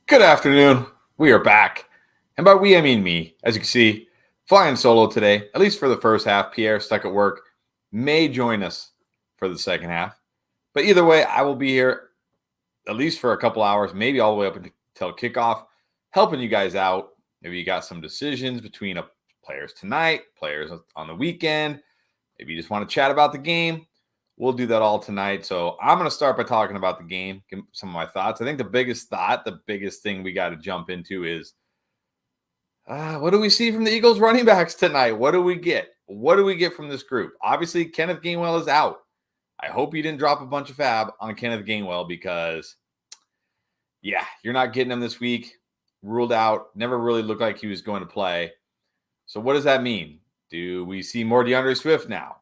Good afternoon. We are back. And by we, I mean me. As you can see, flying solo today, at least for the first half. Pierre, stuck at work, may join us for the second half. But either way, I will be here at least for a couple hours, maybe all the way up until kickoff, helping you guys out. Maybe you got some decisions between players tonight, players on the weekend. Maybe you just want to chat about the game. We'll do that all tonight. So I'm going to start by talking about the game, give some of my thoughts. I think the biggest thing we got to jump into is what do we see from the Eagles running backs tonight? What do we get? What do we get from this group? Obviously, Kenneth Gainwell is out. I hope you didn't drop a bunch of fab on Kenneth Gainwell because, yeah, you're not getting him this week. Ruled out. Never really looked like he was going to play. So what does that mean? Do we see more DeAndre Swift now?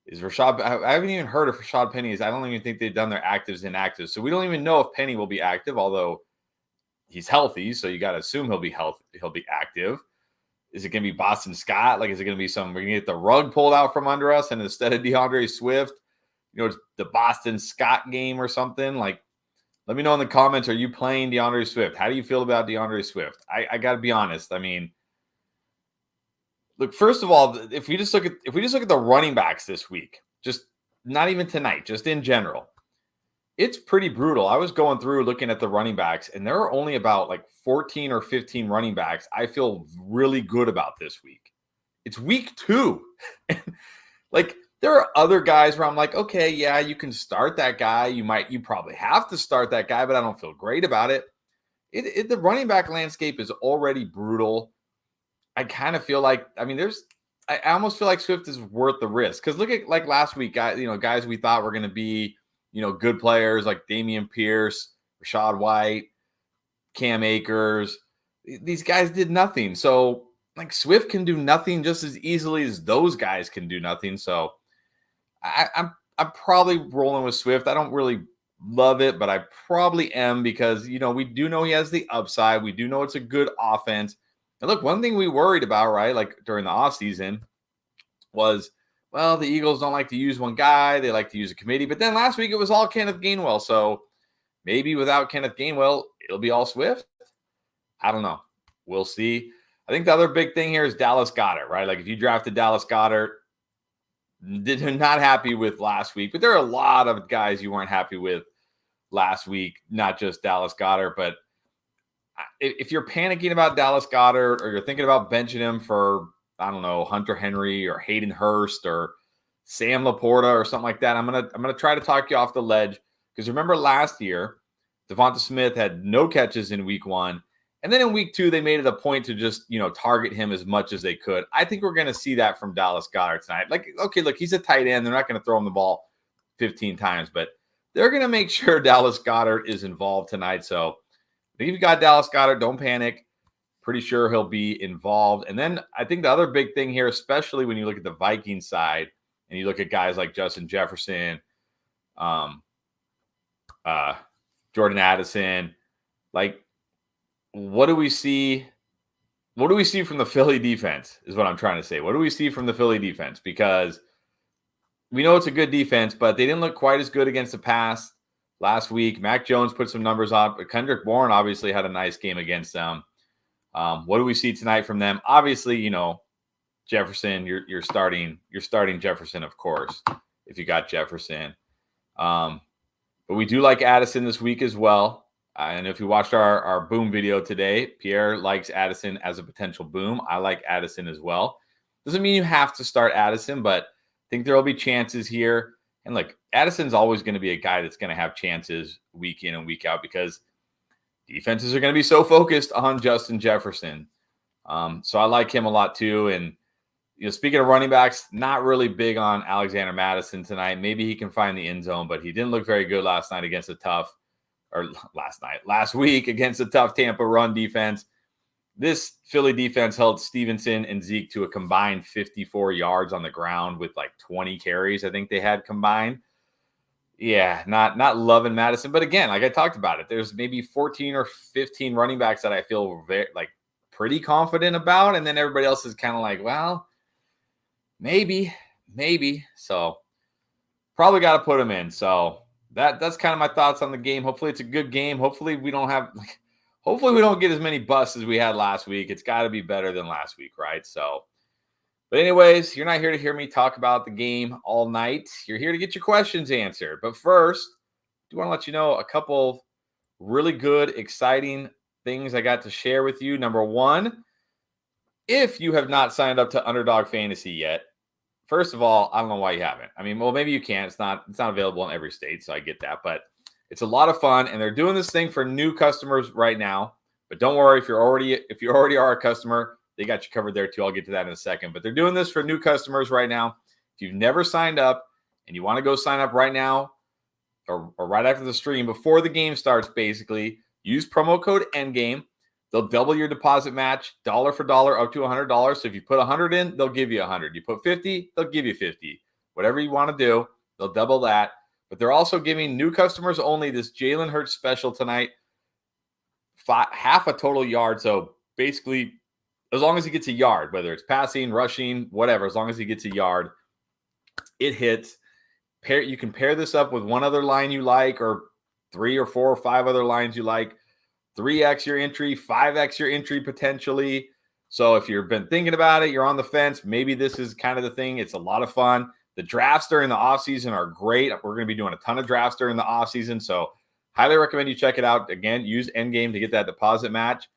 Is Rashad? I haven't even heard of Rashad Penny. I don't even think they've done their actives and inactives. So we don't even know if Penny will be active, although he's healthy. So you got to assume he'll be active. Is it going to be Boston Scott? Like, is it going to be we're going to get the rug pulled out from under us and instead of DeAndre Swift, it's the Boston Scott game or something? Like, let me know in the comments. Are you playing DeAndre Swift? How do you feel about DeAndre Swift? I got to be honest. I mean, look, first of all, if we just look at the running backs this week, just not even tonight, just in general, it's pretty brutal. I was going through looking at the running backs, and there are only about 14 or 15 running backs I feel really good about this week. It's week 2. There are other guys where I'm like, okay, yeah, you can start that guy. You probably have to start that guy, but I don't feel great about it. The running back landscape is already brutal. I kind of feel like, I almost feel like Swift is worth the risk. Because look at last week, guys we thought were going to be, good players like Dameon Pierce, Rashad White, Cam Akers. These guys did nothing. So Swift can do nothing just as easily as those guys can do nothing. So I'm probably rolling with Swift. I don't really love it, but I probably am because, we do know he has the upside. We do know it's a good offense. And look, one thing we worried about, right, during the offseason was, well, the Eagles don't like to use one guy. They like to use a committee. But then last week it was all Kenneth Gainwell. So maybe without Kenneth Gainwell, it'll be all Swift. I don't know. We'll see. I think the other big thing here is Dallas Goedert, right? If you drafted Dallas Goedert, not happy with last week. But there are a lot of guys you weren't happy with last week, not just Dallas Goedert, but if you're panicking about Dallas Goedert or you're thinking about benching him for, I don't know, Hunter Henry or Hayden Hurst or Sam Laporta or something like that, I'm gonna try to talk you off the ledge because remember last year, Devonta Smith had no catches in week 1, and then in week 2 they made it a point to just target him as much as they could. I think we're gonna see that from Dallas Goedert tonight. Okay, look, he's a tight end. They're not gonna throw him the ball 15 times, but they're gonna make sure Dallas Goedert is involved tonight. So if you got Dallas Goedert, don't panic. Pretty sure he'll be involved. And then I think the other big thing here, especially when you look at the Vikings side and you look at guys like Justin Jefferson, Jordan Addison, what do we see? What do we see from the Philly defense is what I'm trying to say. What do we see from the Philly defense? Because we know it's a good defense, but they didn't look quite as good against the pass last week. Mac Jones put some numbers on, but Kendrick Bourne obviously had a nice game against them. What do we see tonight from them? Obviously, Jefferson, you're starting Jefferson, of course, if you got Jefferson. But we do like Addison this week as well. And if you watched our boom video today, Pierre likes Addison as a potential boom. I like Addison as well. Doesn't mean you have to start Addison, but I think there will be chances here. And look, Addison's always going to be a guy that's going to have chances week in and week out because defenses are going to be so focused on Justin Jefferson. So I like him a lot too. And, speaking of running backs, not really big on Alexander Mattison tonight. Maybe he can find the end zone, but he didn't look very good last week against a tough Tampa run defense. This Philly defense held Stevenson and Zeke to a combined 54 yards on the ground with 20 carries. I think they had combined. Yeah, not loving Madison. But again, I talked about it, there's maybe 14 or 15 running backs that I feel very, pretty confident about. And then everybody else is kind of well, maybe. So probably got to put them in. So that's kind of my thoughts on the game. Hopefully it's a good game. Hopefully we don't have hopefully we don't get as many busts as we had last week. It's got to be better than last week, right? So, but anyways, you're not here to hear me talk about the game all night. You're here to get your questions answered. But first, I do want to let you know a couple really good, exciting things I got to share with you. Number one, if you have not signed up to Underdog Fantasy yet, first of all, I don't know why you haven't. I mean, well, maybe you can. It's not available in every state, so I get that. But it's a lot of fun, and they're doing this thing for new customers right now. But don't worry, if you already are a customer, they got you covered there too. I'll get to that in a second. But they're doing this for new customers right now. If you've never signed up and you want to go sign up right now or right after the stream, before the game starts, basically, use promo code ENDGAME. They'll double your deposit match, dollar for dollar, up to $100. So if you put 100 in, they'll give you 100. You put 50, they'll give you 50. Whatever you want to do, they'll double that. But they're also giving new customers only this Jalen Hurts special tonight, half a total yard. So basically, as long as he gets a yard, whether it's passing, rushing, whatever, as long as he gets a yard, it hits. You can pair this up with one other line you like, or 3 or 4 or 5 other lines you like. 3x your entry, 5x your entry potentially. So if you've been thinking about it, you're on the fence, maybe this is kind of the thing. It's a lot of fun. The drafts during the offseason are great. We're going to be doing a ton of drafts during the offseason, so highly recommend you check it out. Again, use Endgame to get that deposit match.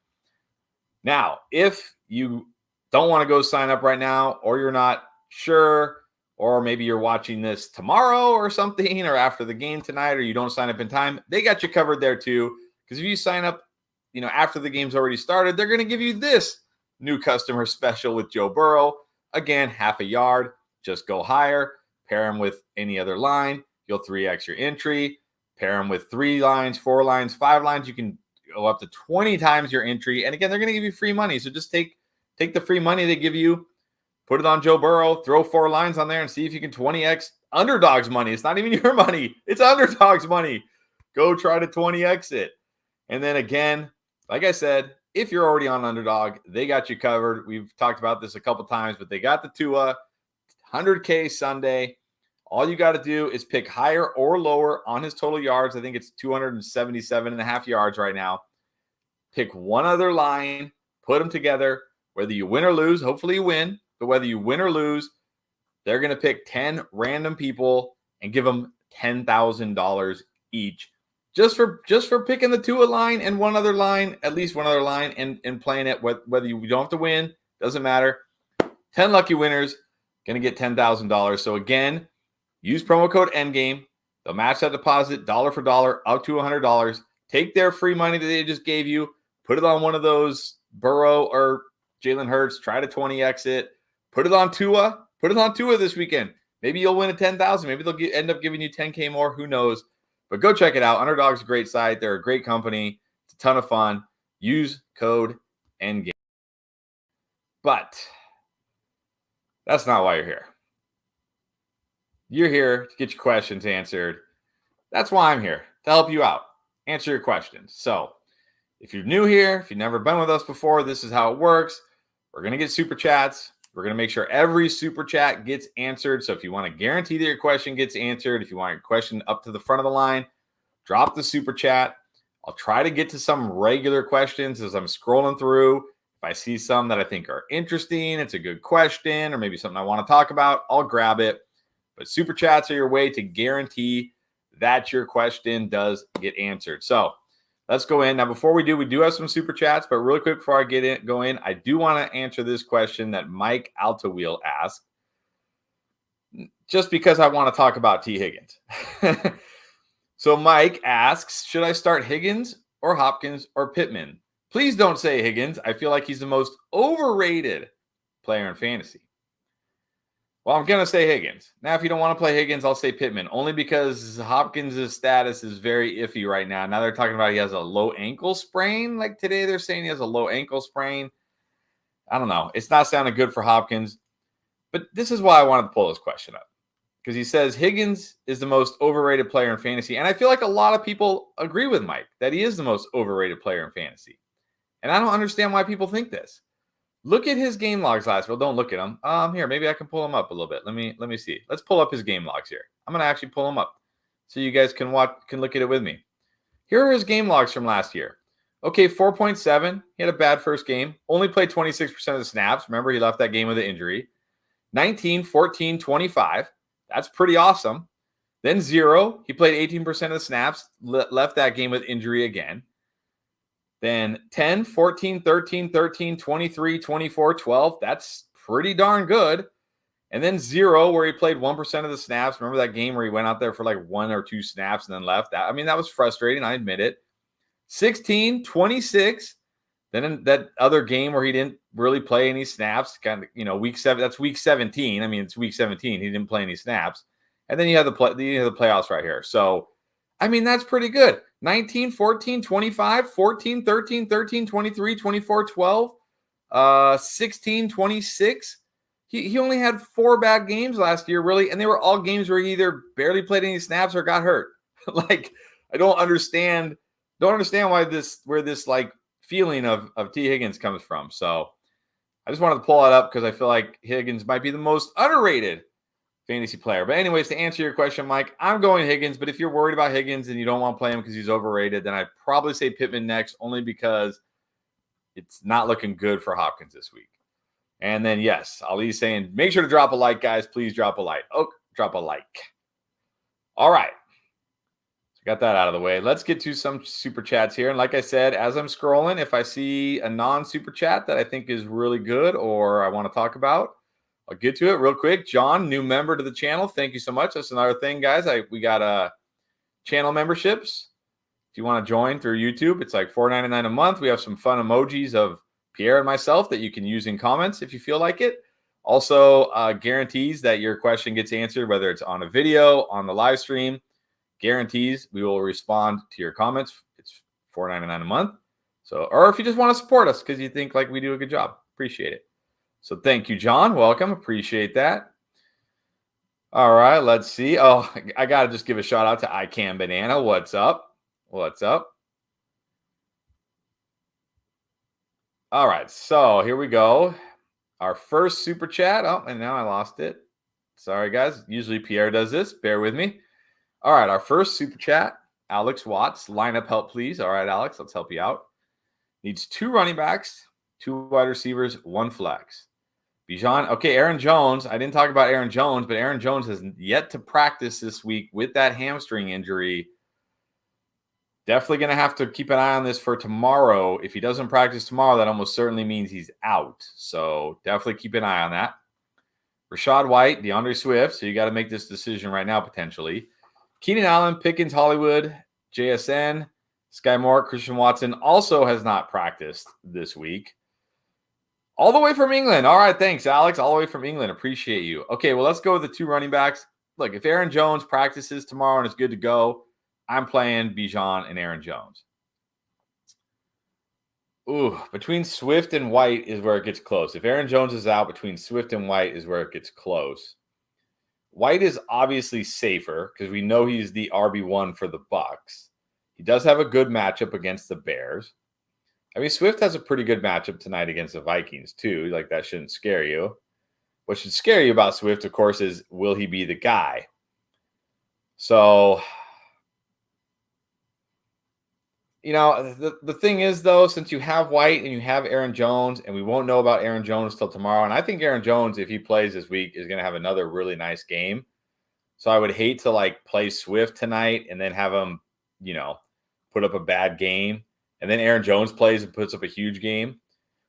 Now, if you don't want to go sign up right now, or you're not sure, or maybe you're watching this tomorrow or something, or after the game tonight, or you don't sign up in time, they got you covered there too. Because if you sign up, after the game's already started, they're going to give you this new customer special with Joe Burrow. Again, half a yard. Just go higher. Pair them with any other line. You'll 3x your entry. Pair them with 3 lines, 4 lines, 5 lines. You can go up to 20 times your entry. And again, they're going to give you free money. So just take the free money they give you, put it on Joe Burrow, throw 4 lines on there, and see if you can 20x Underdog's money. It's not even your money. It's Underdog's money. Go try to 20x it. And then again, like I said, if you're already on Underdog, they got you covered. We've talked about this a couple times, but they got the Tua 100K Sunday. All you got to do is pick higher or lower on his total yards. I think it's 277.5 yards right now. Pick one other line, put them together. Whether you win or lose, hopefully you win, but whether you win or lose, they're going to pick 10 random people and give them $10,000 each. Just for picking the Tua line and one other line, at least one other line, and playing it, whether you don't have to win, doesn't matter. 10 lucky winners, going to get $10,000. So again, use promo code ENDGAME. They'll match that deposit dollar for dollar up to $100. Take their free money that they just gave you, put it on one of those Burrow or Jalen Hurts, try to 20x it, put it on Tua. Put it on Tua this weekend. Maybe you'll win a $10,000. Maybe they'll end up giving you 10K more. Who knows? But go check it out. Underdog's a great site. They're a great company. It's a ton of fun. Use code ENDGAME. But that's not why you're here. You're here to get your questions answered. That's why I'm here, to help you out, answer your questions. So if you're new here, if you've never been with us before, this is how it works. We're going to get super chats. We're going to make sure every super chat gets answered. So if you want to guarantee that your question gets answered, if you want your question up to the front of the line, drop the super chat. I'll try to get to some regular questions as I'm scrolling through. If I see some that I think are interesting, it's a good question, or maybe something I want to talk about, I'll grab it. But super chats are your way to guarantee that your question does get answered. So let's go in. Now, before we do have some super chats, but really quick before I go in, I do want to answer this question that Mike Altawheel asked, just because I want to talk about T. Higgins. So Mike asks, should I start Higgins or Hopkins or Pittman? Please don't say Higgins. I feel like he's the most overrated player in fantasy. Well, I'm going to say Higgins. Now, if you don't want to play Higgins, I'll say Pittman, only because Hopkins' status is very iffy right now. Now they're talking about he has a low ankle sprain. Like today, they're saying he has a low ankle sprain. I don't know. It's not sounding good for Hopkins. But this is why I wanted to pull this question up. Because he says Higgins is the most overrated player in fantasy. And I feel like a lot of people agree with Mike that he is the most overrated player in fantasy. And I don't understand why people think this. Look at his game logs last. Well, don't look at them. Here, maybe I can pull them up a little bit. Let me see. Let's pull up his game logs here. I'm going to actually pull them up so you guys can look at it with me. Here are his game logs from last year. Okay, 4.7. He had a bad first game. Only played 26% of the snaps. Remember, he left that game with an injury. 19, 14, 25. That's pretty awesome. Then 0. He played 18% of the snaps. Left that game with injury again. Then 10, 14, 13, 13, 23, 24, 12. That's pretty darn good. And then 0, where he played 1% of the snaps. Remember that game where he went out there for like 1 or 2 snaps and then left? That was frustrating. I admit it. 16, 26. Then in that other game where he didn't really play any snaps, kind of, week 7. That's week 17. It's week 17. He didn't play any snaps. And then you have the playoffs right here. So, that's pretty good. 19, 14, 25, 14, 13, 13, 23, 24, 12, 16, 26. He only had 4 bad games last year, really, and they were all games where he either barely played any snaps or got hurt. I don't understand where this like feeling of T. Higgins comes from. So I just wanted to pull it up because I feel like Higgins might be the most underrated fantasy player. But anyways, to answer your question, Mike, I'm going Higgins. But if you're worried about Higgins and you don't want to play him because he's overrated, then I'd probably say Pittman next, only because it's not looking good for Hopkins this week. And then, yes, Ali's saying, make sure to drop a like, guys. Please drop a like. Oh, drop a like. All right. So got that out of the way. Let's get to some super chats here. And like I said, as I'm scrolling, if I see a non-super chat that I think is really good or I want to talk about, I'll get to it real quick. John, new member to the channel. Thank you so much. That's another thing, guys. We got channel memberships. If you want to join through YouTube, it's like $4.99 a month. We have some fun emojis of Pierre and myself that you can use in comments if you feel like it. Also, guarantees that your question gets answered, whether it's on a video, on the live stream. Guarantees we will respond to your comments. It's $4.99 a month. So, or if you just want to support us because you think like we do a good job, appreciate it. So thank you, John. Welcome. Appreciate that. All right, let's see. Oh, I got to just give a shout out to I Can Banana. What's up? What's up? All right, so here we go. Our first super chat. Oh, and now I lost it. Sorry, guys. Usually Pierre does this. Bear with me. All right, our first super chat. Alex Watts. Lineup help, please. All right, Alex, let's help you out. Needs 2 running backs, 2 wide receivers, 1 flex. Bijan. Okay, Aaron Jones. I didn't talk about Aaron Jones, but Aaron Jones has yet to practice this week with that hamstring injury. Definitely going to have to keep an eye on this for tomorrow. If he doesn't practice tomorrow, that almost certainly means he's out. So definitely keep an eye on that. Rachaad White, DeAndre Swift. So you got to make this decision right now, potentially. Keenan Allen, Pickens, Hollywood, JSN, Sky Moore, Christian Watson also has not practiced this week. All the way from England. All right, thanks, Alex. All the way from England. Appreciate you. Okay, well, let's go with the 2 running backs. Look, if Aaron Jones practices tomorrow and is good to go, I'm playing Bijan and Aaron Jones. Ooh, between Swift and White is where it gets close. If Aaron Jones is out, between Swift and White is where it gets close. White is obviously safer because we know he's the RB1 for the Bucs. He does have a good matchup against the Bears. Swift has a pretty good matchup tonight against the Vikings, too. Like, that shouldn't scare you. What should scare you about Swift, of course, is will he be the guy? So, the thing is, though, since you have White and you have Aaron Jones, and we won't know about Aaron Jones till tomorrow, and I think Aaron Jones, if he plays this week, is going to have another really nice game. So I would hate to, play Swift tonight and then have him, put up a bad game. And then Aaron Jones plays and puts up a huge game.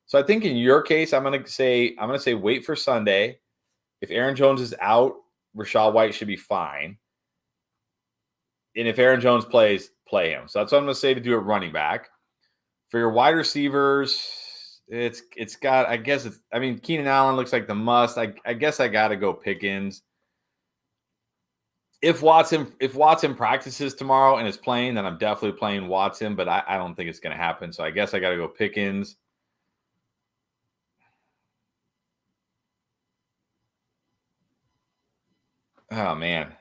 So I think in your case, I'm going to say wait for Sunday. If Aaron Jones is out, Rachaad White should be fine. And if Aaron Jones plays, play him. So that's what I'm going to say to do at running back. For your wide receivers, it's got, Keenan Allen looks like the must. I guess I got to go Pickens. If Watson practices tomorrow and is playing, then I'm definitely playing Watson, but I don't think it's going to happen. So I guess I got to go Pickens. Oh, man.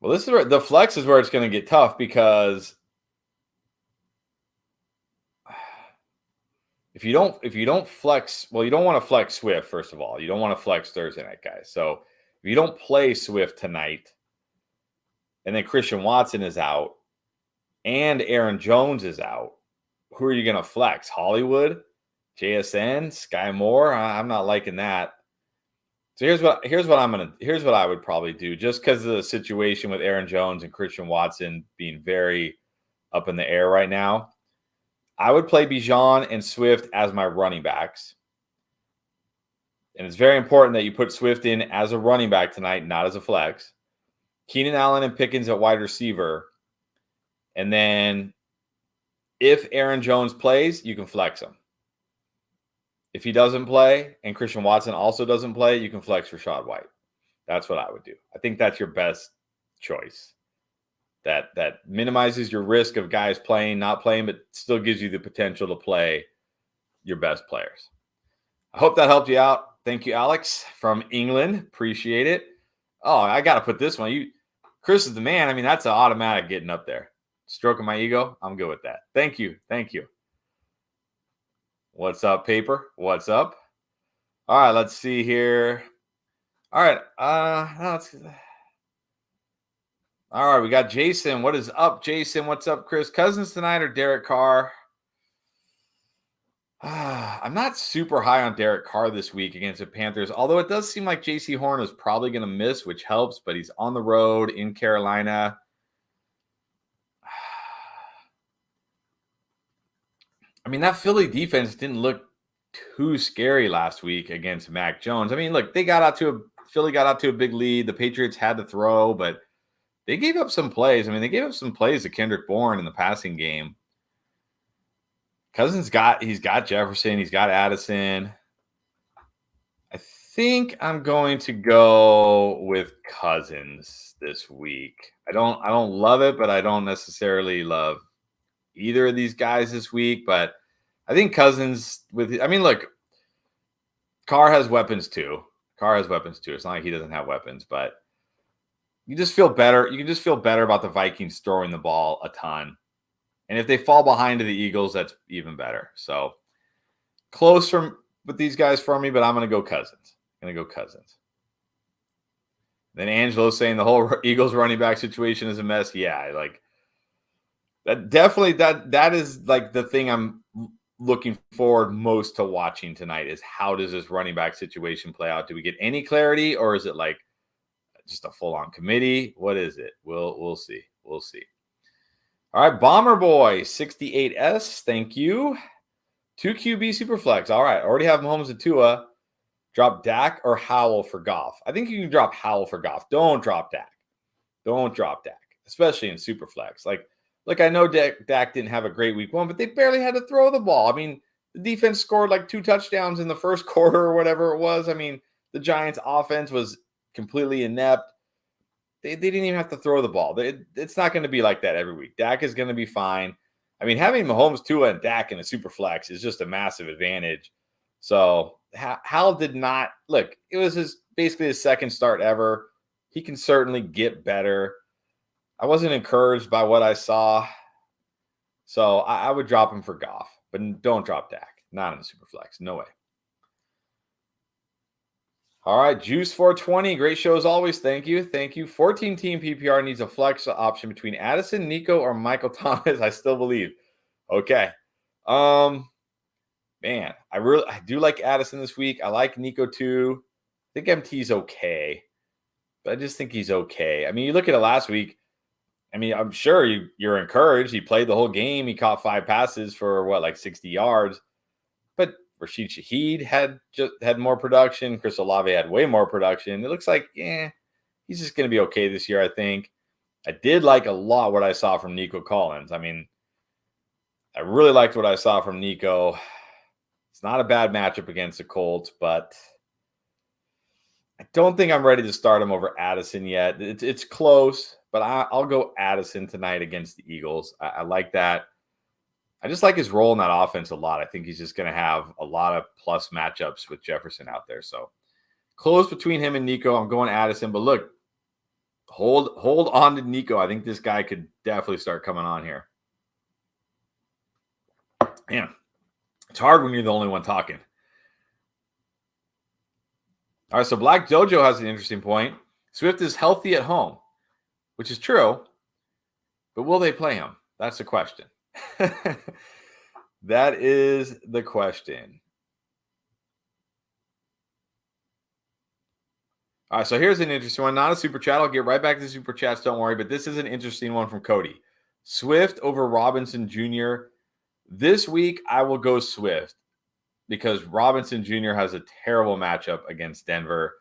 Well, this is where the flex is where it's going to get tough because if you don't flex, well, you don't want to flex Swift, first of all. You don't want to flex Thursday night, guys. So if you don't play Swift tonight, and then Christian Watson is out, and Aaron Jones is out, who are you going to flex? Hollywood, JSN, Sky Moore? I'm not liking that. So here's what I would probably do, just because of the situation with Aaron Jones and Christian Watson being very up in the air right now. I would play Bijan and Swift as my running backs. And it's very important that you put Swift in as a running back tonight, not as a flex. Keenan Allen and Pickens at wide receiver. And then if Aaron Jones plays, you can flex him. If he doesn't play and Christian Watson also doesn't play, you can flex Rachaad White. That's what I would do. I think that's your best choice. That minimizes your risk of guys playing, not playing, but still gives you the potential to play your best players. I hope that helped you out. Thank you, Alex, from England. Appreciate it. Oh, I got to put this one. Chris is the man. I mean, that's an automatic getting up there. Stroking my ego. I'm good with that. Thank you. Thank you. What's up, paper? What's up? All right, let's see here. All right. All right, we got Jason. What is up, Jason? What's up, Chris? Cousins tonight or Derek Carr? I'm not super high on Derek Carr this week against the Panthers, although it does seem like J.C. Horn is probably going to miss, which helps, but he's on the road in Carolina. I mean, that Philly defense didn't look too scary last week against Mac Jones. I mean, look, Philly got out to a big lead. The Patriots had to throw, but they gave up some plays. I mean, they gave up some plays to Kendrick Bourne in the passing game. Cousins he's got Jefferson, he's got Addison. I think I'm going to go with Cousins this week. I don't love it, but I don't necessarily love either of these guys this week. But I think Cousins look, Carr has weapons too. It's not like he doesn't have weapons, but you just feel better. You can just feel better about the Vikings throwing the ball a ton. And if they fall behind to the Eagles, that's even better. So close with these guys for me, but I'm going to go Cousins. Then Angelo's saying the whole Eagles running back situation is a mess. Yeah, like that definitely that is like the thing I'm looking forward most to watching tonight is how does this running back situation play out? Do we get any clarity, or is it like just a full-on committee? What is it? We'll see. We'll see. All right, Bomber Boy, 68S, thank you. 2 QB Superflex. All right, already have Mahomes and Tua. Drop Dak or Howell for Goff. I think you can drop Howell for Goff. Don't drop Dak. Especially in Superflex. Like I know Dak didn't have a great week one, but they barely had to throw the ball. I mean, the defense scored like 2 touchdowns in the first quarter or whatever it was. I mean, the Giants' offense was completely inept. They didn't even have to throw the ball. It's not going to be like that every week. Dak is going to be fine. I mean, having Mahomes, Tua, and Dak in a super flex is just a massive advantage. So Hal did not – look, it was basically his second start ever. He can certainly get better. I wasn't encouraged by what I saw. So I would drop him for Goff, but don't drop Dak. Not in the super flex. No way. All right, Juice 420. Great show as always. Thank you. 14-team PPR needs a flex option between Addison, Nico, or Michael Thomas. I still believe. Okay. Man, I do like Addison this week. I like Nico too. I think MT's okay, but I just think he's okay. I mean, you look at it last week. I mean, I'm sure you're encouraged. He played the whole game. He caught 5 passes for 60 yards. But Rashid Shaheed had more production. Chris Olave had way more production. It looks like, he's just going to be okay this year, I think. I did like a lot what I saw from Nico Collins. I mean, I really liked what I saw from Nico. It's not a bad matchup against the Colts, but I don't think I'm ready to start him over Addison yet. It's close, but I'll go Addison tonight against the Eagles. I like that. I just like his role in that offense a lot. I think he's just going to have a lot of plus matchups with Jefferson out there. So close between him and Nico. I'm going Addison, but look, hold on to Nico. I think this guy could definitely start coming on here. Man, it's hard when you're the only one talking. All right, so Black Dojo has an interesting point. Swift is healthy at home, which is true, but will they play him? That's the question. That is the question. All right, so here's an interesting one. Not a super chat. I'll get right back to the super chats. Don't worry. But this is an interesting one from Cody. Swift over Robinson Jr. This week, I will go Swift because Robinson Jr. has a terrible matchup against Denver.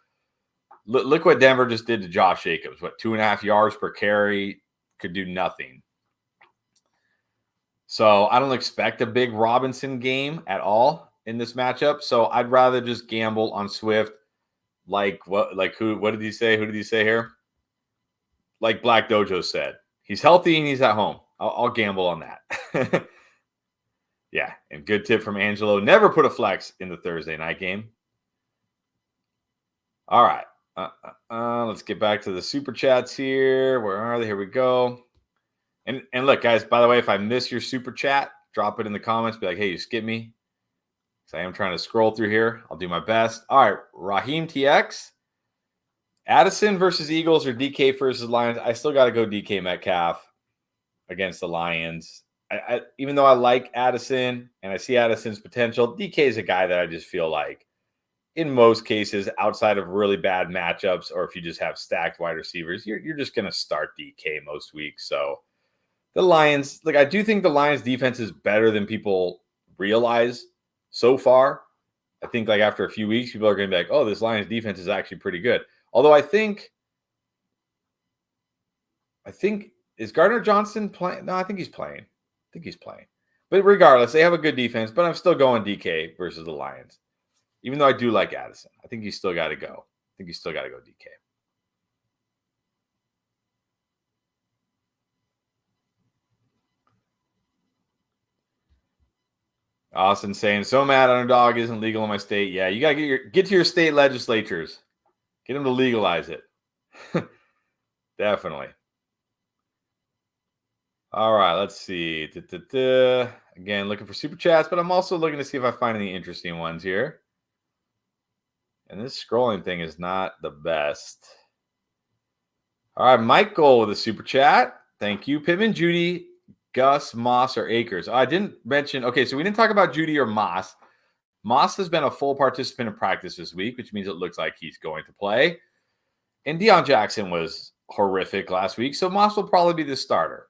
Look what Denver just did to Josh Jacobs. What, 2.5 yards per carry? Could do nothing. So I don't expect a big Robinson game at all in this matchup. So I'd rather just gamble on Swift. What did he say? Who did he say here? Like Black Dojo said, he's healthy and he's at home. I'll gamble on that. Yeah, and good tip from Angelo. Never put a flex in the Thursday night game. All right. Let's get back to the super chats here. Where are they? Here we go. And look, guys, by the way, if I miss your super chat, drop it in the comments. Be like, hey, you skip me. So I am trying to scroll through here. I'll do my best. All right, Raheem TX. Addison versus Eagles or DK versus Lions. I still got to go DK Metcalf against the Lions. Even though I like Addison and I see Addison's potential, DK is a guy that I just feel like in most cases, outside of really bad matchups, or if you just have stacked wide receivers, you're just going to start DK most weeks. So the Lions, I do think the Lions defense is better than people realize so far. I think after a few weeks, people are going to be like, oh, this Lions defense is actually pretty good. Although I think is Gardner Johnson playing? No, I think he's playing. But regardless, they have a good defense, but I'm still going DK versus the Lions. Even though I do like Addison, I think he's still got to go. DK. Austin saying, so mad Underdog isn't legal in my state. Yeah, you got to get to your state legislatures. Get them to legalize it. Definitely. All right, let's see. Again, looking for super chats, but I'm also looking to see if I find any interesting ones here. And this scrolling thing is not the best. All right, Michael with a super chat. Thank you. Pittman, Judy, Gus, Moss, or Akers. I didn't mention. Okay, so we didn't talk about Judy or Moss. Moss has been a full participant in practice this week, which means it looks like he's going to play. And Deion Jackson was horrific last week, so Moss will probably be the starter.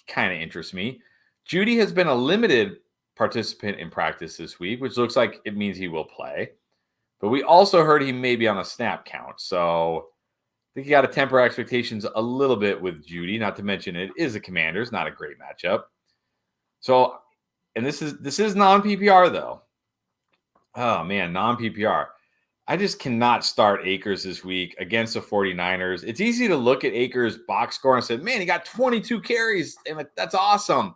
Kind of interests me. Judy has been a limited participant in practice this week, which looks like it means he will play. But we also heard he may be on a snap count. So I think you got to temper expectations a little bit with Judy, not to mention it is the Commanders, not a great matchup. So, and this is non-PPR though. Oh man, non-PPR. I just cannot start Akers this week against the 49ers. It's easy to look at Akers' box score and say, man, he got 22 carries, and that's awesome.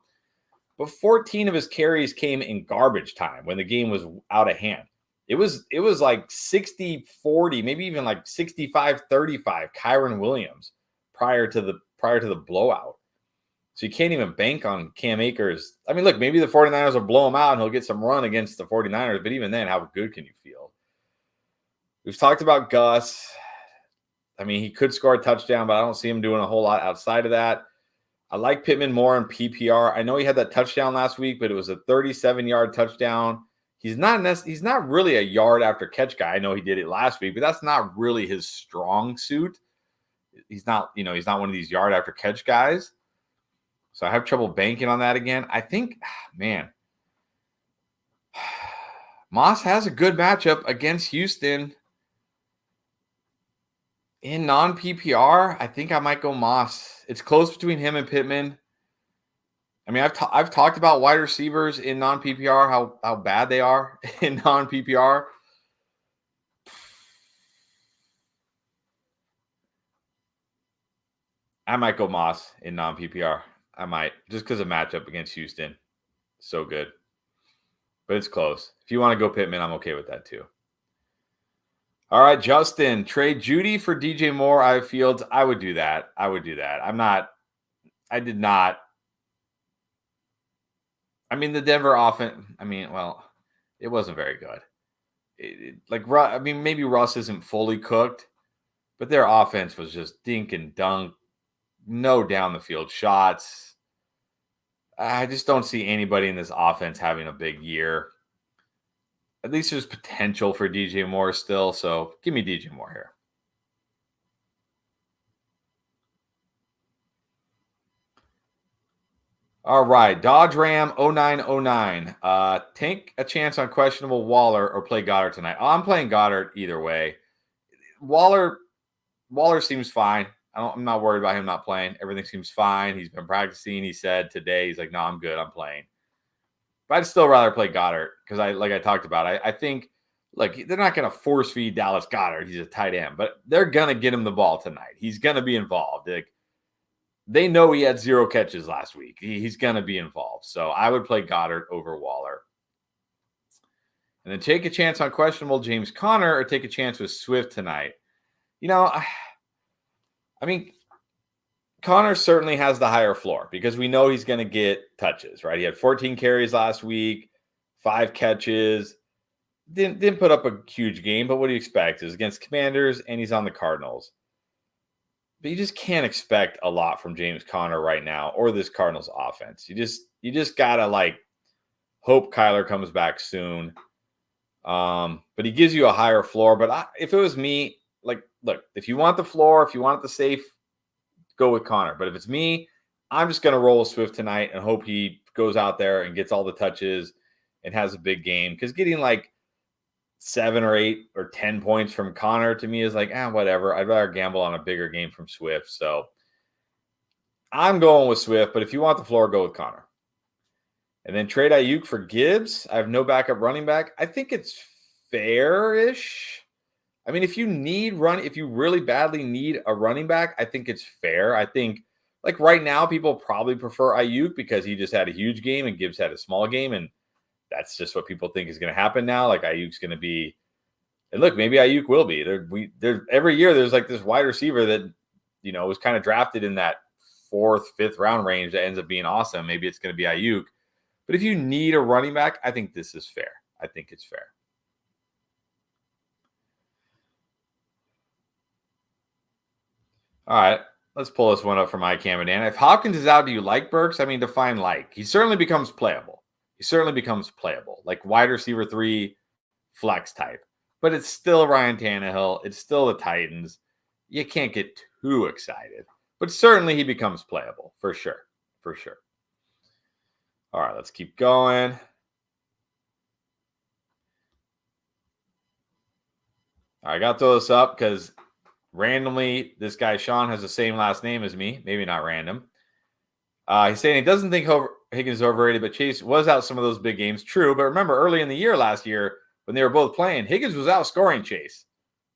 But 14 of his carries came in garbage time when the game was out of hand. It was like 60-40, maybe even like 65-35 Kyron Williams prior to the blowout. So you can't even bank on Cam Akers. I mean, look, maybe the 49ers will blow him out and he'll get some run against the 49ers, but even then, how good can you feel? We've talked about Gus. I mean, he could score a touchdown, but I don't see him doing a whole lot outside of that. I like Pittman more in PPR. I know he had that touchdown last week, but it was a 37-yard touchdown. He's not really a yard after catch guy. I know he did it last week, but that's not really his strong suit. He's not one of these yard after catch guys. So I have trouble banking on that again. I think, man, Moss has a good matchup against Houston. In non-PPR, I think I might go Moss. It's close between him and Pittman. I mean, I've talked about wide receivers in non-PPR, how bad they are in non-PPR. I might go Moss in non-PPR. I might, just because of matchup against Houston. So good. But it's close. If you want to go Pittman, I'm okay with that too. All right, Justin, trade Judy for DJ Moore, I have Fields. I would do that. I did not. I mean, the Denver offense, it wasn't very good. Maybe Russ isn't fully cooked, but their offense was just dink and dunk, no down the field shots. I just don't see anybody in this offense having a big year. At least there's potential for DJ Moore still. So give me DJ Moore here. All right. Dodge Ram 0909. Take a chance on questionable Waller or play Goddard tonight. I'm playing Goddard either way. Waller seems fine. I'm not worried about him not playing. Everything seems fine. He's been practicing. He said today, he's like, no, I'm good. I'm playing. But I'd still rather play Goddard because I talked about, I think, look, they're not going to force feed Dallas Goddard. He's a tight end, but they're going to get him the ball tonight. He's going to be involved. Like, they know he had 0 catches last week. He's going to be involved. So I would play Goddard over Waller. And then take a chance on questionable James Conner or take a chance with Swift tonight. You know, I mean, Conner certainly has the higher floor because we know he's going to get touches, right? He had 14 carries last week, 5 catches. Didn't put up a huge game, but what do you expect? It's against Commanders, and he's on the Cardinals. But you just can't expect a lot from James Conner right now or this Cardinals offense. You just gotta hope Kyler comes back soon. But he gives you a higher floor. But if it was me, look, if you want the floor, if you want the safe, go with Conner. But if it's me, I'm just gonna roll Swift tonight and hope he goes out there and gets all the touches and has a big game. Because getting 7 or 8 or 10 points from Conner to me is whatever. I'd rather gamble on a bigger game from Swift. So I'm going with Swift, but if you want the floor, go with Conner. And then trade Ayuk for Gibbs. I have no backup running back. I think it's fair-ish. I mean, if you really badly need a running back, I think it's fair. I think right now, people probably prefer Ayuk because he just had a huge game and Gibbs had a small game, and that's just what people think is going to happen now. Ayuk's going to be, and look, maybe Ayuk will be. Every year there's this wide receiver that was kind of drafted in that 4th, 5th round range that ends up being awesome. Maybe it's going to be Ayuk. But if you need a running back, I think this is fair. I think it's fair. All right, let's pull this one up from iCam and Dan. If Hopkins is out, do you like Burks? I mean, define like. He certainly becomes playable. Wide receiver 3 flex type. But it's still Ryan Tannehill. It's still the Titans. You can't get too excited. But certainly he becomes playable, for sure. For sure. All right, let's keep going. All right, I got to throw this up because randomly this guy Sean has the same last name as me. Maybe not random. He's saying he doesn't think Higgins is overrated, but Chase was out some of those big games. True, but remember early in the year last year when they were both playing, Higgins was outscoring Chase.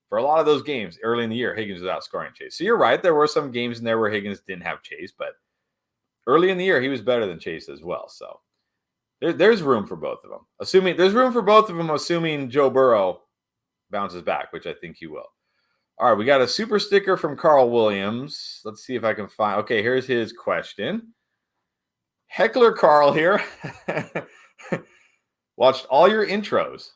For a lot of those games early in the year, Higgins was outscoring Chase. So you're right. There were some games in there where Higgins didn't have Chase, but early in the year, he was better than Chase as well. So there's room for both of them. Assuming Joe Burrow bounces back, which I think he will. All right, we got a super sticker from Carl Williams. Let's see if I can find. Okay, here's his question. Heckler Carl here. Watched all your intros.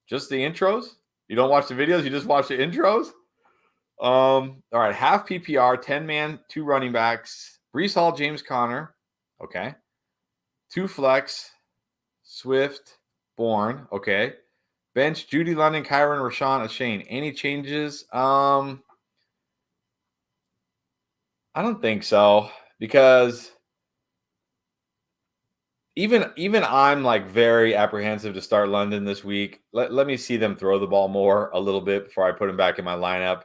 Just the intros? You don't watch the videos? You just watch the intros? All right, half PPR, 10-man, 2 running backs. Breece Hall, James Conner. Okay. 2 flex. Swift, Bourne. Okay. Bench, Judy London, Kyron, Rashawn, Ashane. Any changes? I don't think so because even I'm very apprehensive to start London this week. Let me see them throw the ball more a little bit before I put him back in my lineup.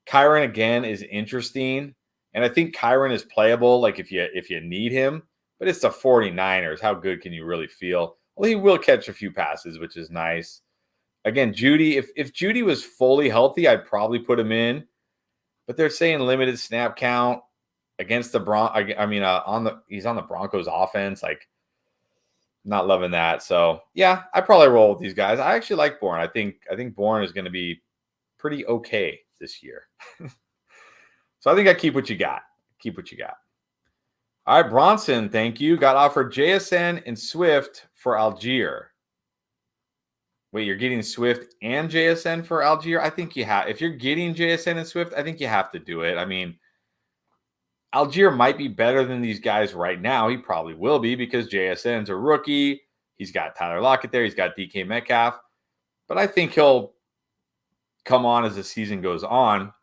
Kyron again is interesting, and I think Kyron is playable if you need him, but it's the 49ers. How good can you really feel? Well, he will catch a few passes, which is nice. Again, Judy, if Judy was fully healthy, I'd probably put him in, but they're saying limited snap count against the he's on the Broncos offense. Not loving that. So yeah, I probably roll with these guys. I actually like Bourne. I think Bourne is going to be pretty okay this year. So I think I keep what you got. All right, Bronson, thank you. Got offered JSN and Swift for Algier. Wait, you're getting Swift and JSN for Algier? I think you have. If you're getting JSN and Swift, I think you have to do it. I mean, Algier might be better than these guys right now. He probably will be because JSN's a rookie. He's got Tyler Lockett there. He's got DK Metcalf. But I think he'll come on as the season goes on.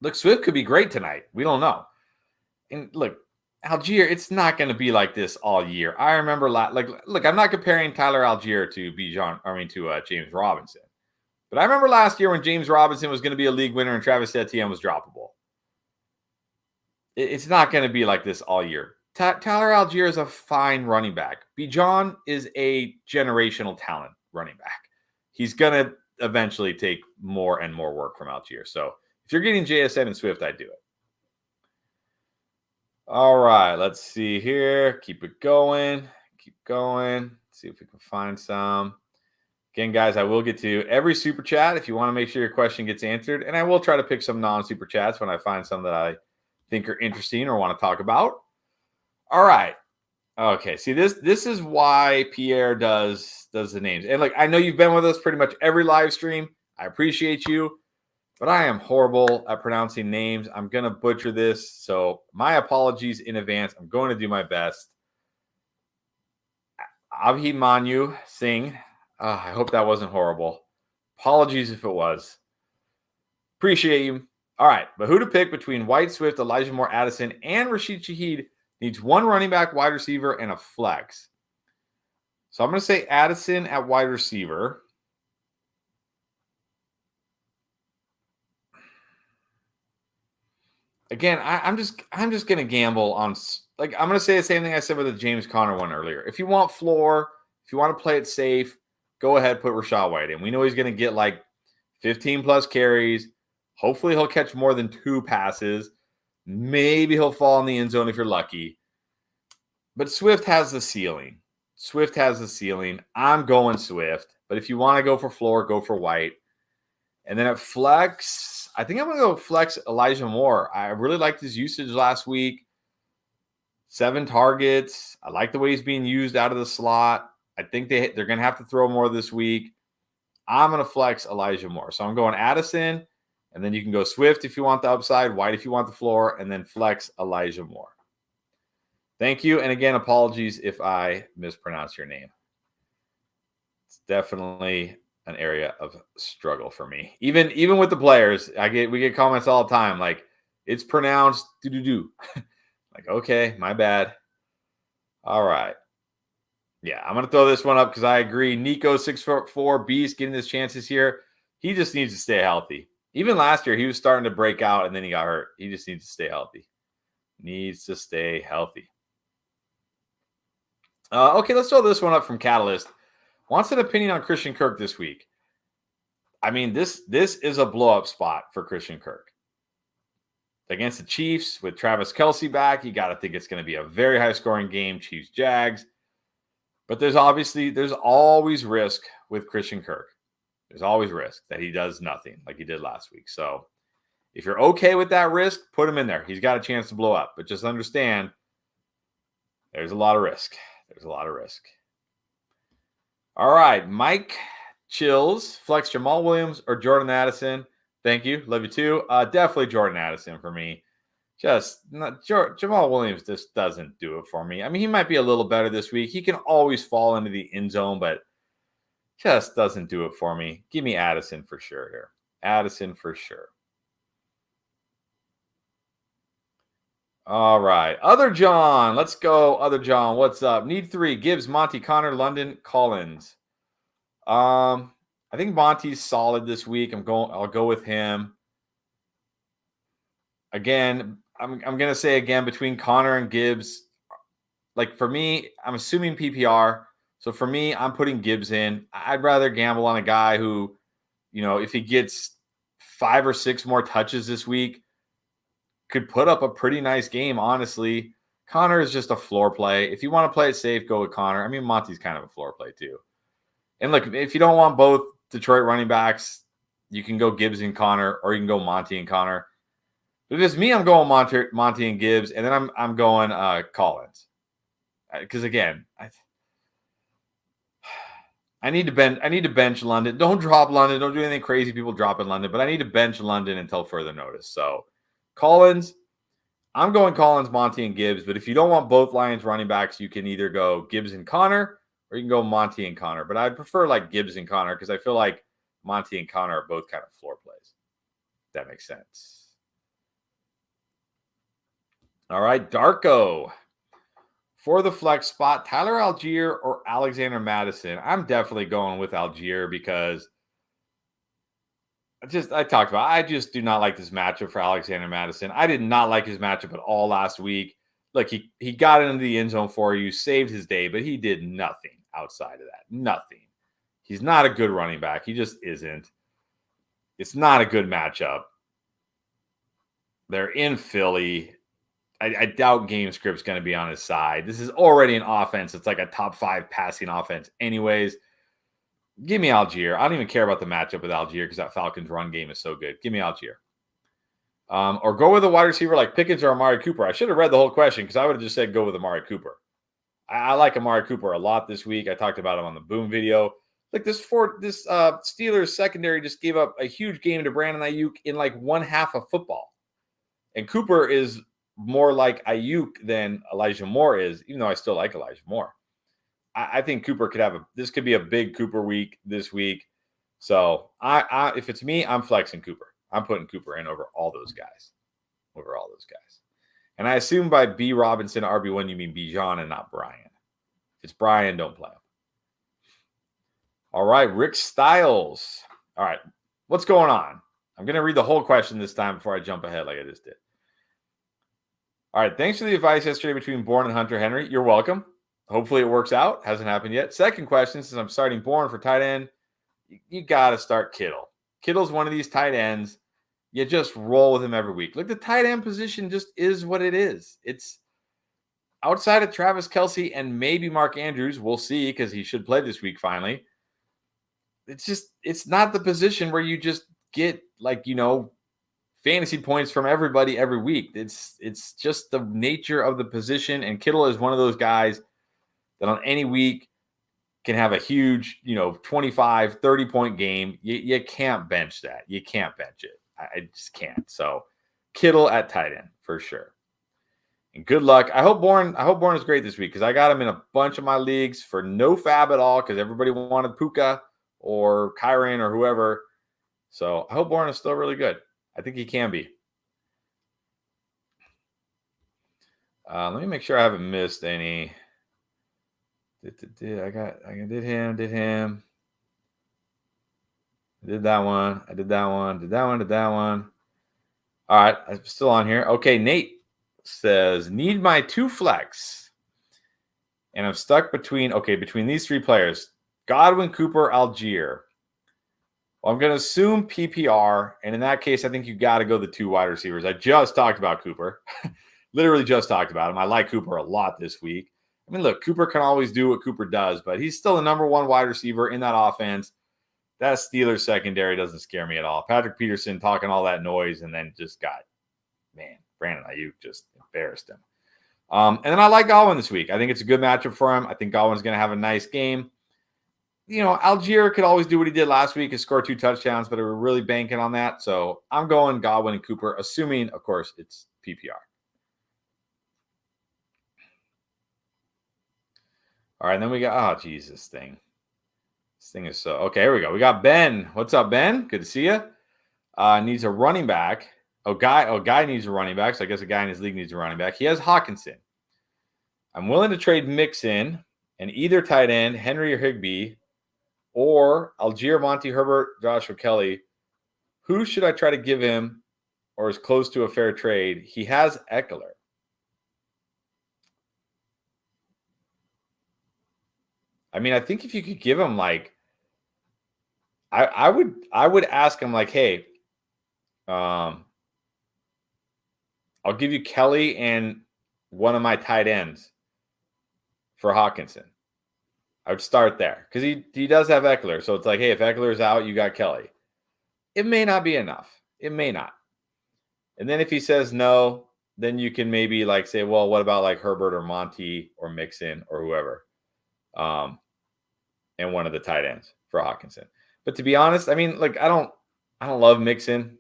Look, Swift could be great tonight. We don't know. And look, Algier, it's not going to be like this all year. I remember, look, I'm not comparing Tyler Algier to James Robinson. But I remember last year when James Robinson was going to be a league winner and Travis Etienne was droppable. It's not going to be like this all year. Tyler Algier is a fine running back. Bijan is a generational talent running back. He's going to eventually take more and more work from Algier. So if you're getting JSN and Swift, I'd do it. All right, let's see here. Keep it going. Keep going. See if we can find some. Again, guys, I will get to every super chat if you want to make sure your question gets answered. And I will try to pick some non-super chats when I find some that I think are interesting or want to talk about. All right. Okay. See, this is why Pierre does the names. And like, I know you've been with us pretty much every live stream. I appreciate you, but I am horrible at pronouncing names. I'm going to butcher this. So my apologies in advance. I'm going to do my best. Abhimanyu Singh. I hope that wasn't horrible. Apologies if it was. Appreciate you. All right, but who to pick between White, Swift, Elijah Moore, Addison, and Rashid Shaheed needs one running back, wide receiver, and a flex. So I'm going to say Addison at wide receiver. Again, I'm just going to gamble on, like, I'm going to say the same thing I said with the James Conner one earlier. If you want floor, if you want to play it safe, go ahead, put Rachaad White in. We know he's going to get like 15 plus carries. Hopefully he'll catch more than 2 passes. Maybe he'll fall in the end zone if you're lucky. But Swift has the ceiling. Swift has the ceiling. I'm going Swift. But if you want to go for floor, go for White. And then at flex, I think I'm going to go flex Elijah Moore. I really liked his usage last week. 7 targets. I like the way he's being used out of the slot. I think they're going to have to throw more this week. I'm going to flex Elijah Moore. So I'm going Addison. And then you can go Swift if you want the upside, White if you want the floor, and then flex Elijah Moore. Thank you. And again, apologies if I mispronounce your name. It's definitely an area of struggle for me. Even with the players, we get comments all the time like it's pronounced do. Like, okay, my bad. All right. Yeah, I'm going to throw this one up because I agree. Nico, 6'4", beast, getting his chances here. He just needs to stay healthy. Even last year, he was starting to break out, and then he got hurt. He just needs to stay healthy. Needs to stay healthy. Okay, let's throw this one up from Catalyst. Wants an opinion on Christian Kirk this week. I mean, this is a blow-up spot for Christian Kirk. Against the Chiefs, with Travis Kelce back, you got to think it's going to be a very high-scoring game, Chiefs-Jags. But there's always risk with Christian Kirk. There's always risk that he does nothing like he did last week. So if you're okay with that risk, put him in there. He's got a chance to blow up. But just understand, there's a lot of risk. There's a lot of risk. All right, Mike Chills, flex Jamal Williams or Jordan Addison. Thank you. Love you too. Definitely Jordan Addison for me. Jamal Williams just doesn't do it for me. I mean, he might be a little better this week. He can always fall into the end zone, but just doesn't do it for me. Give me Addison for sure here. Addison for sure. All right. Other John. Let's go. Other John. What's up? Need 3. Gibbs, Monty, Connor, London, Collins. I think Monty's solid this week. I'll go with him. Again, I'm gonna say again between Connor and Gibbs. Like for me, I'm assuming PPR. So for me, I'm putting Gibbs in. I'd rather gamble on a guy who, if he gets 5 or 6 more touches this week, could put up a pretty nice game, honestly. Connor is just a floor play. If you want to play it safe, go with Connor. I mean, Monty's kind of a floor play too. And look, if you don't want both Detroit running backs, you can go Gibbs and Connor, or you can go Monty and Connor. But if it's me, I'm going Monty and Gibbs, and then I'm going Collins. Because again, I need to bench London. Don't drop London. Don't do anything crazy people drop in London. But I need to bench London until further notice. So Collins, I'm going Collins, Monty, and Gibbs. But if you don't want both Lions running backs, you can either go Gibbs and Connor, or you can go Monty and Connor. But I'd prefer like Gibbs and Connor because I feel like Monty and Connor are both kind of floor plays. That makes sense. All right, Darko. For the flex spot, Tyler Algier or Alexander Madison. I'm definitely going with Algier because I talked about, I just do not like this matchup for Alexander Madison. I did not like his matchup at all last week. Look, he got into the end zone for you, saved his day, but he did nothing outside of that. Nothing. He's not a good running back. He just isn't. It's not a good matchup. They're in Philly. I doubt game script's going to be on his side. This is already an offense. It's like a top 5 passing offense anyways. Give me Algier. I don't even care about the matchup with Algier because that Falcons run game is so good. Give me Algier. Or go with a wide receiver like Pickens or Amari Cooper. I should have read the whole question because I would have just said go with Amari Cooper. I like Amari Cooper a lot this week. I talked about him on the Boom video. Like this Steelers secondary just gave up a huge game to Brandon Ayuk in like one half of football. And Cooper is more like Ayuk than Elijah Moore is, even though I still like Elijah Moore. I think Cooper this could be a big Cooper week this week. So if it's me, I'm flexing Cooper. I'm putting Cooper in over all those guys. And I assume by B Robinson RB1, you mean Bijan and not Brian. If it's Brian, don't play him. All right, Rick Styles. All right, what's going on? I'm going to read the whole question this time before I jump ahead like I just did. All right, thanks for the advice yesterday between Bourne and Hunter Henry. You're welcome. Hopefully it works out. Hasn't happened yet. Second question, since I'm starting Bourne for tight end, you got to start Kittle. Kittle's one of these tight ends. You just roll with him every week. Look, the tight end position just is what it is. It's outside of Travis Kelce and maybe Mark Andrews. We'll see because he should play this week finally. It's not the position where you just get fantasy points from everybody every week. It's just the nature of the position. And Kittle is one of those guys that on any week can have a huge, 25, 30-point game. You can't bench that. You can't bench it. I just can't. So Kittle at tight end for sure. And good luck. I hope Bourne is great this week because I got him in a bunch of my leagues for no fab at all because everybody wanted Puka or Kyron or whoever. So I hope Bourne is still really good. I think he can be. Let me make sure I haven't missed any. I did him. I did that one. Did that one. All right, I'm still on here. Okay, Nate says, need my 2 flex. And I'm stuck between these 3 players. Godwin, Cooper, Algier. Well, I'm going to assume PPR. And in that case, I think you got to go the 2 wide receivers. I just talked about Cooper. Literally just talked about him. I like Cooper a lot this week. I mean, look, Cooper can always do what Cooper does, but he's still the number 1 wide receiver in that offense. That Steelers secondary doesn't scare me at all. Patrick Peterson talking all that noise and then just Brandon Ayuk just embarrassed him. And then I like Godwin this week. I think it's a good matchup for him. I think Godwin's going to have a nice game. Algier could always do what he did last week and score 2 touchdowns, but we're really banking on that. So I'm going Godwin and Cooper, assuming, of course, it's PPR. All right, and then we got, this thing. This thing is so, okay, here we go. We got Ben. What's up, Ben? Good to see you. Needs a running back. Guy needs a running back, so I guess a guy in his league needs a running back. He has Hawkinson. I'm willing to trade Mixon and either tight end, Henry or Higbee, or Algier, Monty, Herbert, Joshua Kelly. Who should I try to give him or is close to a fair trade? He has Eckler. I mean, I think if you could give him I would ask him hey, I'll give you Kelly and one of my tight ends for Hawkinson. I would start there because he does have Eckler. So it's hey, if Eckler's out, you got Kelly. It may not be enough. It may not. And then if he says no, then you can maybe say, well, what about Herbert or Monty or Mixon or whoever, and one of the tight ends for Hawkinson. But to be honest, I mean, I don't love Mixon.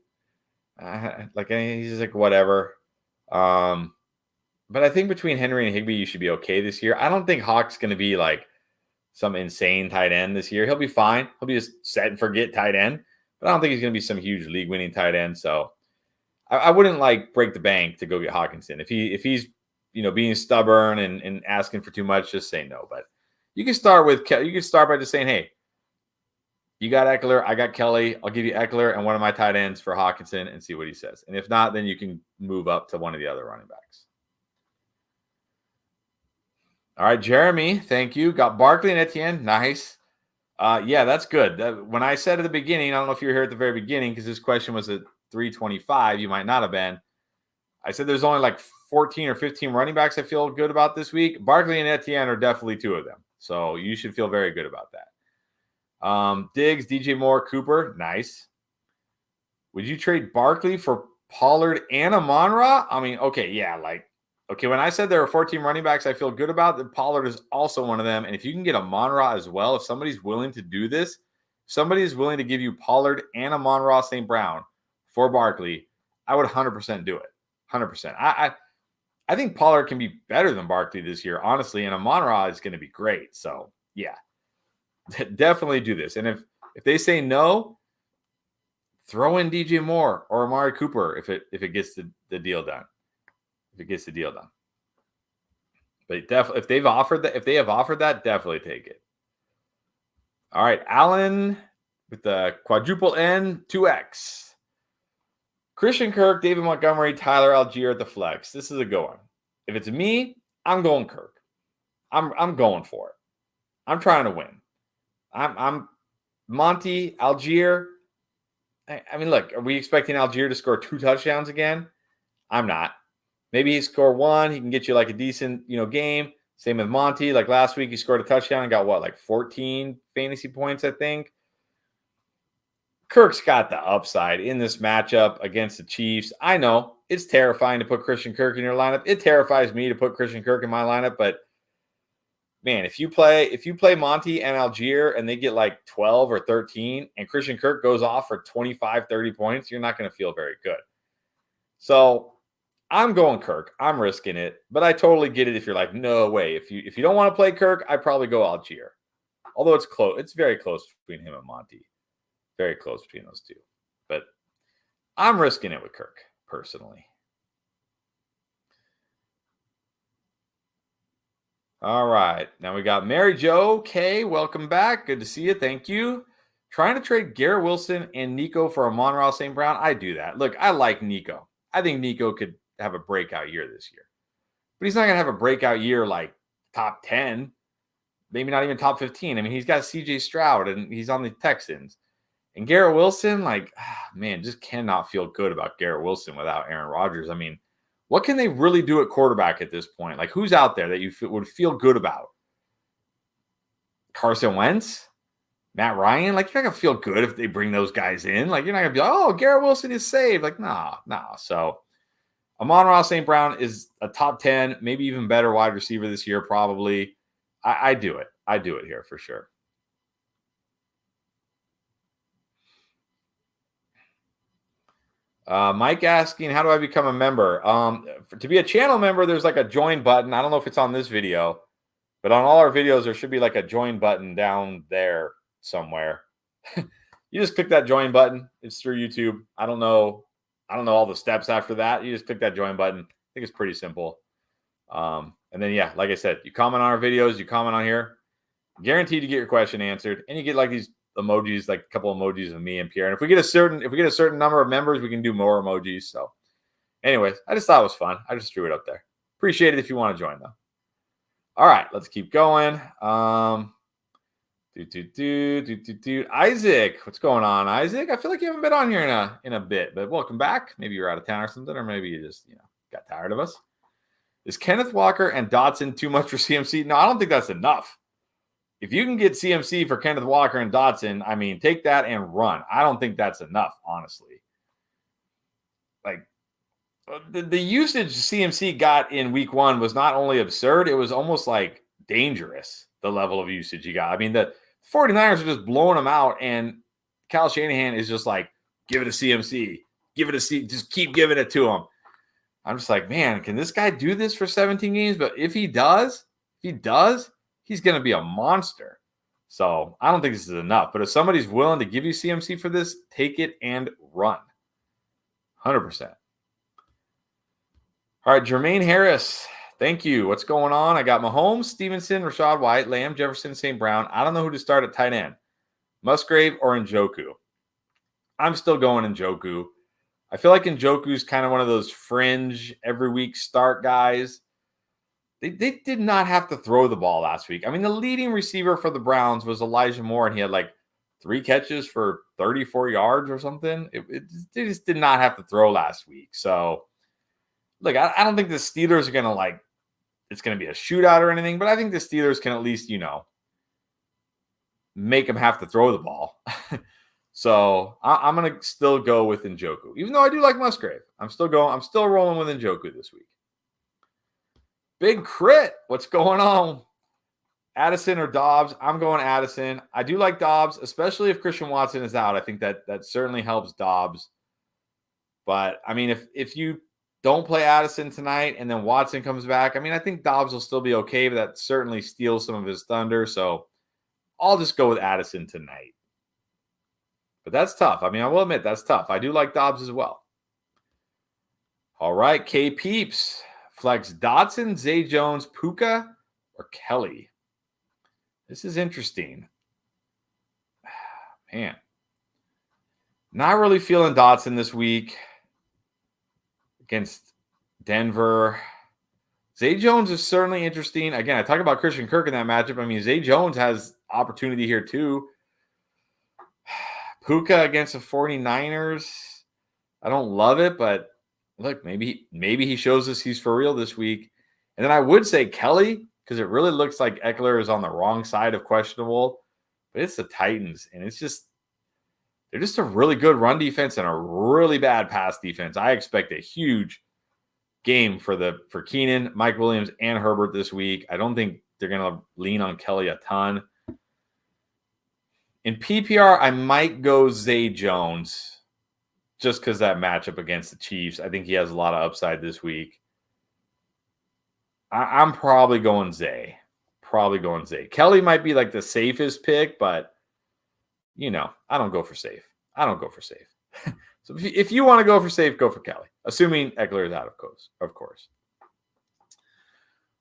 He's whatever. But I think between Henry and Higbee, you should be okay this year. I don't think Hawk's going to be like some insane tight end this year. He'll be fine. He'll be just set and forget tight end. But I don't think he's going to be some huge league-winning tight end. So I wouldn't like break the bank to go get Hawkinson. If he's being stubborn and asking for too much, just say no. But you can start by just saying, hey, you got Eckler, I got Kelly. I'll give you Eckler and one of my tight ends for Hawkinson and see what he says. And if not, then you can move up to one of the other running backs. All right, Jeremy, thank you. Got Barkley and Etienne. Nice. Yeah, that's good. When I said at the beginning, I don't know if you were here at the very beginning because this question was at 325. You might not have been. I said there's only like 14 or 15 running backs I feel good about this week. Barkley and Etienne are definitely two of them. So you should feel very good about that. Diggs, DJ Moore, Cooper. Nice. Would you trade Barkley for Pollard and Amon-Ra? I mean, okay, yeah, when I said there are 14 running backs I feel good about, then Pollard is also one of them. And if you can get Amon-Ra as well, if somebody's willing to do this, somebody is willing to give you Pollard and Amon-Ra St. Brown for Barkley, I would 100% do it. 100%. I think Pollard can be better than Barkley this year, honestly, and Amon-Ra is going to be great. So, yeah, definitely do this. And if they say no, throw in DJ Moore or Amari Cooper if it gets the deal done. If it gets the deal done. But if they have offered that, definitely take it. All right, Allen with the quadruple N 2X. Christian Kirk, David Montgomery, Tyler Algier at the flex. This is a good one. If it's me, I'm going Kirk. I'm going for it. I'm trying to win. I'm Monty, Algier. I mean, look, are we expecting Algier to score 2 touchdowns again? I'm not. Maybe he score 1. He can get you like a decent, game. Same with Monty. Like last week, he scored a touchdown and got 14 fantasy points, I think. Kirk's got the upside in this matchup against the Chiefs. I know it's terrifying to put Christian Kirk in your lineup. It terrifies me to put Christian Kirk in my lineup, but man, if you play Monty and Algier and they get like 12 or 13 and Christian Kirk goes off for 25, 30 points, you're not going to feel very good. So I'm going Kirk. I'm risking it, but I totally get it if you're like, no way. If you don't want to play Kirk, I'd probably go Algier. Although it's close. It's very close between him and Monty. Very close between those two. But I'm risking it with Kirk, personally. All right. Now we got Mary Jo K. Welcome back. Good to see you. Thank you. Trying to trade Garrett Wilson and Nico for Amon-Ra St. Brown. I do that. Look, I like Nico. I think Nico could have a breakout year this year. But he's not going to have a breakout year like top 10. Maybe not even top 15. I mean, he's got CJ Stroud and he's on the Texans. And Garrett Wilson, just cannot feel good about Garrett Wilson without Aaron Rodgers. I mean, what can they really do at quarterback at this point? Like, who's out there that you would feel good about? Carson Wentz? Matt Ryan? Like, you're not going to feel good if they bring those guys in. Like, you're not going to be like, oh, Garrett Wilson is saved. Like, nah. So, Amon-Ra St. Brown is a top 10, maybe even better wide receiver this year, probably. I do it. I do it here for sure. Mike asking, how do I become a member? To be a channel member, there's like a join button. I don't know if it's on this video, but on all our videos, there should be like a join button down there somewhere. You just click that join button. It's through YouTube. I don't know all the steps after that. You just click that join button. I think it's pretty simple. And then, yeah, like I said, you comment on our videos, you comment on here, guaranteed to get your question answered. And you get like these emojis, like a couple emojis of me and Pierre. And if we get a certain number of members, we can do more emojis. So anyways, I just thought it was fun. I just threw it up there. Appreciate it if you want to join though. All right, let's keep going. Isaac, what's going on, Isaac? I feel like you haven't been on here in a bit, but welcome back. Maybe you're out of town or something, or maybe you just got tired of us. Is Kenneth Walker and Dotson too much for CMC? No, I don't think that's enough. If you can get CMC for Kenneth Walker and Dotson, I mean, take that and run. I don't think that's enough, honestly. Like, the usage CMC got in week 1 was not only absurd, it was almost like dangerous, the level of usage he got. I mean, the 49ers are just blowing him out, and Kyle Shanahan is just like, give it a CMC. Give it a C. Just keep giving it to him. I'm just like, man, can this guy do this for 17 games? But if he does, he's going to be a monster. So I don't think this is enough. But if somebody's willing to give you CMC for this, take it and run. 100%. All right, Jermaine Harris. Thank you. What's going on? I got Mahomes, Stevenson, Rashad White, Lamb, Jefferson, St. Brown. I don't know who to start at tight end. Musgrave or Njoku? I'm still going Njoku. I feel like Njoku's kind of one of those fringe every week start guys. They did not have to throw the ball last week. I mean, the leading receiver for the Browns was Elijah Moore, and he had like 3 catches for 34 yards or something. They just did not have to throw last week. So, look, I don't think the Steelers are going to it's going to be a shootout or anything, but I think the Steelers can at least, make them have to throw the ball. So I'm going to still go with Njoku, even though I do like Musgrave. I'm still rolling with Njoku this week. Big crit. What's going on? Addison or Dobbs? I'm going Addison. I do like Dobbs, especially if Christian Watson is out. I think that certainly helps Dobbs. But, I mean, if you don't play Addison tonight and then Watson comes back, I mean, I think Dobbs will still be okay, but that certainly steals some of his thunder. So I'll just go with Addison tonight. But that's tough. I mean, I will admit that's tough. I do like Dobbs as well. All right, K Peeps. Flex Dotson, Zay Jones, Puka, or Kelly? This is interesting. Man. Not really feeling Dotson this week against Denver. Zay Jones is certainly interesting. Again, I talk about Christian Kirk in that matchup. I mean, Zay Jones has opportunity here too. Puka against the 49ers. I don't love it, but look, maybe he shows us he's for real this week. And then I would say Kelly, because it really looks like Eckler is on the wrong side of questionable. But it's the Titans, and they're just a really good run defense and a really bad pass defense. I expect a huge game for Keenan, Mike Williams, and Herbert this week. I don't think they're going to lean on Kelly a ton. In PPR, I might go Zay Jones just because that matchup against the Chiefs. I think he has a lot of upside this week. I'm probably going Zay. Kelly might be like the safest pick, but, I don't go for safe. So if you want to go for safe, go for Kelly, assuming Eckler is out, of course.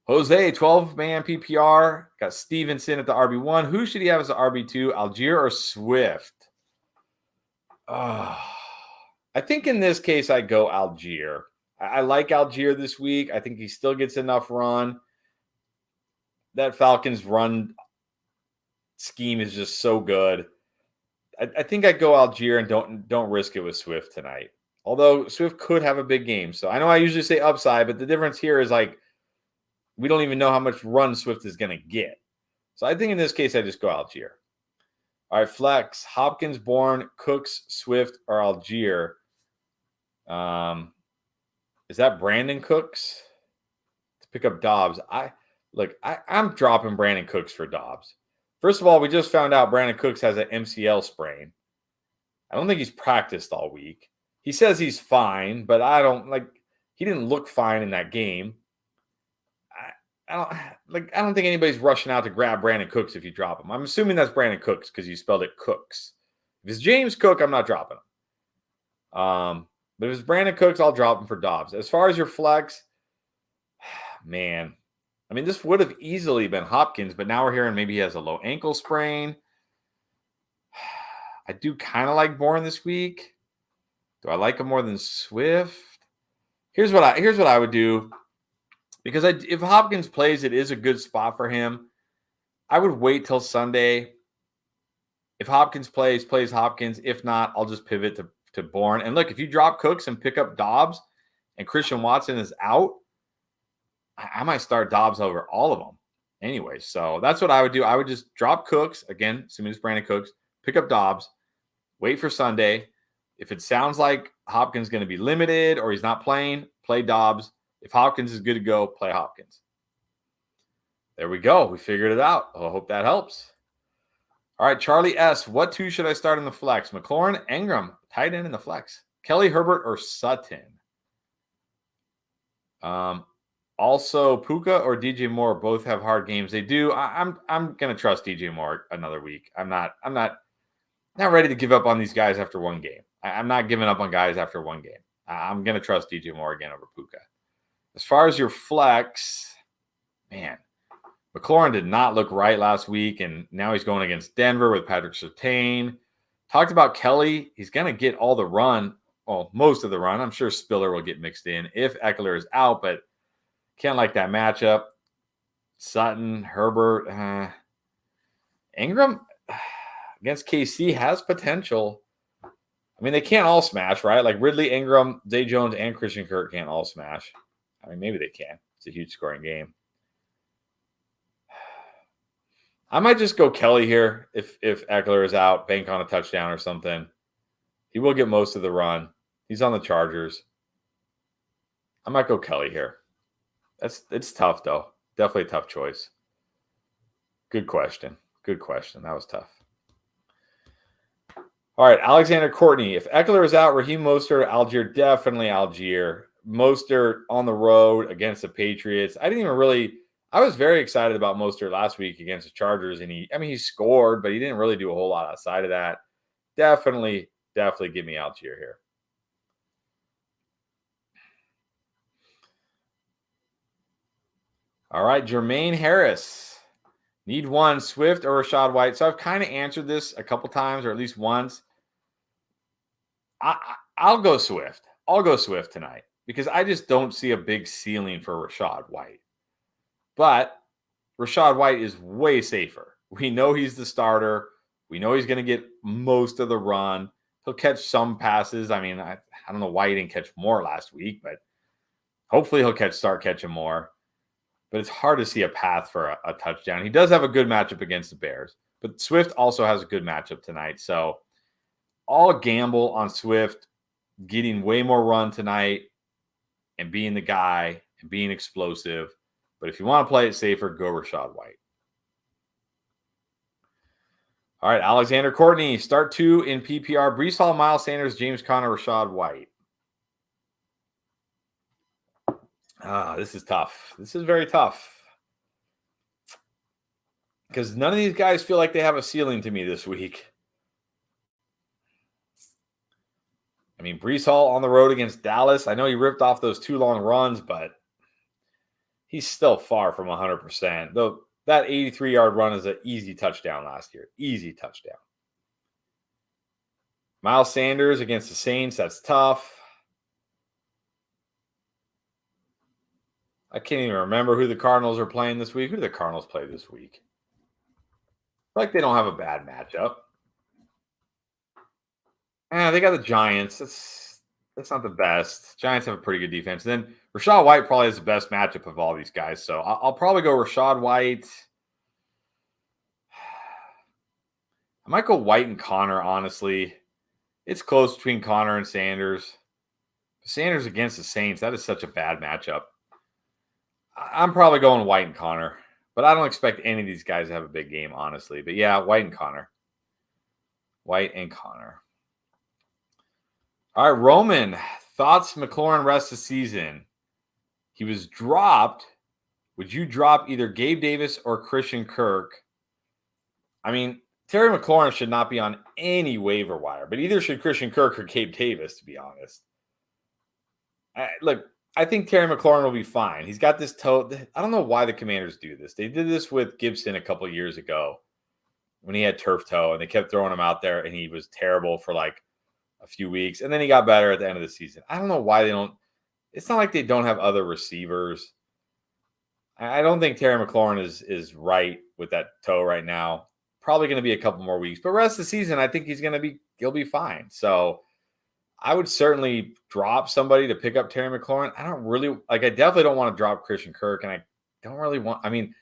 Jose, 12-man PPR, got Stevenson at the RB1. Who should he have as the RB2, Algier or Swift? I think in this case, I go Algier. I like Algier this week. I think he still gets enough run. That Falcons run scheme is just so good. I think I'd go Algier and don't risk it with Swift tonight. Although Swift could have a big game. So I know I usually say upside, but the difference here is we don't even know how much run Swift is going to get. So I think in this case, I just go Algier. All right, flex. Hopkins, Bourne, Cooks, Swift, or Algier. Is that Brandon Cooks? To pick up Dobbs. I'm dropping Brandon Cooks for Dobbs. First of all, we just found out Brandon Cooks has an MCL sprain. I don't think he's practiced all week. He says he's fine, but he didn't look fine in that game. I don't think anybody's rushing out to grab Brandon Cooks if you drop him. I'm assuming that's Brandon Cooks because you spelled it Cooks. If it's James Cook, I'm not dropping him. But if it's Brandon Cooks, I'll drop him for Dobbs. As far as your flex, man, I mean, this would have easily been Hopkins, but now we're hearing maybe he has a low ankle sprain. I do kind of like Bourne this week. Do I like him more than Swift? Here's what I would do. Because if Hopkins plays, it is a good spot for him. I would wait till Sunday. If Hopkins plays Hopkins. If not, I'll just pivot to Bourne. And look, if you drop Cooks and pick up Dobbs and Christian Watson is out, I might start Dobbs over all of them. Anyway, so that's what I would do. I would just drop Cooks, again, assuming it's Brandon Cooks, pick up Dobbs, wait for Sunday. If it sounds like Hopkins is going to be limited or he's not playing, play Dobbs. If Hopkins is good to go, play Hopkins. There we go. We figured it out. I hope that helps. All right, Charlie S. What two should I start in the flex? McLaurin, Engram, tight end in the flex. Kelly, Herbert, or Sutton? Also, Puka or DJ Moore both have hard games. They do. I'm gonna trust DJ Moore another week. I'm not ready to give up on these guys after one game. I'm not giving up on guys after one game. I'm gonna trust DJ Moore again over Puka. As far as your flex, man, McLaurin did not look right last week, and now he's going against Denver with Patrick Surtain. Talked about Kelly. He's going to get all the run, well, most of the run. I'm sure Spiller will get mixed in if Eckler is out, but can't like that matchup. Sutton, Herbert, Ingram against KC has potential. I mean, they can't all smash, right? Like Ridley, Ingram, Zay Jones, and Christian Kirk can't all smash. I mean, maybe they can. It's a huge scoring game. I might just go Kelly here if Eckler is out, bank on a touchdown or something. He will get most of the run. He's on the Chargers. I might go Kelly here. It's tough, though. Definitely a tough choice. Good question. Good question. That was tough. All right, Alexander Courtney. If Eckler is out, Raheem Mostert, Algier, definitely Algier. Mostert on the road against the Patriots. I was very excited about Mostert last week against the Chargers, and he scored, but he didn't really do a whole lot outside of that. Definitely give me Algier here. All right, Jermaine Harris. Need one, Swift or Rachaad White. So I've kind of answered this a couple times, or at least once. I'll go Swift. I'll go Swift tonight because I just don't see a big ceiling for Rachaad White. But Rachaad White is way safer. We know he's the starter. We know he's going to get most of the run. He'll catch some passes. I mean, I don't know why he didn't catch more last week, but hopefully he'll start catching more. But it's hard to see a path for a touchdown. He does have a good matchup against the Bears, but Swift also has a good matchup tonight. So I'll gamble on Swift getting way more run tonight and being the guy and being explosive. But if you want to play it safer, go Rachaad White. All right, Alexander Courtney, start 2 in PPR. Breece Hall, Miles Sanders, James Conner, Rachaad White. This is tough. This is very tough. Because none of these guys feel like they have a ceiling to me this week. I mean, Breece Hall on the road against Dallas. I know he ripped off those 2 long runs, but he's still far from 100%. Though that 83-yard run is an easy touchdown last year. Easy touchdown. Miles Sanders against the Saints. That's tough. I can't even remember who the Cardinals are playing this week. Who do the Cardinals play this week? Like they don't have a bad matchup. They got the Giants. That's not the best. Giants have a pretty good defense. Then Rachaad White probably has the best matchup of all these guys. So I'll probably go Rachaad White. I might go White and Connor, honestly. It's close between Connor and Sanders. Sanders against the Saints, that is such a bad matchup. I'm probably going White and Connor, but I don't expect any of these guys to have a big game, honestly. But yeah, White and Connor. White and Connor. All right, Roman, thoughts McLaurin rest of the season? He was dropped. Would you drop either Gabe Davis or Christian Kirk? I mean, Terry McLaurin should not be on any waiver wire, but either should Christian Kirk or Gabe Davis, to be honest. Look, I think Terry McLaurin will be fine. He's got this toe. I don't know why the Commanders do this. They did this with Gibson a couple of years ago when he had turf toe, and they kept throwing him out there, and he was terrible for like a few weeks, and then he got better at the end of the season. I don't know why they don't. It's not like they don't have other receivers. I don't think Terry McLaurin is right with that toe right now. Probably going to be a couple more weeks, but rest of the season, I think he'll be fine. So I would certainly drop somebody to pick up Terry McLaurin. I definitely don't want to drop Christian Kirk, and I don't really want. I mean,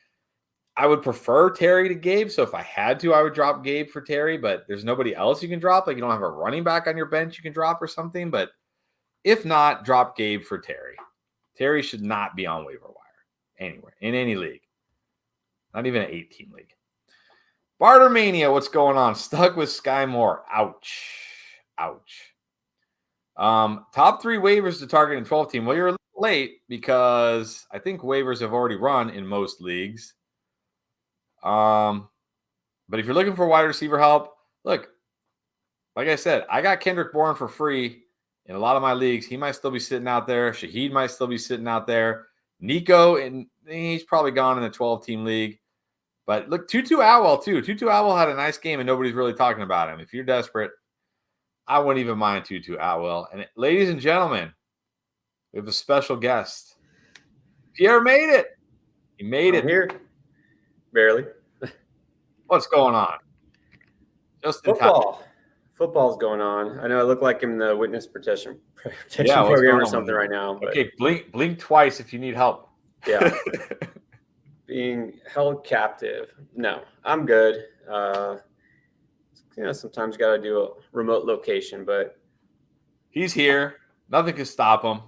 I would prefer Terry to Gabe. So if I had to, I would drop Gabe for Terry, but there's nobody else you can drop. Like you don't have a running back on your bench you can drop or something. But if not, drop Gabe for Terry. Terry should not be on waiver wire anywhere in any league. Not even an 8-team league. Bartermania, what's going on? Stuck with Sky Moore. Ouch. Top 3 waivers to target in 12-team. Well, you're a little late because I think waivers have already run in most leagues. But if you're looking for wide receiver help, look, like I said, I got Kendrick Bourne for free in a lot of my leagues. He might still be sitting out there. Shaheed might still be sitting out there. Nico, and he's probably gone in the 12-team league. But look, Tutu Atwell too. Tutu Atwell had a nice game, and nobody's really talking about him. If you're desperate, I wouldn't even mind Tutu Atwell. And ladies and gentlemen, we have a special guest. Pierre made it. He made it. Here, barely. What's going on? Just in Football. time. Football's going on. I know I look like I'm in the witness protection Yeah, program or something right now. But okay, blink twice if you need help. Yeah. Being held captive. No, I'm good. Sometimes you got to do a remote location, but he's here. Nothing can stop him.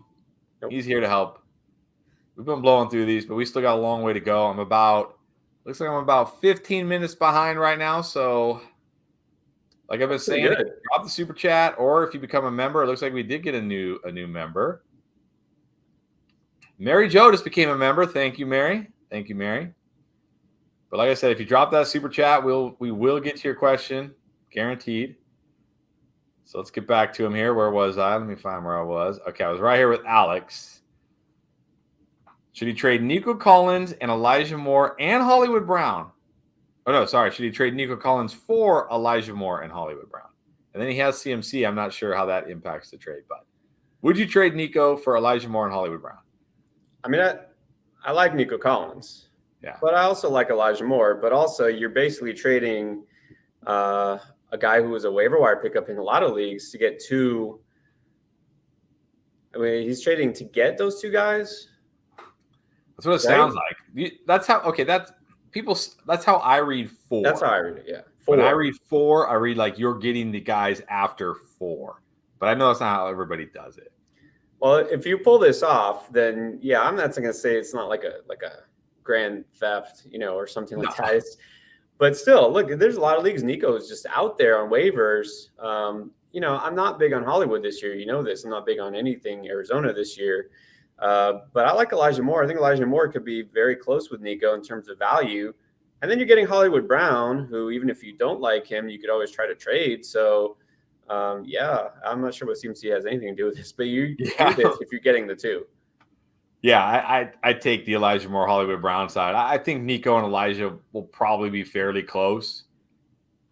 Nope. He's here to help. We've been blowing through these, but we still got a long way to go. Looks like I'm about 15 minutes behind right now. So, like I've been saying, drop the super chat, or if you become a member, it looks like we did get a new member. Mary Jo just became a member. Thank you, Mary. Thank you, Mary. But like I said, if you drop that super chat, we will get to your question, guaranteed. So let's get back to him here. Where was I? Let me find where I was. Okay, I was right here with Alex. Should he trade Nico Collins and Elijah Moore and Hollywood Brown? Oh, no, sorry. Should he trade Nico Collins for Elijah Moore and Hollywood Brown? And then he has CMC. I'm not sure how that impacts the trade, but would you trade Nico for Elijah Moore and Hollywood Brown? I mean, I like Nico Collins. Yeah. But I also like Elijah Moore. But also, you're basically trading a guy who was a waiver wire pickup in a lot of leagues to get two. I mean, he's trading to get those two guys. That's what it sounds like. That's how I read 4. That's how I read it, yeah. 4. When I read 4, I read like you're getting the guys after 4. But I know that's not how everybody does it. Well, if you pull this off, then yeah, I'm not going to say it's not like a grand theft, or something like that. But still, look, there's a lot of leagues. Nico is just out there on waivers. I'm not big on Hollywood this year. You know this. I'm not big on anything Arizona this year. But I like Elijah Moore. I think Elijah Moore could be very close with Nico in terms of value. And then you're getting Hollywood Brown, who even if you don't like him, you could always try to trade. So, I'm not sure what CMC has anything to do with this, but you do this if you're getting the two. Yeah, I take the Elijah Moore, Hollywood Brown side. I think Nico and Elijah will probably be fairly close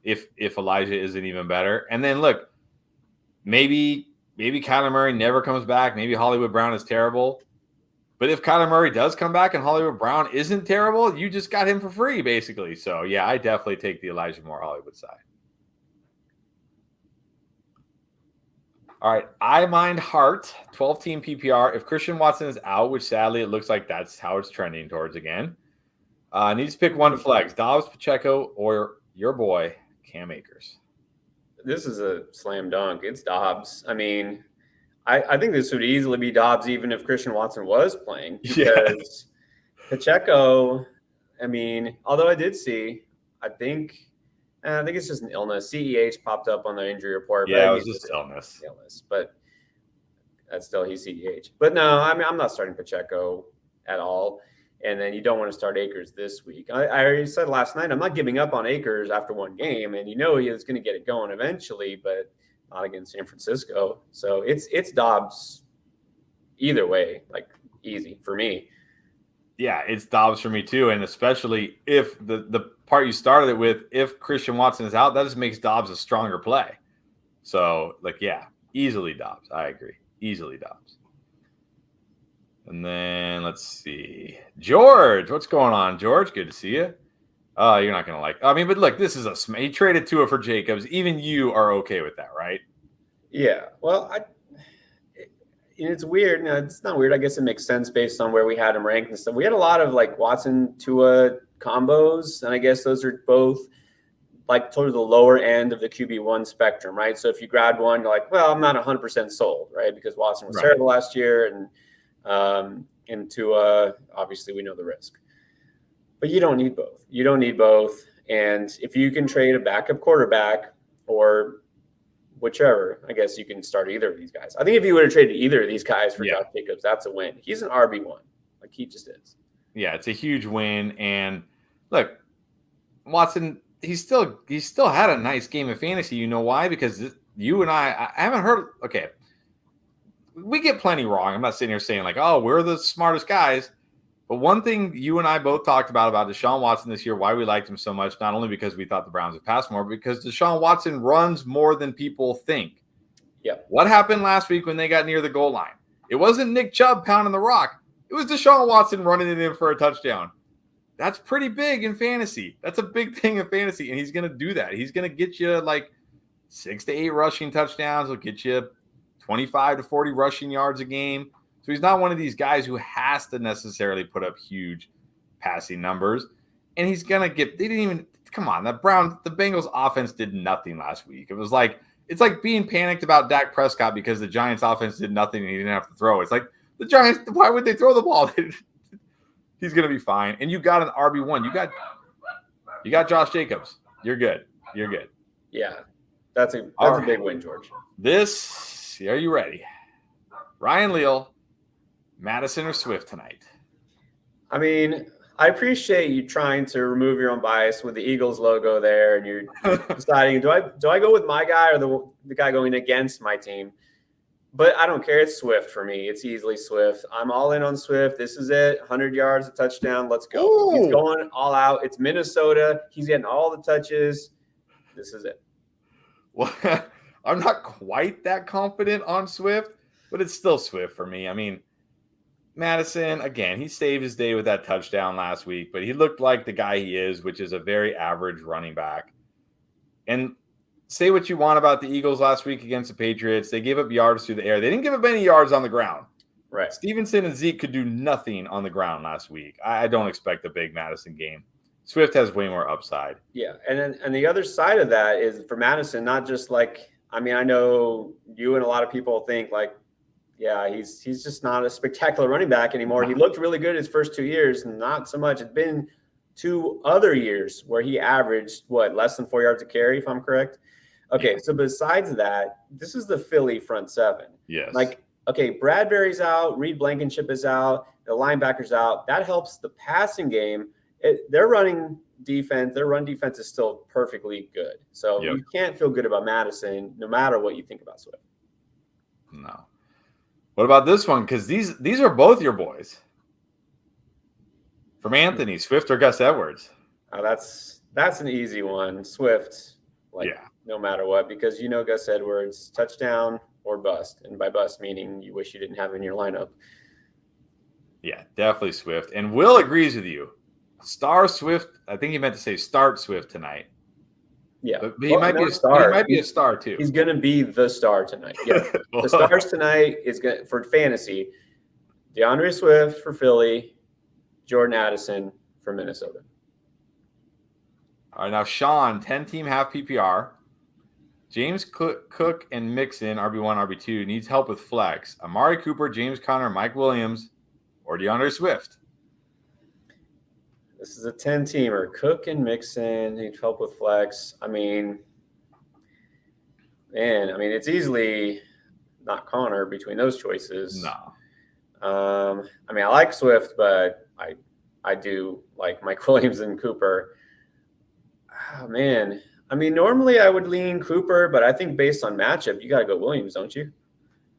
if Elijah isn't even better. And then, look, maybe Kyler Murray never comes back. Maybe Hollywood Brown is terrible. But if Kyler Murray does come back and Hollywood Brown isn't terrible, you just got him for free, basically. So, yeah, I definitely take the Elijah Moore, Hollywood side. All right, I mind Hart, 12-team PPR. If Christian Watson is out, which sadly it looks like that's how it's trending towards again, needs to pick one to flex. Dobbs, Pacheco, or your boy, Cam Akers. This is a slam dunk. It's Dobbs. I mean, I think this would easily be Dobbs even if Christian Watson was playing. Because Pacheco, I mean, although I did see, I think it's just an illness. CEH popped up on the injury report. Yeah, it was just illness. But that's still he's CEH. But no, I mean, I'm not starting Pacheco at all. And then you don't want to start Akers this week. I already said last night, I'm not giving up on Akers after one game. And he is going to get it going eventually, but not against San Francisco. So it's Dobbs either way, like easy for me. Yeah, it's Dobbs for me too. And especially if the part you started it with, if Christian Watson is out, that just makes Dobbs a stronger play. So, easily Dobbs. I agree. Easily Dobbs. And then let's see. George, what's going on, George? Good to see you. You're not going to like – but look, this is he traded Tua for Jacobs. Even you are okay with that, right? Yeah. Well, it's weird. No, it's not weird. I guess it makes sense based on where we had him ranked and stuff. We had a lot of, Watson-Tua combos, and I guess those are both, towards the lower end of the QB1 spectrum, right? So if you grabbed one, you're like, well, I'm not 100% sold, right? Because Watson was terrible last year, and Tua, obviously we know the risk. But you don't need both. And if you can trade a backup quarterback or whichever. I guess you can start either of these guys. I think if you would have traded either of these guys for Josh Jacobs, that's a win. He's an RB1. Like he just is. Yeah, it's a huge win. And look, Watson, he still had a nice game of fantasy. You know why? Because you and I haven't heard. Okay, we get plenty wrong. I'm not sitting here saying like, oh, we're the smartest guys. But one thing you and I both talked about Deshaun Watson this year, why we liked him so much, not only because we thought the Browns would pass more, but because Deshaun Watson runs more than people think. Yep. What happened last week when they got near the goal line? It wasn't Nick Chubb pounding the rock. It was Deshaun Watson running it in for a touchdown. That's pretty big in fantasy. That's a big thing in fantasy, and he's going to do that. He's going to get you like 6 to 8 rushing touchdowns. He'll get you 25 to 40 rushing yards a game. So he's not one of these guys who has to necessarily put up huge passing numbers. And he's going to get – they didn't even – come on. The Bengals offense did nothing last week. It's like being panicked about Dak Prescott because the Giants offense did nothing and he didn't have to throw. It's like the Giants – why would they throw the ball? He's going to be fine. And you got an RB1. You got Josh Jacobs. You're good. Yeah. That's a big win, George. Are you ready? Ryan Leal, Madison or Swift tonight? I mean, I appreciate you trying to remove your own bias with the Eagles logo there, and you're deciding, do I go with my guy or the guy going against my team? But I don't care. It's Swift for me. It's easily Swift. I'm all in on Swift. This is it. 100 yards, a touchdown. Let's go. Ooh. He's going all out. It's Minnesota. He's getting all the touches. This is it. Well, I'm not quite that confident on Swift, but it's still Swift for me. I mean, Madison, again, he saved his day with that touchdown last week, but he looked like the guy he is, which is a very average running back. And say what you want about the Eagles last week against the Patriots. They gave up yards through the air. They didn't give up any yards on the ground. Right. Stevenson and Zeke could do nothing on the ground last week. I don't expect a big Madison game. Swift has way more upside. Yeah, and the other side of that is for Madison, not just like, I mean, I know you and a lot of people think like, yeah, he's just not a spectacular running back anymore. He looked really good his first 2 years, not so much. It's been 2 other years where he averaged, less than 4 yards a carry, if I'm correct? Okay, yeah. So besides that, this is the Philly front seven. Yes. Like, okay, Bradbury's out, Reed Blankenship is out, the linebacker's out. That helps the passing game. Their run defense is still perfectly good. So You can't feel good about Madison no matter what you think about Swift. No. What about this one? Because these are both your boys. From Anthony, Swift or Gus Edwards? Oh, that's an easy one. Swift, no matter what, because Gus Edwards, touchdown or bust. And by bust, meaning you wish you didn't have him in your lineup. Yeah, definitely Swift. And Will agrees with you. Star Swift, I think he meant to say start Swift tonight. Yeah. But he might be a star. He might be a star too. He's going to be the star tonight. Yeah. The stars tonight is going for fantasy. DeAndre Swift for Philly, Jordan Addison for Minnesota. All right, now Sean, 10-team half PPR. James Cook and Mixon, RB1, RB2, needs help with flex. Amari Cooper, James Conner, Mike Williams, or DeAndre Swift. This is a 10-teamer. Cook and Mixon need help with flex. I mean, it's easily not Connor between those choices. No. I like Swift, but I do like Mike Williams and Cooper. Oh, man. Normally I would lean Cooper, but I think based on matchup, you got to go Williams, don't you?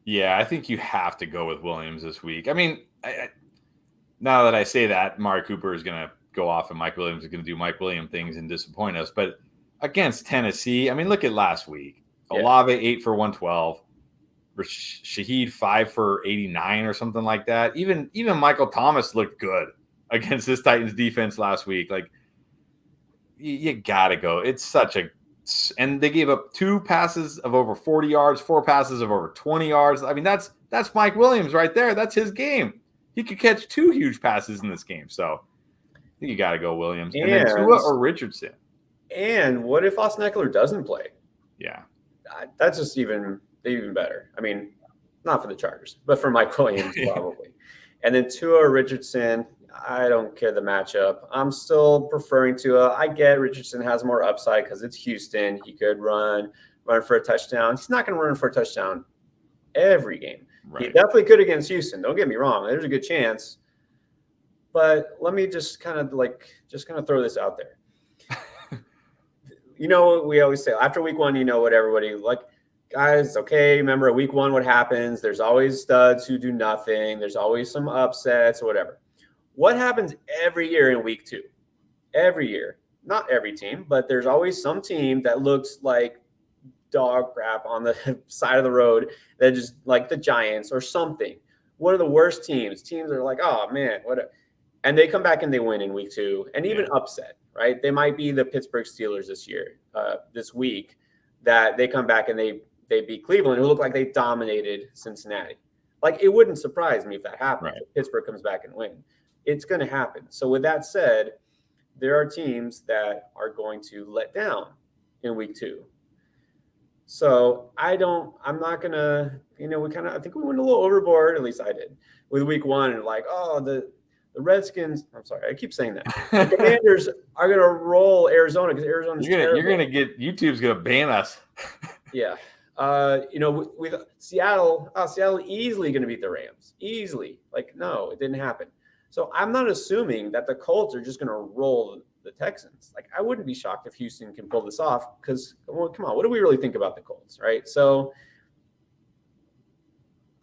Yeah, I think you have to go with Williams this week. Now that I say that, Amari Cooper is going to go off and Mike Williams is going to do Mike Williams things and disappoint us. But against Tennessee, look at last week. Yeah. Olave 8 for 112. Shaheed 5 for 89 or something like that. Even Michael Thomas looked good against this Titans defense last week. Like, you got to go. It's such a – and they gave up 2 passes of over 40 yards, 4 passes of over 20 yards. That's Mike Williams right there. That's his game. He could catch 2 huge passes in this game. So I think you got to go Williams. And then Tua or Richardson. And what if Austin Eckler doesn't play? Yeah. That's just even better. Not for the Chargers, but for Mike Williams probably. And then Tua or Richardson, I don't care the matchup. I'm still preferring Tua. I get Richardson has more upside because it's Houston. He could run run for a touchdown. He's not going to run for a touchdown every game. Right. He definitely could against Houston. Don't get me wrong. There's a good chance. But let me just kind of throw this out there. We always say after week one, what everybody like, guys, okay, remember week one, what happens? There's always studs who do nothing. There's always some upsets or whatever. What happens every year in week two? Every year, not every team, but there's always some team that looks like dog crap on the side of the road that just like the Giants or something. One of the worst teams. Teams are like, oh man, what? And they come back and they win in week two, and even upset, right? They might be the Pittsburgh Steelers this week, that they come back and they beat Cleveland, who looked like they dominated Cincinnati. Like, it wouldn't surprise me if that happens. Right. If Pittsburgh comes back and win. It's going to happen. So with that said, there are teams that are going to let down in week two. So I'm not going to, I think we went a little overboard, at least I did, with week one, and like, oh, the Redskins, I'm sorry, I keep saying that. The Commanders are going to roll Arizona because Arizona's terrible. You're going to get, YouTube's going to ban us. Yeah. With Seattle, Seattle easily going to beat the Rams. Easily. Like, no, it didn't happen. So I'm not assuming that the Colts are just going to roll the Texans. Like, I wouldn't be shocked if Houston can pull this off because, well, come on, what do we really think about the Colts, right? So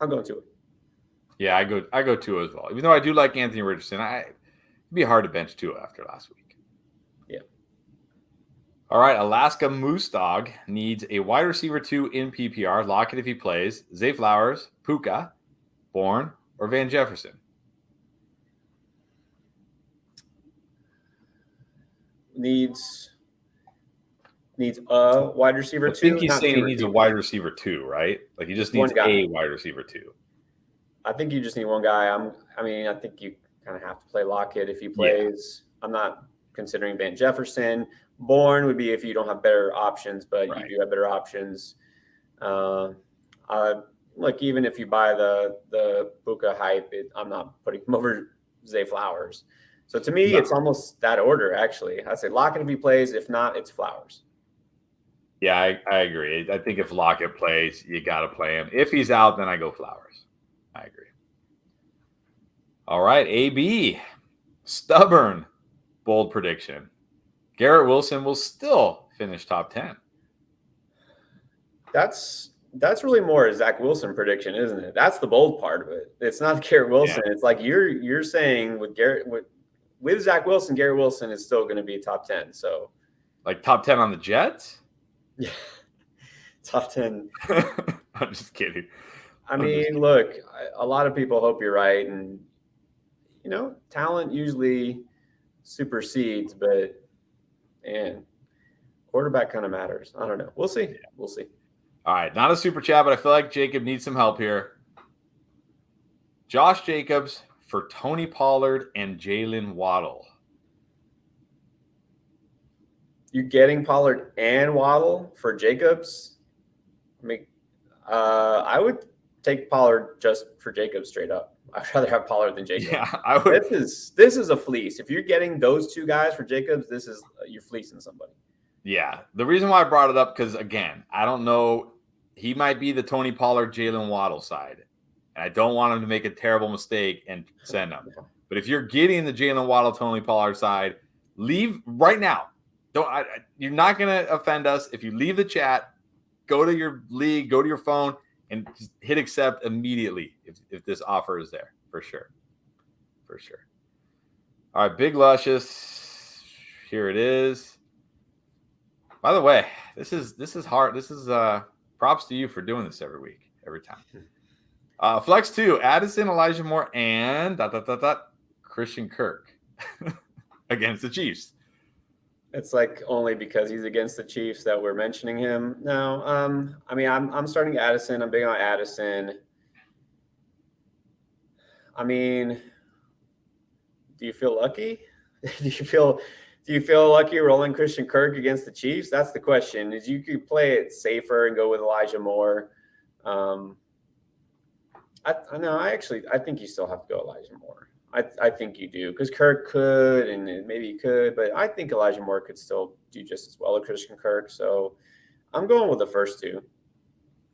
I'm going to it. Yeah, I go Tua as well. Even though I do like Anthony Richardson, it'd be hard to bench Tua after last week. Yeah. All right, Alaska Moose Dog needs a wide receiver 2 in PPR. Lock it if he plays. Zay Flowers, Puka, Bourne, or Van Jefferson. Needs a wide receiver 2. I think he's saying he needs a wide receiver 2, right? Like, he just needs a wide receiver 2. I think you just need one guy. I think you kind of have to play Lockett if he plays. Yeah. I'm not considering Van Jefferson. Bourne would be if you don't have better options, but you do have better options. Like, even if you buy the Puka hype, I'm not putting him over Zay Flowers. So to me, it's almost that order, actually. I'd say Lockett if he plays. If not, it's Flowers. Yeah, I agree. I think if Lockett plays, you got to play him. If he's out, then I go Flowers. I agree. All right, AB. Stubborn, bold prediction. Garrett Wilson will still finish top 10. That's really more a Zach Wilson prediction, isn't it? That's the bold part of it. It's not Garrett Wilson. Yeah. It's like you're saying with Zach Wilson, Garrett Wilson is still going to be top 10. So, like top 10 on the Jets? Yeah, top 10. I'm just kidding. Look, a lot of people hope you're right, and talent usually supersedes, but quarterback kind of matters. I don't know. We'll see. Yeah. We'll see. All right, not a super chat, but I feel like Jacob needs some help here. Josh Jacobs for Tony Pollard and Jalen Waddle. You're getting Pollard and Waddle for Jacobs? I would take Pollard just for Jacobs straight up. I'd rather have Pollard than Jacobs. Yeah, I would. This is a fleece. If you're getting those two guys for Jacobs, you're fleecing somebody. Yeah. The reason why I brought it up, because, again, I don't know. He might be the Tony Pollard, Jalen Waddle side. And I don't want him to make a terrible mistake and send him. But if you're getting the Jalen Waddle, Tony Pollard side, leave right now. You're not going to offend us. If you leave the chat, go to your league, go to your phone, and just hit accept immediately if this offer is there, for sure. For sure. All right, Big Luscious. Here it is. By the way, this is hard. This is props to you for doing this every week, every time. Flex 2, Addison, Elijah Moore, and Christian Kirk against the Chiefs. It's like only because he's against the Chiefs that we're mentioning him. No, I'm starting Addison. I'm big on Addison. Do you feel lucky? Do you feel lucky rolling Christian Kirk against the Chiefs? That's the question. Is you could play it safer and go with Elijah Moore. I think you still have to go Elijah Moore. I think you do, because Kirk could, and maybe he could, but I think Elijah Moore could still do just as well as Christian Kirk. So I'm going with the first two.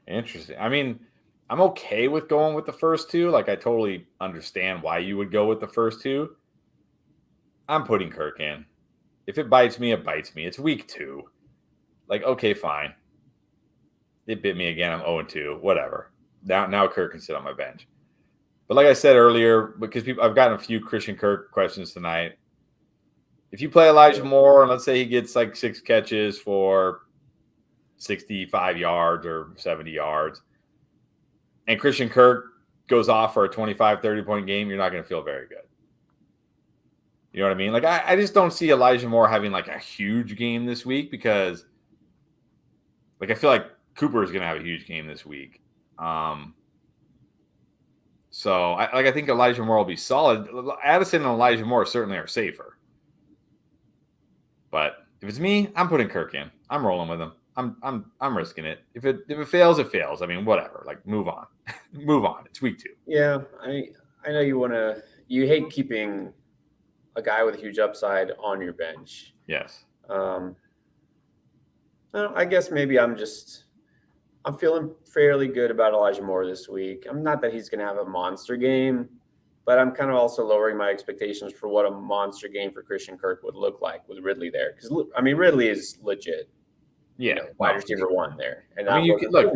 Interesting. I mean, I'm okay with going with the first two. Like, I totally understand why you would go with the first two. I'm putting Kirk in. If it bites me, it bites me. It's week 2. Like, okay, fine. It bit me again. I'm 0-2. Whatever. Now Kirk can sit on my bench. But like I said earlier, because I've gotten a few Christian Kirk questions tonight. If you play Elijah Moore, and let's say he gets like 6 catches for 65 yards or 70 yards, and Christian Kirk goes off for a 25, 30-point game, you're not going to feel very good. You know what I mean? Like, I just don't see Elijah Moore having like a huge game this week because, like, I feel like Cooper is going to have a huge game this week. So I think Elijah Moore will be solid. Addison and Elijah Moore certainly are safer. But if it's me, I'm putting Kirk in. I'm rolling with him. I'm risking it. If it fails, it fails. I mean, whatever. Like, move on. Move on. It's week 2. Yeah, I know you hate keeping a guy with a huge upside on your bench. Yes. I guess maybe I'm feeling fairly good about Elijah Moore this week. I'm not that he's going to have a monster game, but I'm kind of also lowering my expectations for what a monster game for Christian Kirk would look like with Ridley there. Because, I mean, Ridley is legit. Yeah. Wide receiver 1 there. And I mean, you could look.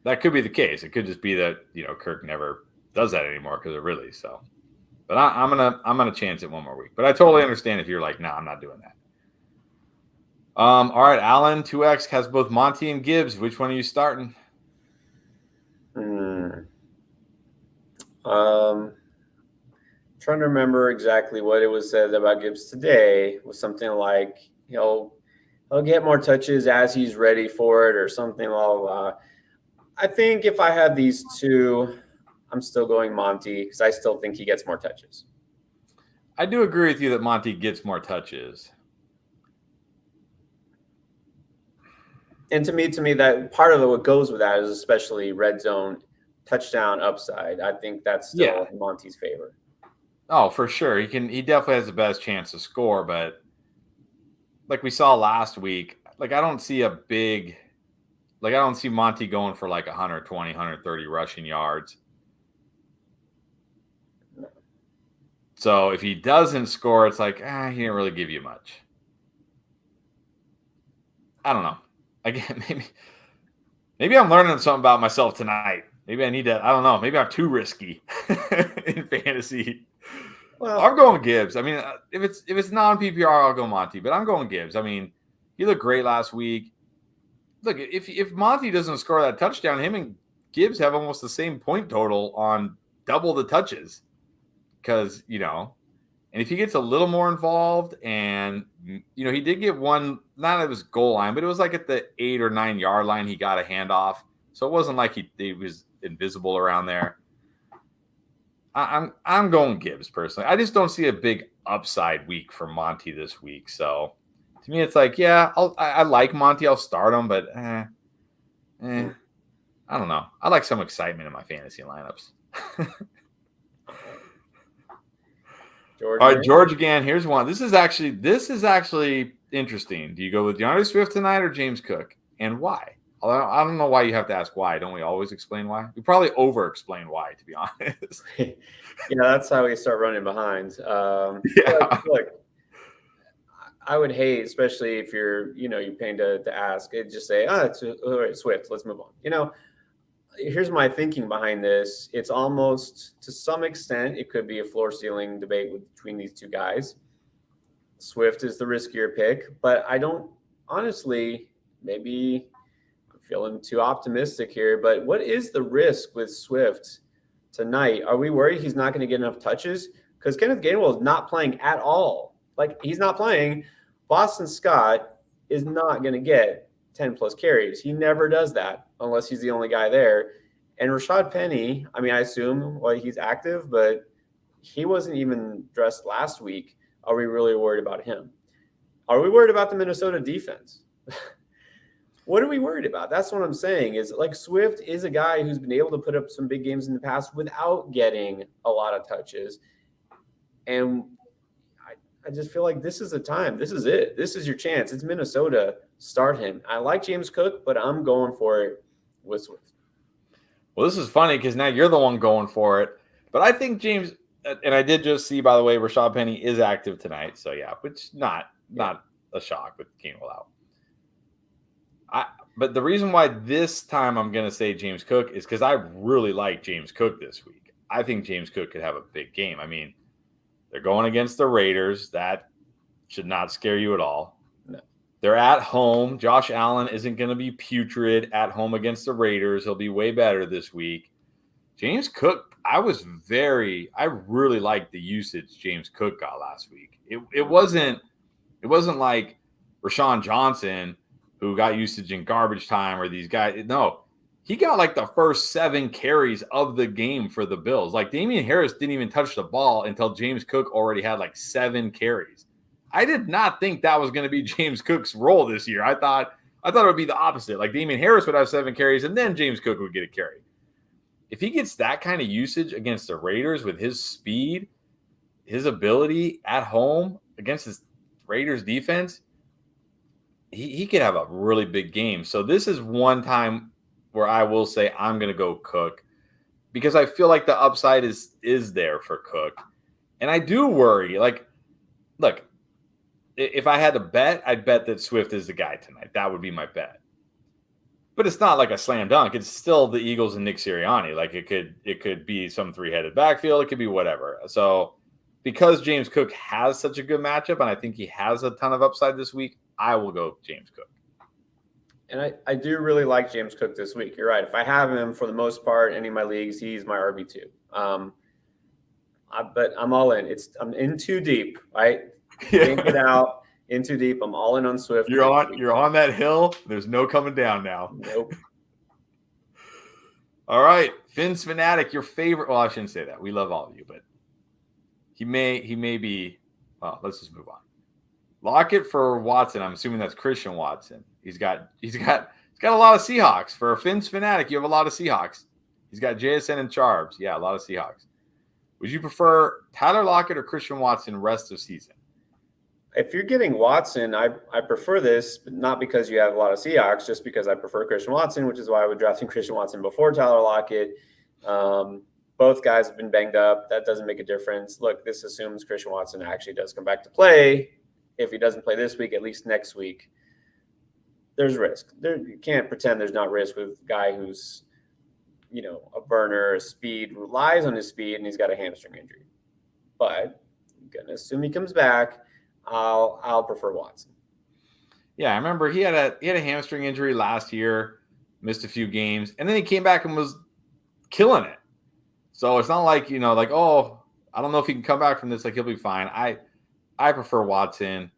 That could be the case. It could just be that, Kirk never does that anymore because of Ridley. So, but I'm gonna chance it one more week. But I totally understand if you're like, no, I'm not doing that. All right, Alan 2X has both Monty and Gibbs. Which one are you starting? Trying to remember exactly what it was said about Gibbs today. It was something like he'll get more touches as he's ready for it, or something. Blah, blah, blah. I think if I had these two, I'm still going Monty because I still think he gets more touches. I do agree with you that Monty gets more touches. And to me, that part of what goes with that is especially red zone touchdown upside. I think that's still in Monty's favor. Oh, for sure. He definitely has the best chance to score, but like we saw last week, like I don't see Monty going for like 120, 130 rushing yards. So if he doesn't score, it's like, he didn't really give you much. I don't know. Again, maybe I'm learning something about myself tonight. Maybe I need to, I don't know. Maybe I'm too risky in fantasy. Well, I'm going Gibbs. I mean, if it's non-PPR, I'll go Monty, but I'm going Gibbs. I mean, he looked great last week. Look, if Monty doesn't score that touchdown, him and Gibbs have almost the same point total on double the touches. Because, and if he gets a little more involved and, he did get one, not at his goal line, but it was like at the 8 or 9 yard line, he got a handoff. So it wasn't like he was invisible around there. I'm going Gibbs personally. I just don't see a big upside week for Monty this week. So to me, it's like, I like Monty. I'll start him, but I don't know. I like some excitement in my fantasy lineups. All right, George again. Here's one. This is actually interesting. Do you go with DeAndre Swift tonight or James Cook, and why? I don't know why you have to ask why. Don't we always explain why? We probably over-explain why, to be honest. That's how we start running behind. Look, I would hate, especially if you're paying to ask it, just say, it's all right, Swift. Let's move on. Here's my thinking behind this. It's almost, to some extent, it could be a floor ceiling debate between these two guys. Swift is the riskier pick, but I don't, honestly, maybe I'm feeling too optimistic here, but what is the risk with Swift tonight? Are we worried he's not going to get enough touches? Because Kenneth Gainwell is not playing at all. Like, he's not playing. Boston Scott is not going to get 10 plus carries. He never does that unless he's the only guy there. And Rashad Penny, I mean, I assume he's active, but he wasn't even dressed last week. Are we really worried about him? Are we worried about the Minnesota defense? What are we worried about? That's what I'm saying is, like, Swift is a guy who's been able to put up some big games in the past without getting a lot of touches. And I just feel like this is the time. This is it. This is your chance. It's Minnesota. Start him. I like James Cook, but I'm going for it with Swift. Well, this is funny because now you're the one going for it. But I think James, and I did just see, by the way, Rashad Penny is active tonight. So, yeah, which not a shock with Gainwell out. But the reason why this time I'm going to say James Cook is because I really like James Cook this week. I think James Cook could have a big game. I mean, they're going against the Raiders. That should not scare you at all. No. They're at home. Josh Allen isn't going to be putrid at home against the Raiders. He'll be way better this week. James Cook, I really liked the usage James Cook got last week. It wasn't like Rashawn Johnson, who got usage in garbage time, or these guys. No, he got like the first 7 carries of the game for the Bills. Like Damian Harris didn't even touch the ball until James Cook already had like 7 carries. I did not think that was going to be James Cook's role this year. I thought it would be the opposite. Like Damian Harris would have 7 carries and then James Cook would get a carry. If he gets that kind of usage against the Raiders with his speed, his ability at home against this Raiders defense, he could have a really big game. So this is one time where I will say I'm going to go Cook because I feel like the upside is there for Cook. And I do worry. Like, look, if I had to bet, I'd bet that Swift is the guy tonight. That would be my bet. But it's not like a slam dunk. It's still the Eagles and Nick Sirianni. Like it could be some 3-headed backfield. It could be whatever. So because James Cook has such a good matchup, and I think he has a ton of upside this week, I will go James Cook. And I do really like James Cook this week. You're right. If I have him for the most part in any of my leagues, he's my RB2. But I'm all in. I'm in too deep, right? Can't get out. In too deep. I'm all in on Swift. You're on that hill. There's no coming down now. Nope. All right. Finn's Fanatic, your favorite. Well, I shouldn't say that. We love all of you, but he may be. Well, let's just move on. Lockett for Watson. I'm assuming that's Christian Watson. He's got a lot of Seahawks. For a Finn's Fanatic, you have a lot of Seahawks. He's got JSN and Charbs. Yeah, a lot of Seahawks. Would you prefer Tyler Lockett or Christian Watson rest of season? If you're getting Watson, I prefer this, but not because you have a lot of Seahawks, just because I prefer Christian Watson, which is why I would draft Christian Watson before Tyler Lockett. Both guys have been banged up. That doesn't make a difference. Look, this assumes Christian Watson actually does come back to play. If he doesn't play this week, at least next week, there's risk. You can't pretend there's not risk with a guy who's, a burner, speed, relies on his speed, and he's got a hamstring injury. But I'm going to assume he comes back. I'll prefer Watson. Yeah, I remember he had a hamstring injury last year, missed a few games, and then he came back and was killing it. So it's not like, oh, I don't know if he can come back from this, like he'll be fine. I prefer Watson.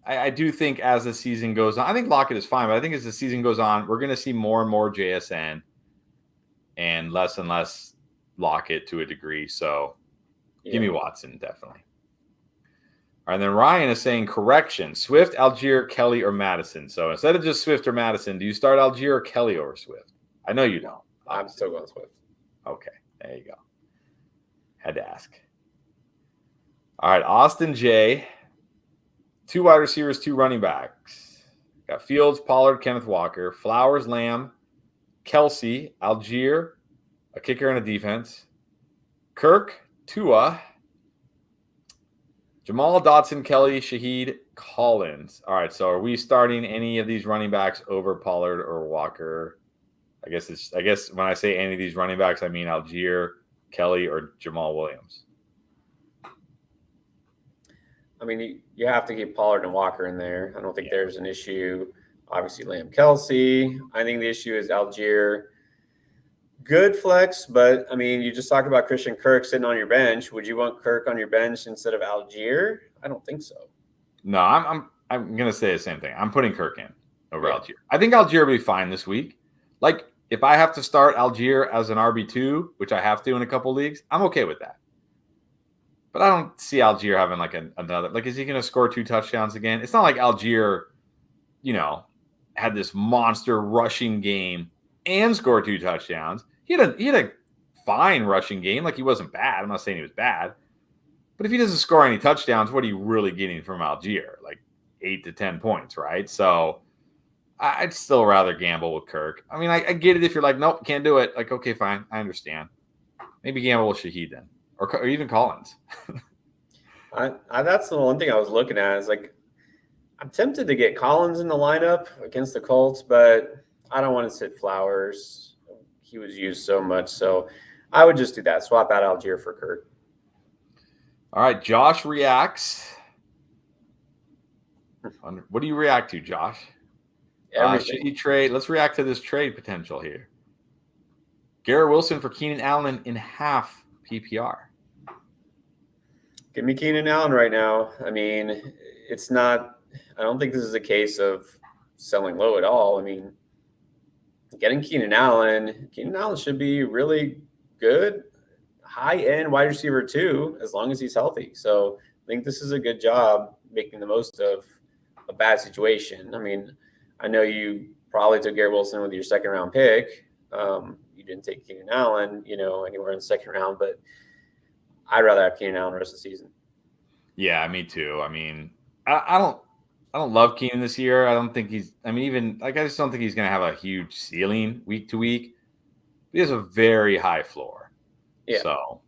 I do think as the season goes on, I think Lockett is fine, but I think as the season goes on, we're going to see more and more JSN and less Lockett to a degree. So give me Watson, definitely. All right, and then Ryan is saying correction: Swift, Algier, Kelly, or Madison. So instead of just Swift or Madison, do you start Algier or Kelly over Swift? I know you don't. I'm still going Swift. Okay, there you go. Had to ask. All right, Austin J. 2 wide receivers, 2 running backs. Got Fields, Pollard, Kenneth Walker, Flowers, Lamb, Kelsey, Algier, a kicker and a defense, Kirk, Tua, Jamal, Dotson, Kelly, Shaheed, Collins. All right, so are we starting any of these running backs over Pollard or Walker? I guess when I say any of these running backs, I mean Algier, Kelly, or Jamal Williams. I mean, you have to keep Pollard and Walker in there. I don't think there's an issue. Obviously, Lamb, Kelsey. I think the issue is Algier. Good flex, but I mean, you just talked about Christian Kirk sitting on your bench. Would you want Kirk on your bench instead of Algier? I don't think so. No, I'm gonna say the same thing. I'm putting Kirk in over Algier. I think Algier will be fine this week. Like if I have to start Algier as an RB2, which I have to in a couple leagues, I'm okay with that. But I don't see Algier having like another. Like, is he going to score 2 touchdowns again? It's not like Algier, had this monster rushing game and scored 2 touchdowns. He had a fine rushing game. Like, he wasn't bad. I'm not saying he was bad. But if he doesn't score any touchdowns, what are you really getting from Algier? Like 8 to 10 points, right? So I'd still rather gamble with Kirk. I mean, I get it if you're like, nope, can't do it. Like, okay, fine. I understand. Maybe gamble with Shaheed then. Or even Collins. That's the one thing I was looking at is like, I'm tempted to get Collins in the lineup against the Colts, but I don't want to sit Flowers. He was used so much. So I would just do that. Swap out Algier for Kirk. All right. Josh reacts. What do you react to, Josh? Should he trade? Let's react to this trade potential here. Garrett Wilson for Keenan Allen in half PPR. Give me Keenan Allen right now. I mean, it's not – I don't think this is a case of selling low at all. I mean, getting Keenan Allen should be really good, high-end wide receiver too, as long as he's healthy. So I think this is a good job making the most of a bad situation. I mean, I know you probably took Garrett Wilson with your second-round pick. You didn't take Keenan Allen, anywhere in the second round, but I'd rather have Keenan Allen the rest of the season. Yeah, me too. I mean, I don't love Keenan this year. I don't think he's. I mean, I just don't think he's going to have a huge ceiling week to week. He has a very high floor. Yeah. So,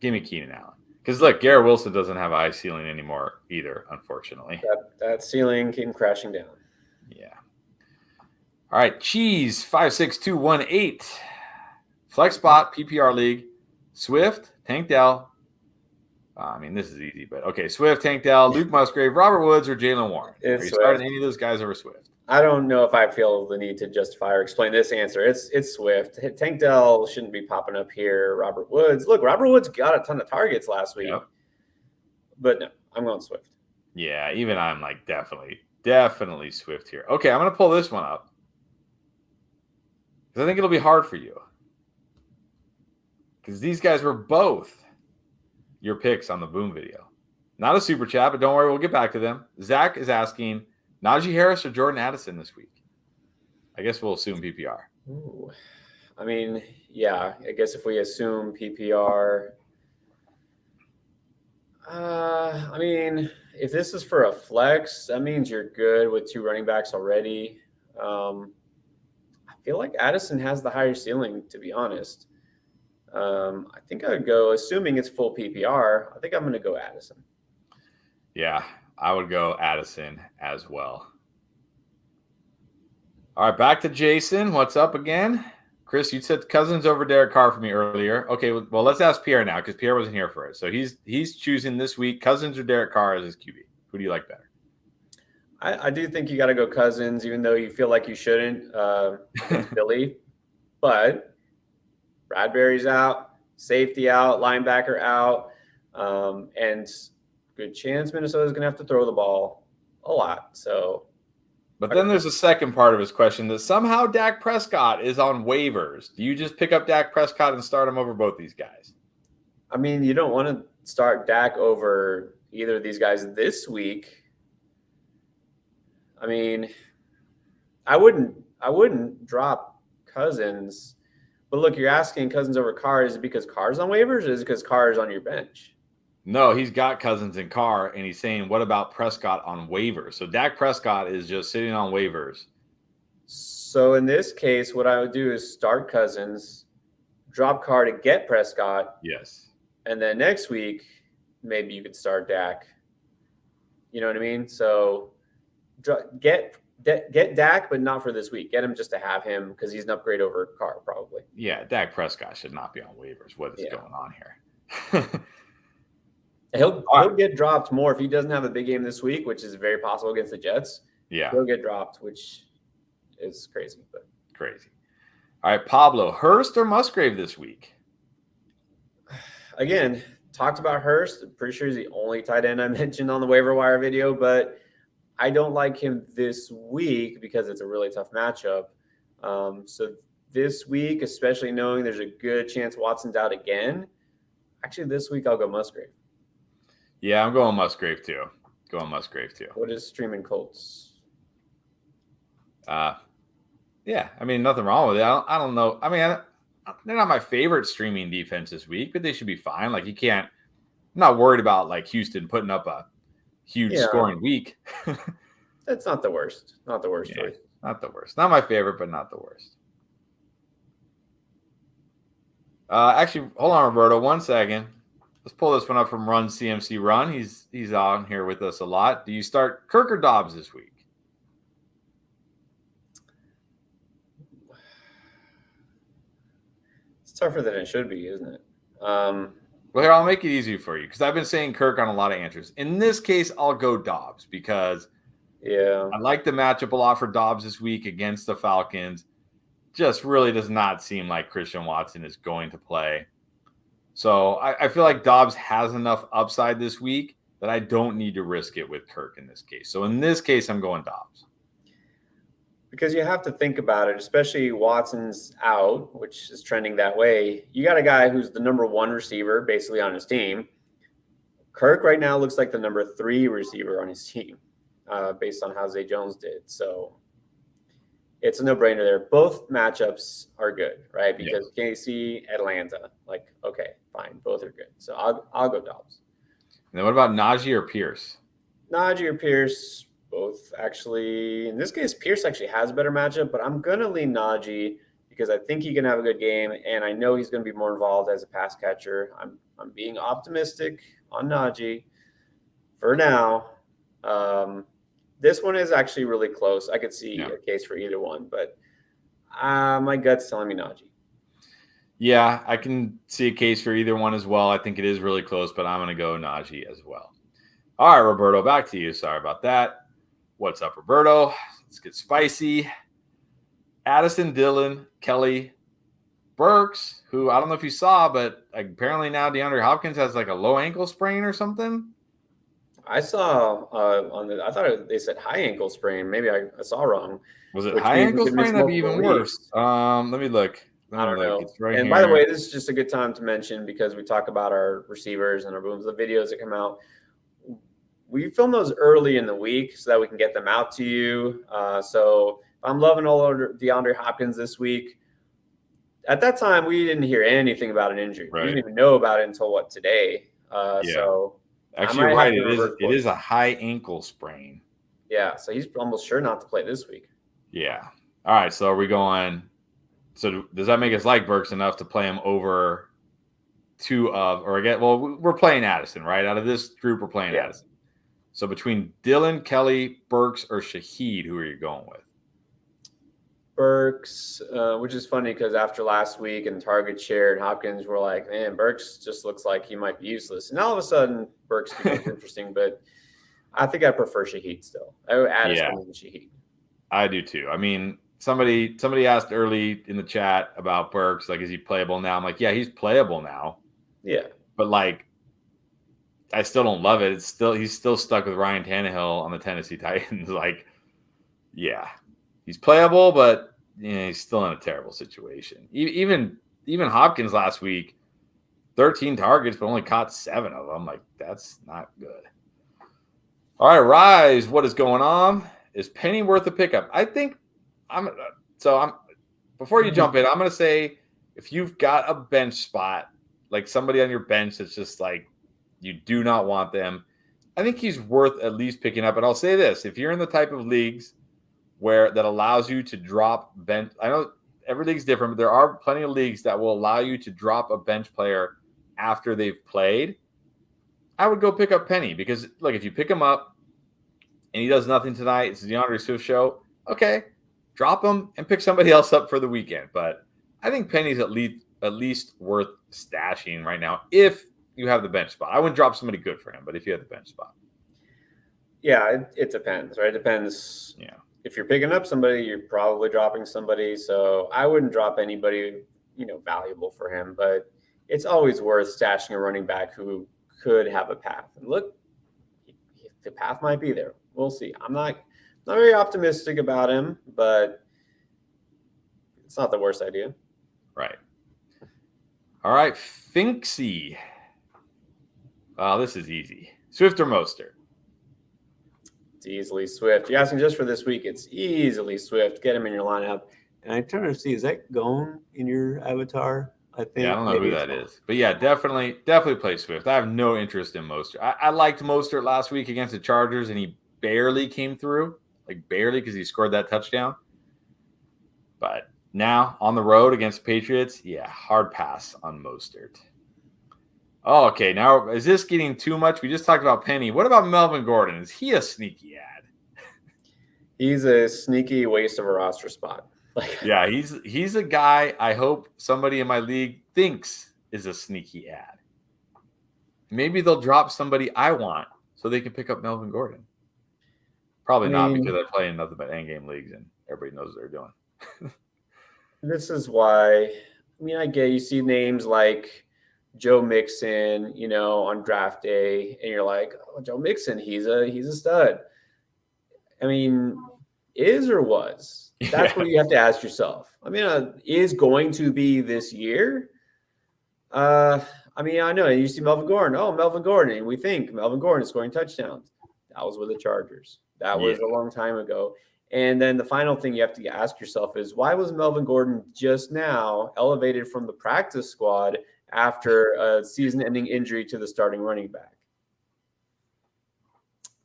give me Keenan Allen because look, Garrett Wilson doesn't have a high ceiling anymore either. Unfortunately, that ceiling came crashing down. Yeah. All right, Cheese 56218, flex spot PPR league, Swift, Tank Dell. This is easy, but okay. Swift, Tank Dell, Luke Musgrave, Robert Woods, or Jalen Warren. Are you starting any of those guys over Swift? I don't know if I feel the need to justify or explain this answer. It's Swift. Tank Dell shouldn't be popping up here. Robert Woods. Look, Robert Woods got a ton of targets last week. Yep. But no, I'm going Swift. Yeah, even I'm like definitely Swift here. Okay, I'm going to pull this one up because I think it'll be hard for you because these guys were both your picks on the Boom video. Not a super chat, but don't worry, we'll get back to them. Zach is asking Najee Harris or Jordan Addison this week. I guess we'll assume PPR. Ooh. I mean, yeah, I guess if we assume PPR, if this is for a flex, that means you're good with two running backs already. I feel like Addison has the higher ceiling, to be honest. I think I would go, assuming it's full PPR, I think I'm going to go Addison. Yeah, I would go Addison as well. All right, back to Jason. What's up again? Chris, you said Cousins over Derek Carr for me earlier. Okay, well, let's ask Pierre now because Pierre wasn't here for it. So he's choosing this week Cousins or Derek Carr as his QB. Who do you like better? I do think you got to go Cousins, even though you feel like you shouldn't. Philly, but Bradbury's out, safety out, linebacker out, and good chance Minnesota's going to have to throw the ball a lot. So, but then there's a second part of his question that somehow Dak Prescott is on waivers. Do you just pick up Dak Prescott and start him over both these guys? I mean, you don't want to start Dak over either of these guys this week. I mean, I wouldn't drop Cousins. But look, you're asking Cousins over Carr. Is it because Carr's on waivers or is it because Carr is on your bench? No, he's got Cousins and Carr, and he's saying, what about Prescott on waivers? So Dak Prescott is just sitting on waivers. So in this case, what I would do is start Cousins, drop Carr to get Prescott. Yes. And then next week, maybe you could start Dak. You know what I mean? So get Dak, but not for this week. Get him just to have him because he's an upgrade over Carr probably. Yeah, Dak Prescott should not be on waivers. What is going on here? He'll get dropped more if he doesn't have a big game this week, which is very possible against the Jets. Yeah. He'll get dropped, which is crazy. But crazy. All right, Pablo, Hurst or Musgrave this week? Again, talked about Hurst. I'm pretty sure he's the only tight end I mentioned on the waiver wire video, but I don't like him this week because it's a really tough matchup. So this week, especially knowing there's a good chance Watson's out again, actually this week I'll go Musgrave. Yeah, I'm going Musgrave too. What is streaming Colts? Yeah, I mean, nothing wrong with it. I don't know. I mean, they're not my favorite streaming defense this week, but they should be fine. Like, you can't not worried about like Houston putting up a huge scoring week. That's not the worst. Not the worst choice. Not the worst. Not my favorite, but not the worst. Actually, hold on, Roberto, 1 second. Let's pull this one up from Run CMC Run. He's on here with us a lot. Do you start Kirk or Dobbs this week? It's tougher than it should be, isn't it? Well, here, I'll make it easy for you because I've been saying Kirk on a lot of answers. In this case, I'll go Dobbs because I like the matchup a lot for Dobbs this week against the Falcons. Just really does not seem like Christian Watson is going to play. So I feel like Dobbs has enough upside this week that I don't need to risk it with Kirk in this case. So in this case, I'm going Dobbs. Because you have to think about it, especially Watson's out, which is trending that way. You got a guy who's the number 1 receiver basically on his team. Kirk right now looks like the number 3 receiver on his team based on how Zay Jones did. So it's a no-brainer there. Both matchups are good, right? Because KC, Atlanta, like, okay, fine. Both are good. So I'll go Dobbs. And then what about Najee or Pierce? Najee or Pierce, both actually. In this case, Pierce actually has a better matchup, but I'm going to lean Najee because I think he can have a good game, and I know he's going to be more involved as a pass catcher. I'm being optimistic on Najee for now. This one is actually really close. I could see a case for either one, but my gut's telling me Najee. Yeah, I can see a case for either one as well. I think it is really close, but I'm going to go Najee as well. All right, Roberto, back to you. Sorry about that. What's up, Roberto? Let's get spicy. Addison, Dillon, Kelly, Burks, who I don't know if you saw, but apparently now DeAndre Hopkins has like a low ankle sprain or something. I saw I thought they said high ankle sprain. Maybe I saw wrong. Was it high ankle sprain? That'd be even worse. Let me look. I don't know. It's right and here. By the way, this is just a good time to mention because we talk about our receivers and our booms, the videos that come out. We film those early in the week so that we can get them out to you. So if I'm loving all over DeAndre Hopkins this week, at that time, we didn't hear anything about an injury. Right. We didn't even know about it until today. So actually, you're right. It is a high ankle sprain. Yeah. So he's almost sure not to play this week. Yeah. All right. So are we going? So does that make us like Burks enough to play him over we're playing Addison, right? Out of this group, we're playing Addison. So between Dillon, Kelly, Burks, or Shaheed, who are you going with? Burks, which is funny because after last week and target share and Hopkins were like, man, Burks just looks like he might be useless. And all of a sudden, Burks becomes interesting. But I think I prefer Shaheed still. I would Addison than Shaheed. I do too. I mean, somebody asked early in the chat about Burks, like, is he playable now? I'm like, yeah, he's playable now. Yeah. But like, I still don't love it. He's still stuck with Ryan Tannehill on the Tennessee Titans. Like, yeah, he's playable, but he's still in a terrible situation. Even Hopkins last week, 13 targets, but only caught 7 of them. Like, that's not good. All right, Rise, what is going on? Is Penny worth a pickup? I think before you jump in, I'm going to say if you've got a bench spot, like somebody on your bench that's just like, you do not want them, I think he's worth at least picking up. And I'll say this, if you're in the type of leagues where that allows you to drop bench, I know every league's different, but there are plenty of leagues that will allow you to drop a bench player after they've played. I would go pick up Penny because, look, if you pick him up and he does nothing tonight, it's the DeAndre Swift show, okay, drop him and pick somebody else up for the weekend. But I think Penny's at least worth stashing right now if you have the bench spot. I wouldn't drop somebody good for him, but if you have the bench spot. Yeah, it depends, right? It depends. Yeah. If you're picking up somebody, you're probably dropping somebody. So I wouldn't drop anybody, valuable for him. But it's always worth stashing a running back who could have a path. And look, the path might be there. We'll see. I'm not very optimistic about him, but it's not the worst idea. Right. All right, Finksy. This is easy. Swift or Mostert? It's easily Swift. You're asking just for this week. It's easily Swift. Get him in your lineup. And I trying to see, is that going in your avatar? I think Yeah, I don't know maybe who that is. But yeah, definitely play Swift. I have no interest in Mostert. I liked Mostert last week against the Chargers, and he barely came through. Like barely, because he scored that touchdown. But now on the road against Patriots, yeah, hard pass on Mostert. Oh, okay. Now, is this getting too much? We just talked about Penny. What about Melvin Gordon? Is he a sneaky ad? he's a sneaky waste of a roster spot. Like, Yeah, he's a guy I hope somebody in my league thinks is a sneaky ad. Maybe they'll drop somebody I want so they can pick up Melvin Gordon. Probably not, because I play in nothing but endgame leagues and everybody knows what they're doing. this is why. I mean, I get you see names like Joe Mixon, on draft day, and you're like, oh, Joe Mixon, he's a stud. I mean, is or was? That's what you have to ask yourself. I mean, is going to be this year? I mean, I know you see Melvin Gordon. Oh, Melvin Gordon, and we think Melvin Gordon is scoring touchdowns. That was with the Chargers. That was a long time ago. And then the final thing you have to ask yourself is, why was Melvin Gordon just now elevated from the practice squad after a season-ending injury to the starting running back?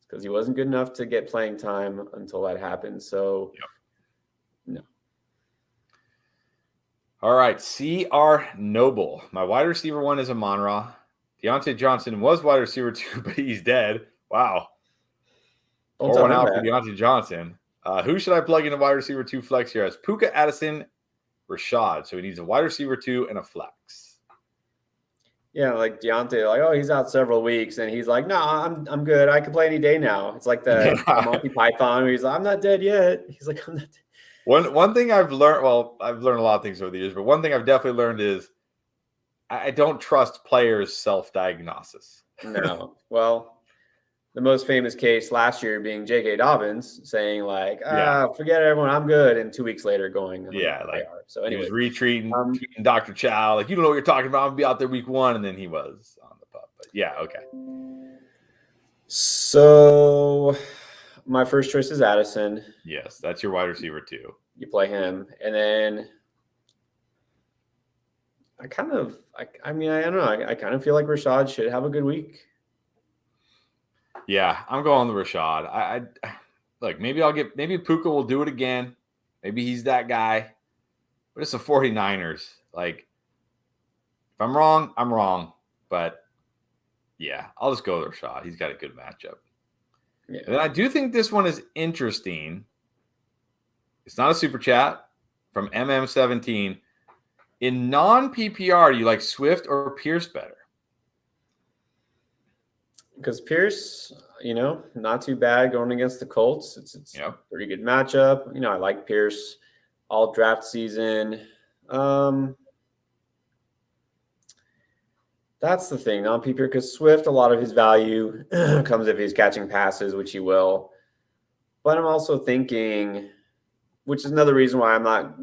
Because he wasn't good enough to get playing time until that happened. So, no. All right, C.R. Noble. My wide receiver one is Amon-Ra. Deontay Johnson was wide receiver 2, but he's dead. Wow. Pour one out for Deontay Johnson. Who should I plug into wide receiver 2 flex here? As Puka, Addison, Rashad. So he needs a wide receiver 2 and a flex. Yeah, like Deontay, like, oh, he's out several weeks, and he's like, no, I'm good. I can play any day now. It's like the Monty Python where he's like, I'm not dead yet. He's like, I'm not dead. One thing I've learned, well, I've learned a lot of things over the years, but one thing I've definitely learned is I don't trust players' self-diagnosis. No. Well, the most famous case last year being J.K. Dobbins saying like, forget everyone, I'm good. And 2 weeks later going, So anyway. He was retreating Dr. Chow, like, you don't know what you're talking about. I'm going to be out there week 1. And then he was on the pup. But yeah, okay. So my first choice is Addison. Yes, that's your wide receiver 2. You play him. And then I don't know. I kind of feel like Rashad should have a good week. Yeah, I'm going with Rashad. I look, maybe Puka will do it again. Maybe he's that guy. But it's the 49ers. Like, if I'm wrong, I'm wrong. But yeah, I'll just go with Rashad. He's got a good matchup. Yeah. And I do think this one is interesting. It's not a super chat from MM17. In non-PPR, do you like Swift or Pierce better? Because Pierce, not too bad going against the Colts. It's a pretty good matchup. I like Pierce all draft season. That's the thing, non-PPR, because Swift, a lot of his value comes if he's catching passes, which he will. But I'm also thinking, which is another reason why I'm not,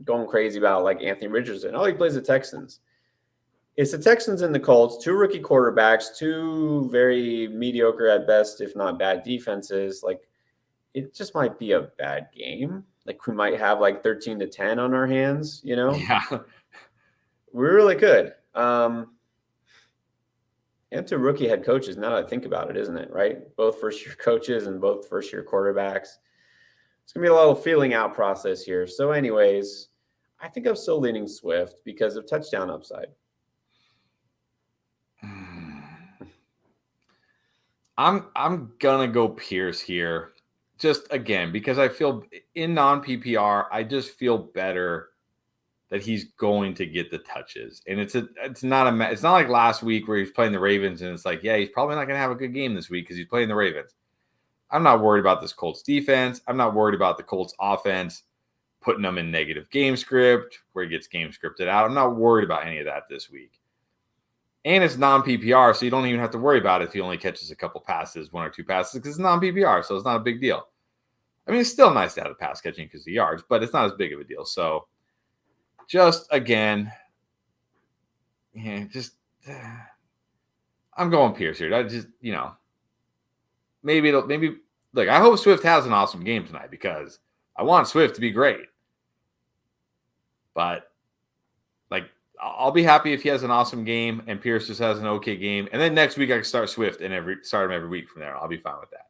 going crazy about like Anthony Richardson. Oh, he plays the Texans. It's the Texans and the Colts, 2 rookie quarterbacks, 2 very mediocre at best, if not bad defenses. Like, it just might be a bad game. Like, we might have like 13-10 on our hands, Yeah. We really could. And 2 rookie head coaches, now that I think about it, isn't it, right? Both first-year coaches and both first-year quarterbacks. It's going to be a little feeling out process here. So anyways, I think I'm still leaning Swift because of touchdown upside. I'm gonna go Pierce here, just again because I feel in non-PPR, I just feel better that he's going to get the touches, and it's not like last week where he's playing the Ravens and it's like, yeah, he's probably not gonna have a good game this week because he's playing the Ravens. I'm not worried about this Colts defense. I'm not worried about the Colts offense putting them in negative game script where he gets game scripted out. I'm not worried about any of that this week. And it's non-PPR, so you don't even have to worry about it if he only catches a couple passes, 1 or 2 passes, because it's non-PPR, so it's not a big deal. I mean, it's still nice to have the pass catching because of the yards, but it's not as big of a deal. So, just again, I'm going Pierce here. I just, maybe look, I hope Swift has an awesome game tonight because I want Swift to be great. But, like, I'll be happy if he has an awesome game and Pierce just has an okay game. And then next week I can start Swift and start him every week from there. I'll be fine with that.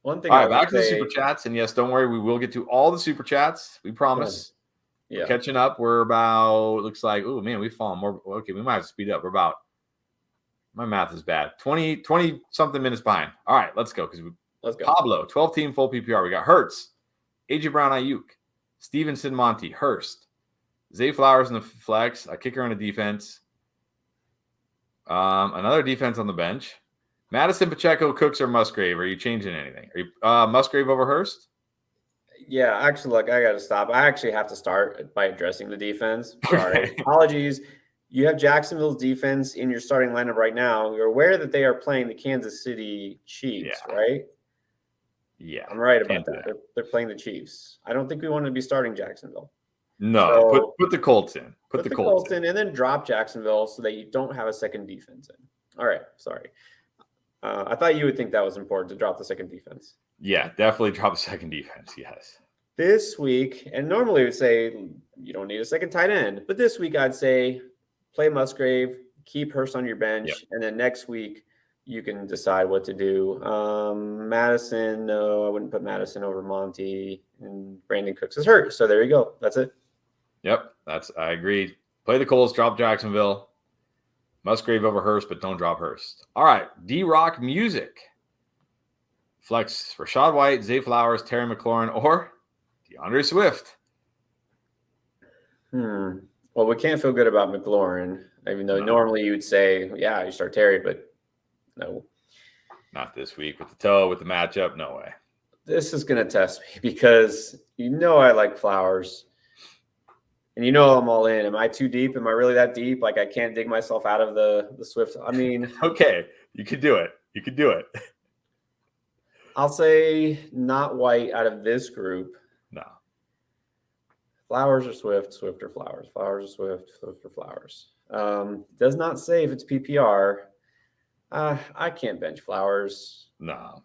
One thing All I right, would back to the say, super chats. And yes, don't worry, we will get to all the super chats. We promise. yeah, We're catching up. We're about, looks like, oh man, we've fallen more. Okay, we might have to speed up. We're about, my math is bad. 20 something minutes behind. All right, let's go. let's go. Pablo, 12 team full PPR. We got Hertz, AJ Brown, Ayuk, Stevenson, Monty, Hurst, Zay Flowers in the flex, a kicker on the defense, another defense on the bench. Madison, Pacheco, Cooks, or Musgrave? Are you changing anything? Are you Musgrave over Hurst? Yeah, actually, look, I got to stop. I actually have to start by addressing the defense. Sorry. Okay. Apologies. You have Jacksonville's defense in your starting lineup right now. You're aware that they are playing the Kansas City Chiefs, right? Yeah. I'm right about that. They're playing the Chiefs. I don't think we want to be starting Jacksonville. No, So, put the Colts in. Put the Colts in and then drop Jacksonville so that you don't have a second defense in. All right, sorry. I thought you would think that was important to drop the second defense. Yeah, definitely drop a second defense. Yes. This week, and normally we would say you don't need a second tight end, but this week I'd say play Musgrave, keep Hurst on your bench, and then next week you can decide what to do. Madison, no, I wouldn't put Madison over Monty, and Brandon Cooks is hurt. So there you go. That's it. Yep, I agree. Play the Colts, drop Jacksonville. Musgrave over Hurst, but don't drop Hurst. All right, D-Rock Music. Flex Rashad White, Zay Flowers, Terry McLaurin, or DeAndre Swift. Well, we can't feel good about McLaurin, even though normally you'd say, yeah, you start Terry, but no. Not this week with the toe, with the matchup. No way. This is going to test me because I like Flowers. And I'm all in. Am I too deep? Am I really that deep? Like I can't dig myself out of the Swift. I mean, okay, you could do it. You could do it. I'll say not White out of this group. No. Flowers or Swift, Swift or Flowers. Flowers or Swift, Swift or Flowers. Does not say if it's PPR. I can't bench Flowers. No.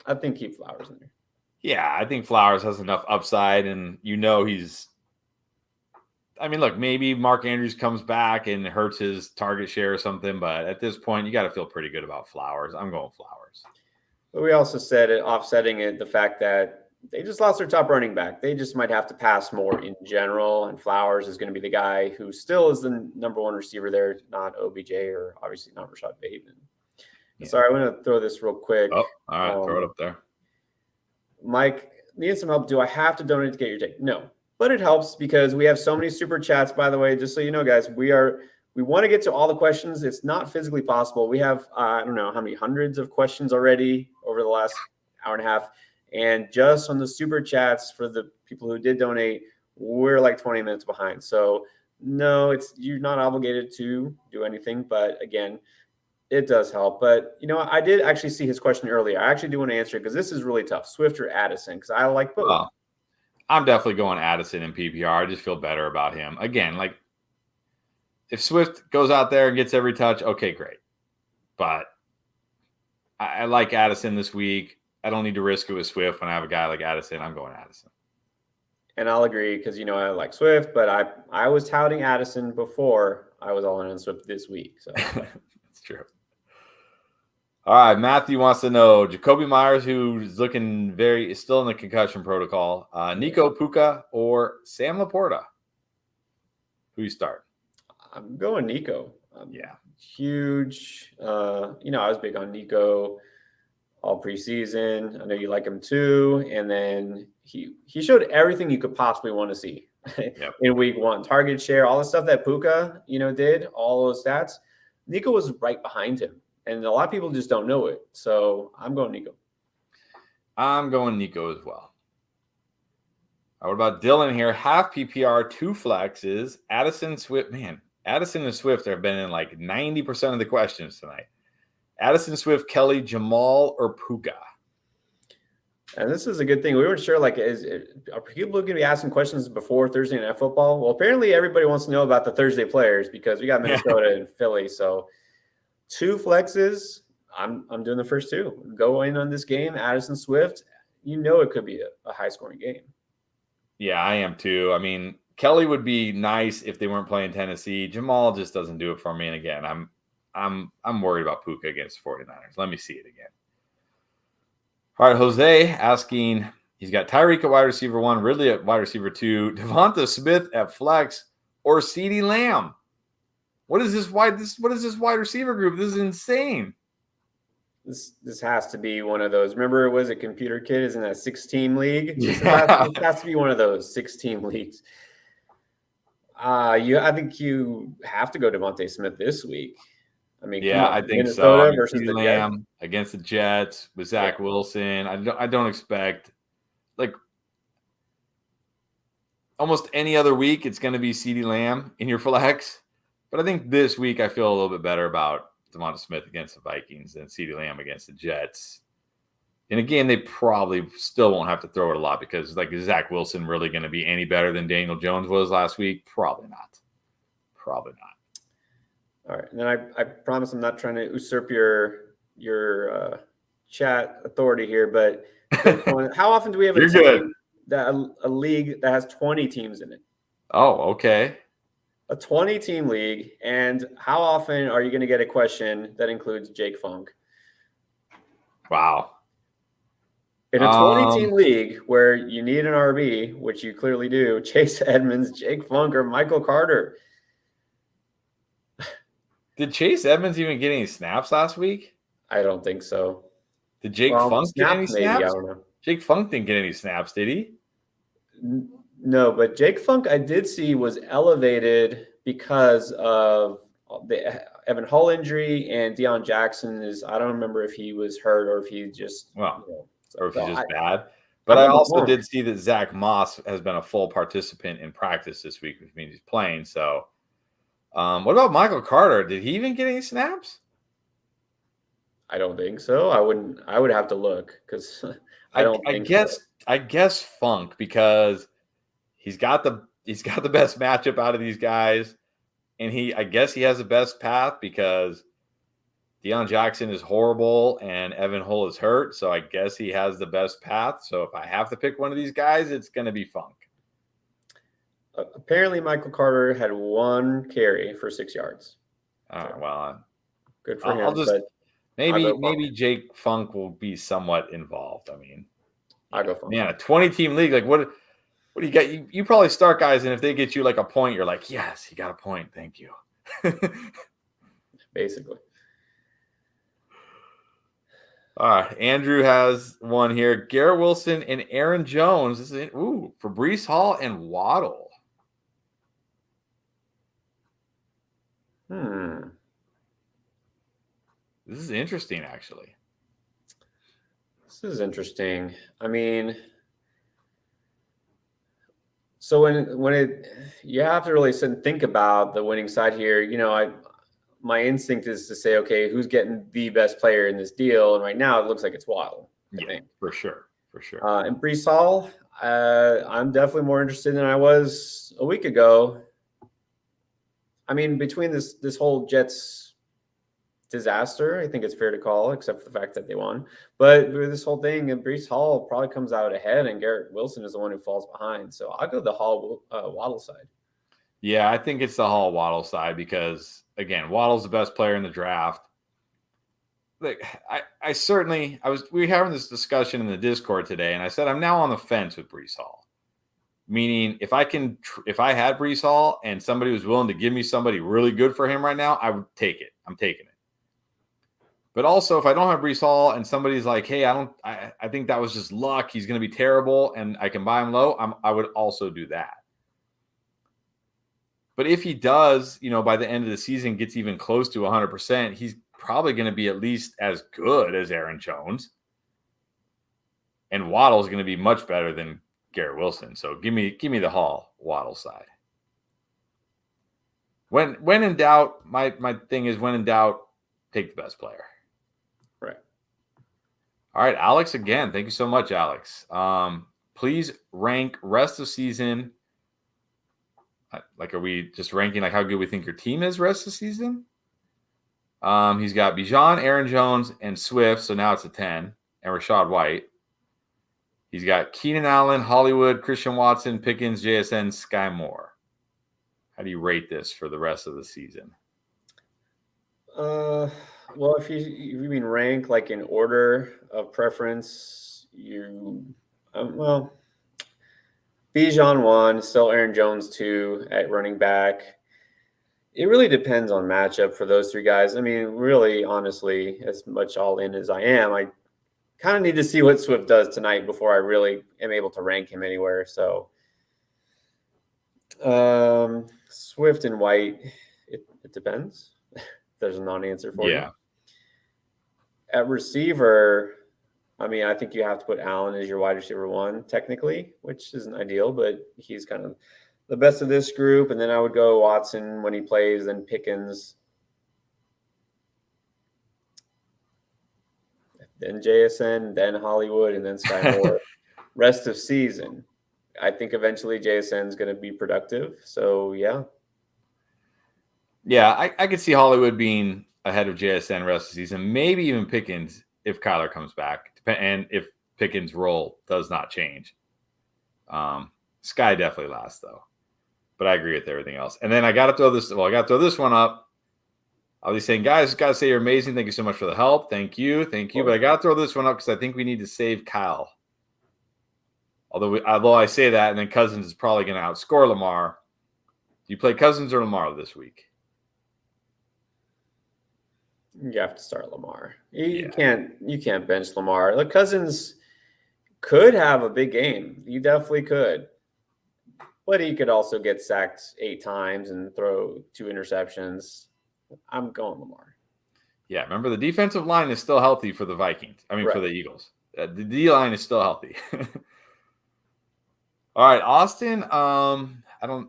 I think keep Flowers in there. Yeah, I think Flowers has enough upside, and he's. I mean, look, maybe Mark Andrews comes back and hurts his target share or something, but at this point, you got to feel pretty good about Flowers. I'm going Flowers. But we also said it, offsetting it, the fact that they just lost their top running back. They just might have to pass more in general, and Flowers is going to be the guy who still is the number one receiver there, not OBJ or obviously not Rashad Bateman. Yeah. Sorry, I'm going to throw this real quick. Oh, all right, throw it up there. Mike, need some help. Do I have to donate to get your take? No. But it helps because we have so many super chats, by the way, just so you know, guys, we want to get to all the questions. It's not physically possible. We have, I don't know how many hundreds of questions already over the last hour and a half. And just on the super chats for the people who did donate, we're like 20 minutes behind. So no, you're not obligated to do anything. But again, it does help. But, I did actually see his question earlier. I actually do want to answer it because this is really tough. Swift or Addison, because I like both. Oh. I'm definitely going Addison in PPR. I just feel better about him. Again, like if Swift goes out there and gets every touch, okay, great. But I like Addison this week. I don't need to risk it with Swift when I have a guy like Addison. I'm going Addison. And I'll agree because, I like Swift, but I was touting Addison before I was all in on Swift this week. So that's true. All right, Matthew wants to know Jacoby Myers, who's looking is still in the concussion protocol. Nico Puka or Sam Laporta? Who you start? I'm going Nico. Yeah, huge. I was big on Nico all preseason. I know you like him too. And then he showed everything you could possibly want to see in week one. Target share, all the stuff that Puka, did, all those stats. Nico was right behind him. And a lot of people just don't know it. So I'm going Nico. I'm going Nico as well. What about Dylan here? Half PPR, 2 flexes. Addison, Swift. Man, Addison and Swift have been in like 90% of the questions tonight. Addison, Swift, Kelly, Jamal, or Puka? And this is a good thing. We weren't sure, are people going to be asking questions before Thursday Night Football? Well, apparently everybody wants to know about the Thursday players because we got Minnesota and Philly. So 2 flexes. I'm doing the first 2. Go in on this game, Addison Swift. It could be a high-scoring game. Yeah, I am too. I mean, Kelly would be nice if they weren't playing Tennessee. Jamal just doesn't do it for me. And again, I'm worried about Puka against 49ers. Let me see it again. All right, Jose asking, he's got Tyreek at wide receiver 1, Ridley at wide receiver 2, Devonta Smith at flex, or CeeDee Lamb. What is this wide receiver group? This is insane. This has to be one of those. Remember, it was a Computer Kid is in that 6-team league. Yeah. This has to be one of those 6-team leagues. I think you have to go Devontae Smith this week. I mean, yeah, I think Minnesota so. versus the Lamb Jets. against the Jets with Zach Wilson. I don't expect like almost any other week it's going to be CeeDee Lamb in your flex, but I think this week I feel a little bit better about Devonta Smith against the Vikings than CeeDee Lamb against the Jets. And again, they probably still won't have to throw it a lot because, like, is Zach Wilson really going to be any better than Daniel Jones was last week? Probably not. Probably not. All right, and then I promise I'm not trying to usurp your chat authority here, but how often do we have a team that a league that has 20 teams in it? Oh, okay. A 20-team league, and how often are you going to get a question that includes Jake Funk? Wow. In a 20-team league where you need an RB, which you clearly do, Chase Edmonds, Jake Funk, or Michael Carter. Did Chase Edmonds even get any snaps last week? I don't think so. Did Jake Funk get any snaps? Maybe, I don't know. Jake Funk didn't get any snaps, did he? No, but Jake Funk I did see was elevated because of the Evan Hull injury, and Deion Jackson I don't remember if he was hurt or if he just or if he's just bad. But I also did see that Zach Moss has been a full participant in practice this week, which means he's playing. So what about Michael Carter? Did he even get any snaps? I don't think so. I would have to look because I guess Funk, because he's got the best matchup out of these guys, and I guess he has the best path because Deion Jackson is horrible and Evan Hull is hurt, so I guess he has the best path. So if I have to pick one of these guys, it's going to be Funk. Apparently, Michael Carter had 1 carry for 6 yards. All right, well, good for him. Maybe Jake Funk will be somewhat involved. I mean, I'll go Funk. Man, a 20-team league, like what do you got? You probably start guys, and if they get you like a point, you're like, yes, he got a point. Thank you. Basically. All right, Andrew has one here. Garrett Wilson and Aaron Jones. This is for Breece Hall and Waddle. This is interesting, actually. This is interesting. I mean, so you have to really sit and think about the winning side here. My instinct is to say, okay, who's getting the best player in this deal? And right now, it looks like it's Waddle. I think. For sure. And Breece Hall, I'm definitely more interested than I was a week ago. I mean, between this whole Jets disaster, I think it's fair to call, except for the fact that they won. But with this whole thing, Breece Hall probably comes out ahead, and Garrett Wilson is the one who falls behind. So I'll go the Hall Waddle side. Yeah, I think it's the Hall Waddle side because, again, Waddle's the best player in the draft. Like we were having this discussion in the Discord today, and I said I'm now on the fence with Breece Hall. Meaning, if I had Breece Hall and somebody was willing to give me somebody really good for him right now, I would take it. I'm taking it. But also, if I don't have Breece Hall and somebody's like, hey, I think that was just luck, he's going to be terrible, and I can buy him low, I would also do that. But if he does, by the end of the season, gets even close to 100%, he's probably going to be at least as good as Aaron Jones. And Waddle's going to be much better than Garrett Wilson. So give me the Hall Waddle side. When in doubt, my thing is when in doubt, take the best player. Right. All right, Alex, again, thank you so much, Alex. Please rank rest of season. Like, are we just ranking like how good we think your team is rest of season? He's got Bijan, Aaron Jones, and Swift. So now it's a 10, and Rashad White. He's got Keenan Allen, Hollywood, Christian Watson, Pickens, JSN, Sky Moore. How do you rate this for the rest of the season? Well, if you mean rank like in order of preference, well, Bijan 1, still Aaron Jones 2 at running back. It really depends on matchup for those three guys. I mean, really, honestly, as much all in as I am, I kind of need to see what Swift does tonight before I really am able to rank him anywhere. So, Swift and White, it depends. There's a non-answer for you. At receiver, I mean, I think you have to put Allen as your wide receiver 1, technically, which isn't ideal, but he's kind of the best of this group. And then I would go Watson when he plays, then Pickens, then JSN, then Hollywood, and then Sky Moore. Rest of season, I think eventually JSN is going to be productive. So, yeah. Yeah, I could see Hollywood being ahead of JSN rest of the season, maybe even Pickens if Kyler comes back, and if Pickens' role does not change. Sky definitely last, though. But I agree with everything else. And then I got to throw this. Well, I got to throw this one up. I'll be saying, guys, got to say you're amazing. Thank you so much for the help. Thank you. But I got to throw this one up because I think we need to save Kyle. Although I say that, and then Cousins is probably going to outscore Lamar. Do you play Cousins or Lamar this week? You have to start Lamar. You can't bench Lamar. Look, Cousins could have a big game. You definitely could. But he could also get sacked 8 times and throw 2 interceptions. I'm going Lamar. Yeah, remember the defensive line is still healthy for the Vikings. I mean, for the Eagles. The D line is still healthy. All right, Austin.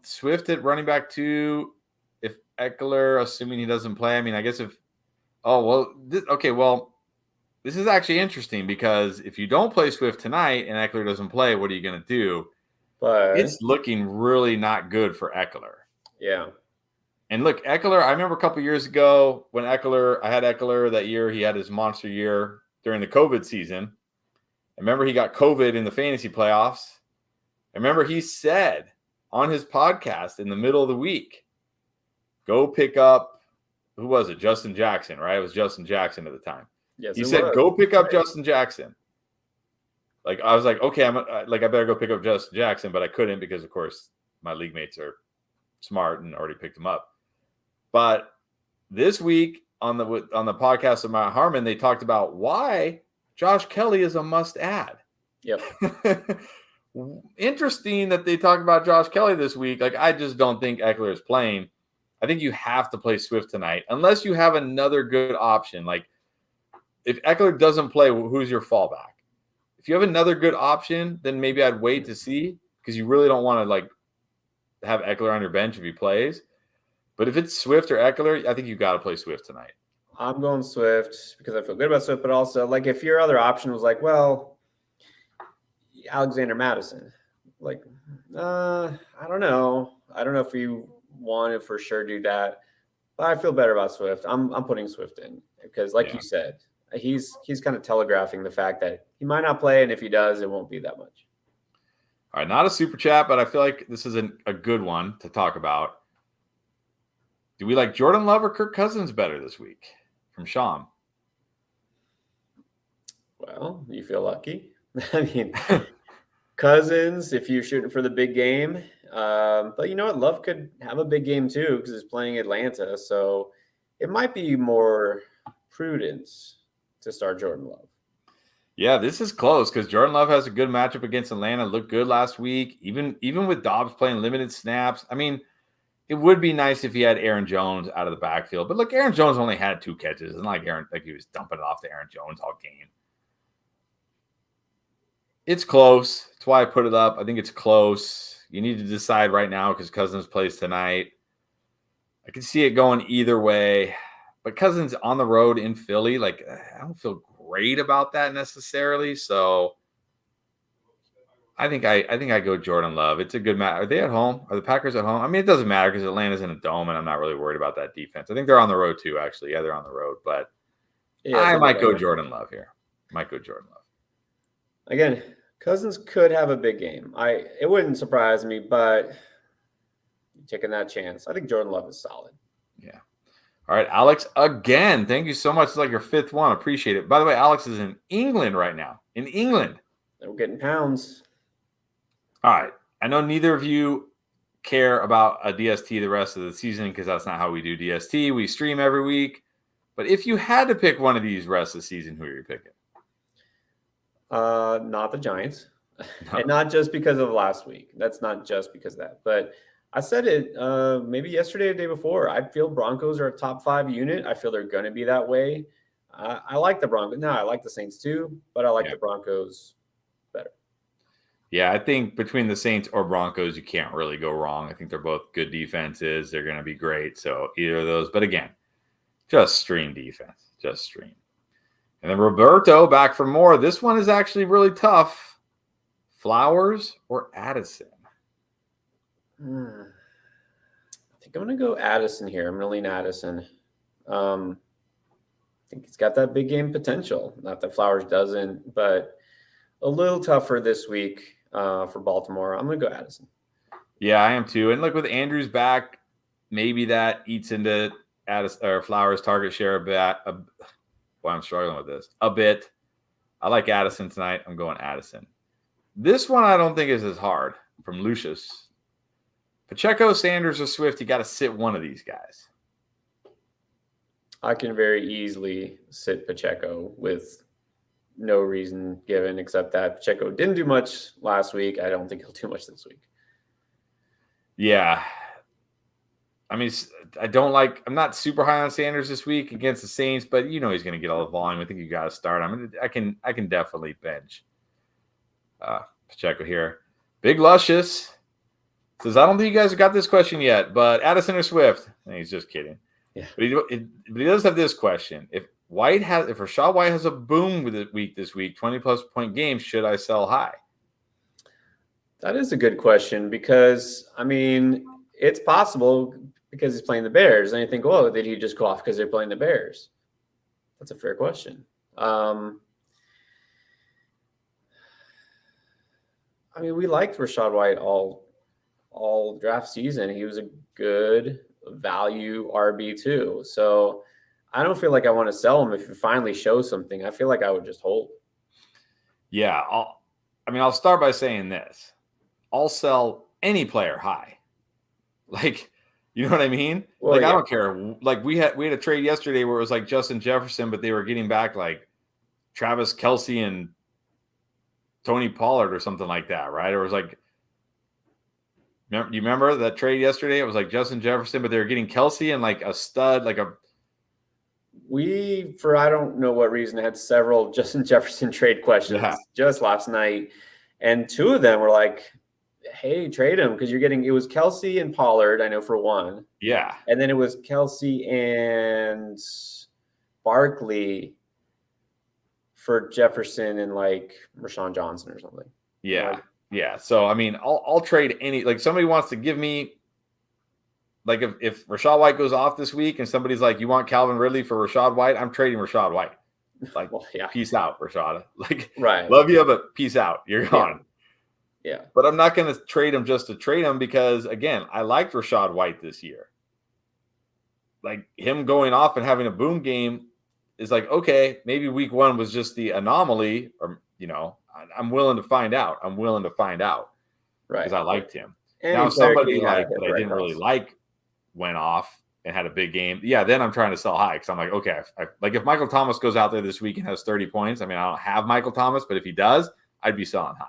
Swift at running back 2. If Eckler, assuming he doesn't play, I mean, I guess if. Oh well. This is actually interesting because if you don't play Swift tonight and Eckler doesn't play, what are you going to do? But it's looking really not good for Eckler. Yeah. And look, Eckler, I remember a couple years ago when I had Eckler that year. He had his monster year during the COVID season. I remember he got COVID in the fantasy playoffs. I remember he said on his podcast in the middle of the week, go pick up, who was it? Justin Jackson, right? It was Justin Jackson at the time. Yes, he said, go pick up Justin Jackson. Like, I was like, okay, I better go pick up Justin Jackson, but I couldn't because, of course, my league mates are smart and already picked him up. But this week on the podcast of Matt Harmon, they talked about why Josh Kelly is a must-add. Yep. Interesting that they talk about Josh Kelly this week. Like, I just don't think Eckler is playing. I think you have to play Swift tonight, unless you have another good option. Like, if Eckler doesn't play, who's your fallback? If you have another good option, then maybe I'd wait to see because you really don't want to have Eckler on your bench if he plays. But if it's Swift or Eckler, I think you got to play Swift tonight. I'm going Swift because I feel good about Swift, but also if your other option was Alexander Madison, I don't know. I don't know if you want to for sure do that, but I feel better about Swift. I'm putting Swift in because, you said, he's kind of telegraphing the fact that he might not play, and if he does, it won't be that much. All right, not a super chat, but I feel like this is a good one to talk about. Do we like Jordan Love or Kirk Cousins better this week? From Sean. Well, you feel lucky. I mean, Cousins, if you're shooting for the big game. But you know what? Love could have a big game too because he's playing Atlanta. So it might be more prudence to start Jordan Love. Yeah, this is close because Jordan Love has a good matchup against Atlanta. Looked good last week, even with Dobbs playing limited snaps. I mean, it would be nice if he had Aaron Jones out of the backfield. But look, Aaron Jones only had 2 catches. It's not like he was dumping it off to Aaron Jones all game. It's close. That's why I put it up. I think it's close. You need to decide right now because Cousins plays tonight. I can see it going either way. But Cousins on the road in Philly, I don't feel great about that necessarily. So I think I go Jordan Love. It's a good match. Are they at home? Are the Packers at home? I mean, it doesn't matter because Atlanta's in a dome, and I'm not really worried about that defense. I think they're on the road too, actually. Yeah, they're on the road. But I might go Jordan Love here. Again, Cousins could have a big game. It wouldn't surprise me, but taking that chance. I think Jordan Love is solid. Yeah. All right, Alex, again, thank you so much. It's like your fifth one. Appreciate it. By the way, Alex is in England right now. In England. We're getting pounds. All right. I know neither of you care about a DST the rest of the season because that's not how we do DST. We stream every week. But if you had to pick one of these rest of the season, who are you picking? Not the Giants. No. And not just because of last week. That's not just because of that. But I said it maybe yesterday or the day before. I feel Broncos are a top 5 unit. I feel they're going to be that way. I like the Broncos. No, I like the Saints too, but I like the Broncos better. Yeah, I think between the Saints or Broncos, you can't really go wrong. I think they're both good defenses. They're going to be great. So either of those. But again, just stream defense. Just stream. And then Roberto back for more. This one is actually really tough. Flowers or Addison? I think I'm going to go Addison here. I'm going to lean Addison. I think he's got that big game potential. Not that Flowers doesn't, but a little tougher this week for Baltimore. I'm going to go Addison. Yeah, I am too. And look, with Andrews back, maybe that eats into Addison or Flowers' target share a bit. Well, I'm struggling with this a bit. I like Addison tonight. I'm going Addison. This one I don't think is as hard from Lucius. Pacheco, Sanders, or Swift, you got to sit one of these guys. I can very easily sit Pacheco with no reason given except that Pacheco didn't do much last week. I don't think he'll do much this week. Yeah. I mean, I'm not super high on Sanders this week against the Saints, but he's going to get all the volume. I think you got to start. I can definitely bench Pacheco here. Big Luscious says, I don't think you guys have got this question yet, but Addison or Swift? And he's just kidding. Yeah. But he does have this question. If Rachaad White has a boom this week, 20-plus point game, should I sell high? That is a good question because, it's possible because he's playing the Bears. And you think, oh, did he just go off because they're playing the Bears? That's a fair question. We liked Rachaad White all draft season. He was a good value RB too. So I don't feel like I want to sell him if he finally shows something. I feel like I would just hold. Yeah. I'll start by saying this. I'll sell any player high. Like, you know what I mean? Well, I don't care. Like we had a trade yesterday where it was like Justin Jefferson, but they were getting back like Travis Kelce and Tony Pollard or something like that, right? Or it was like, you remember that trade yesterday? It was like Justin Jefferson, but they were getting Kelce and like a stud, like a. We, for I don't know what reason, had several Justin Jefferson trade questions just last night. And 2 of them were like, hey, trade him because it was Kelce and Pollard, I know for one. Yeah. And then it was Kelce and Barkley for Jefferson and like Rashawn Johnson or something. Yeah. Yeah. So, I'll trade any, like somebody wants to give me, like if Rachaad White goes off this week and somebody's like, you want Calvin Ridley for Rachaad White? I'm trading Rachaad White. Like, Peace out, Rashad. Like, right. Love you, but peace out. You're gone. Yeah. But I'm not going to trade him just to trade him because, again, I liked Rachaad White this year. Like, him going off and having a boom game is like, okay, maybe week 1 was just the anomaly, or, I'm willing to find out. Right. Because I liked him. Now, if somebody that I didn't really like went off and had a big game, then I'm trying to sell high because I'm like, okay, like if Michael Thomas goes out there this week and has 30 points, I don't have Michael Thomas, but if he does, I'd be selling high.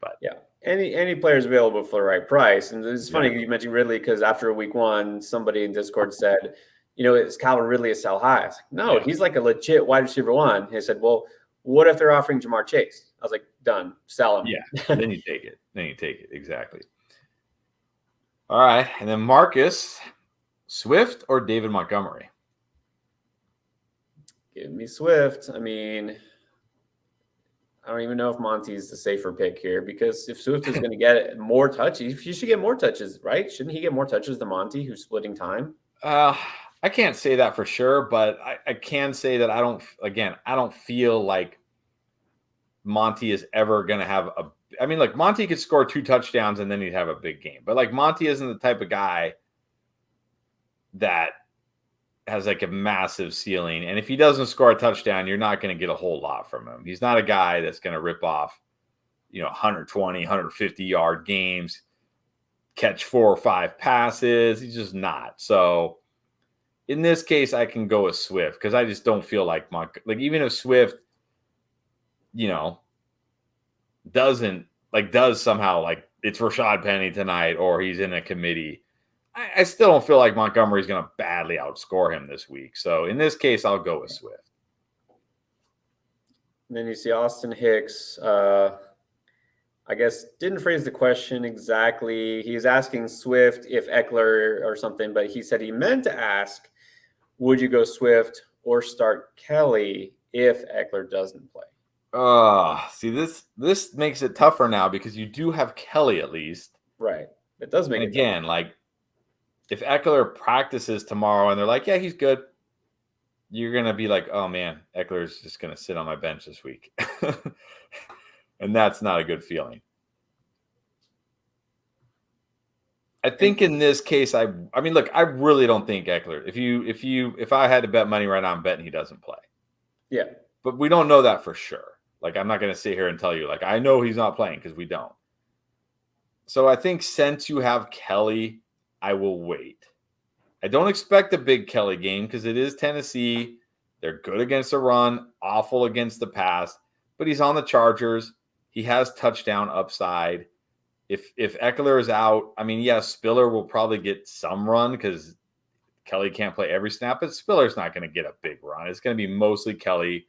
But any players available for the right price. And it's funny you mentioned Ridley because after week 1, somebody in Discord said, is Calvin Ridley a sell high? I was like, no, he's like a legit wide receiver 1. And he said, well, what if they're offering Jamar Chase? I was like, done, sell him. Yeah, then you take it. Exactly. All right, and then Marcus, Swift or David Montgomery? Give me Swift. I don't even know if Monty's the safer pick here because if Swift is going to get more touches, he should get more touches, right? Shouldn't he get more touches than Monty, who's splitting time? I can't say that for sure, but I can say that I don't feel like Monty is ever going to have a. I mean, like Monty could score 2 touchdowns and then he'd have a big game. But like Monty isn't the type of guy that has like a massive ceiling. And if he doesn't score a touchdown, you're not going to get a whole lot from him. He's not a guy that's going to rip off, 120, 150 yard games, catch 4 or 5 passes. He's just not. So in this case, I can go with Swift because I just don't feel like even if Swift, does somehow like it's Rashad Penny tonight or he's in a committee, I still don't feel like Montgomery's going to badly outscore him this week. So in this case, I'll go with Swift. And then you see Austin Hicks, I guess didn't phrase the question exactly. He was asking Swift if Eckler or something, but he said he meant to ask, would you go Swift or start Kelly if Eckler doesn't play? See, this makes it tougher now because you do have Kelly at least. Right. It does make it again, like if Eckler practices tomorrow and they're like, yeah, he's good, you're going to be like, oh man, Eckler's just going to sit on my bench this week. And that's not a good feeling. I think in this case, I mean, look, I really don't think Eckler, if I had to bet money right now, I'm betting he doesn't play. Yeah. But we don't know that for sure. Like, I'm not going to sit here and tell you, like, I know he's not playing because we don't. So I think since you have Kelly, I will wait. I don't expect a big Kelly game because it is Tennessee. They're good against the run, awful against the pass, but he's on the Chargers. He has touchdown upside. If Eckler is out, I mean, yes, Spiller will probably get some run because Kelly can't play every snap, but Spiller's not going to get a big run. It's going to be mostly Kelly.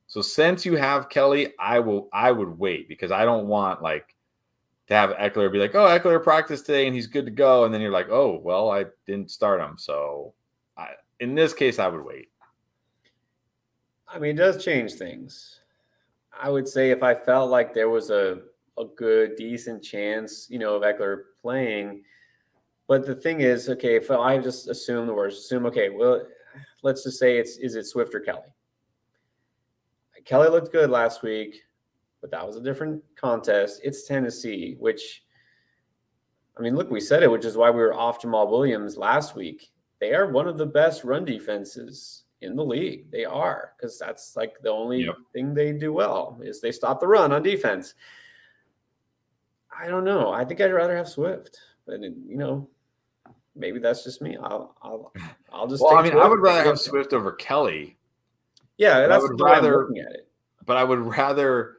So since you have Kelly, I would wait because I don't want like to have Eckler be like, oh, Eckler practiced today and he's good to go. And then you're like, oh, well, I didn't start him. So in this case, I would wait. I mean, it does change things. I would say if I felt like there was a good, decent chance, of Eckler playing. But the thing is, okay, if I just assume the worst, okay, well, let's just say is it Swift or Kelly? Kelly looked good last week, but that was a different contest. It's Tennessee, which, I mean, look, we said it, which is why we were off Jamal Williams last week. They are one of the best run defenses in the league. They are, because that's like the only thing they do well is they stop the run on defense. I don't know. I think I'd rather have Swift, but maybe that's just me. I'll just. Well, take I mean, Swift. I would rather have Swift over Kelly. Yeah, that's the way I'm looking at it. But I would rather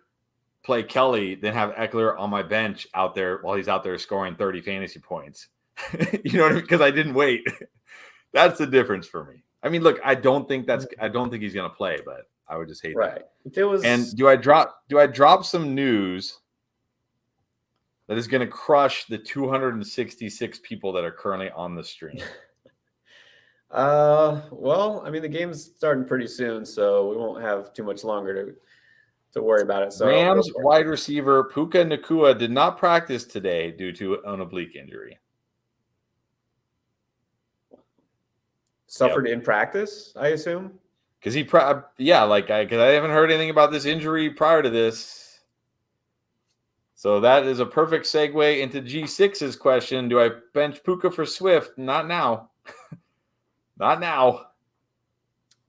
play Kelly than have Eckler on my bench out there while he's out there scoring 30 fantasy points. You know what I mean? Because I didn't wait. That's the difference for me. I mean, look, I don't think he's going to play, but I would just hate that. If it was, and do I drop some news that is going to crush the 266 people that are currently on the stream? Well, I mean, the game's starting pretty soon, so we won't have too much longer to worry about it. So Rams wide receiver Puka Nacua did not practice today due to an oblique injury. Suffered in practice, I assume? Because because I haven't heard anything about this injury prior to this. So that is a perfect segue into G6's question. Do I bench Puka for Swift? Not now. Not now.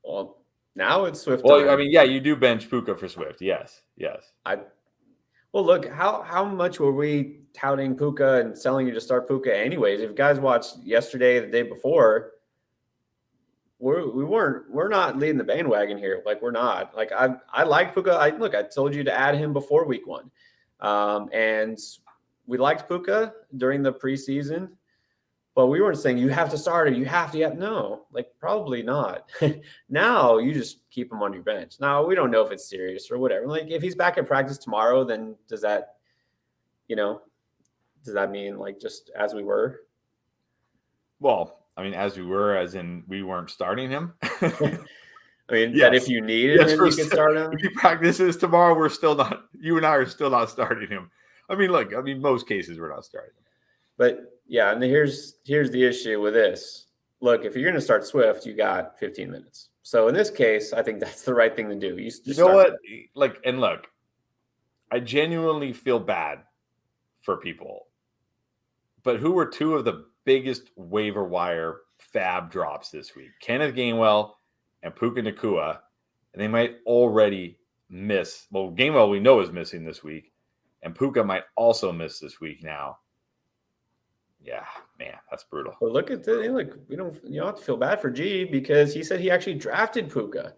Well, now it's Swift. Well, I mean, yeah, you do bench Puka for Swift. Yes. Well, look, how much were we touting Puka and selling you to start Puka anyways? If you guys watched yesterday, the day before, we're not leading the bandwagon here. Like, we're not. Like, I like Puka. I told you to add him before week 1. And we liked Puka during the preseason. But we weren't saying you have to start him. You have to. No, like probably not. Now you just keep him on your bench. Now we don't know if it's serious or whatever. Like if he's back at practice tomorrow, then does that mean like just as we were? Well, I mean, as we were, as in we weren't starting him. I mean, yes. That if you needed him, you could start him. If he practices tomorrow, we're still not. You and I are still not starting him. I mean, look. I mean, most cases we're not starting him. But yeah, and here's the issue with this. Look, if you're going to start Swift, you got 15 minutes. So in this case, I think that's the right thing to do. You know what? Like, and look, I genuinely feel bad for people. But who were two of the biggest waiver wire fab drops this week? Kenneth Gainwell and Puka Nacua. And they might already miss. Well, Gainwell we know is missing this week. And Puka might also miss this week now. Yeah, man, that's brutal. But look at you don't have to feel bad for G because he said he actually drafted Puka.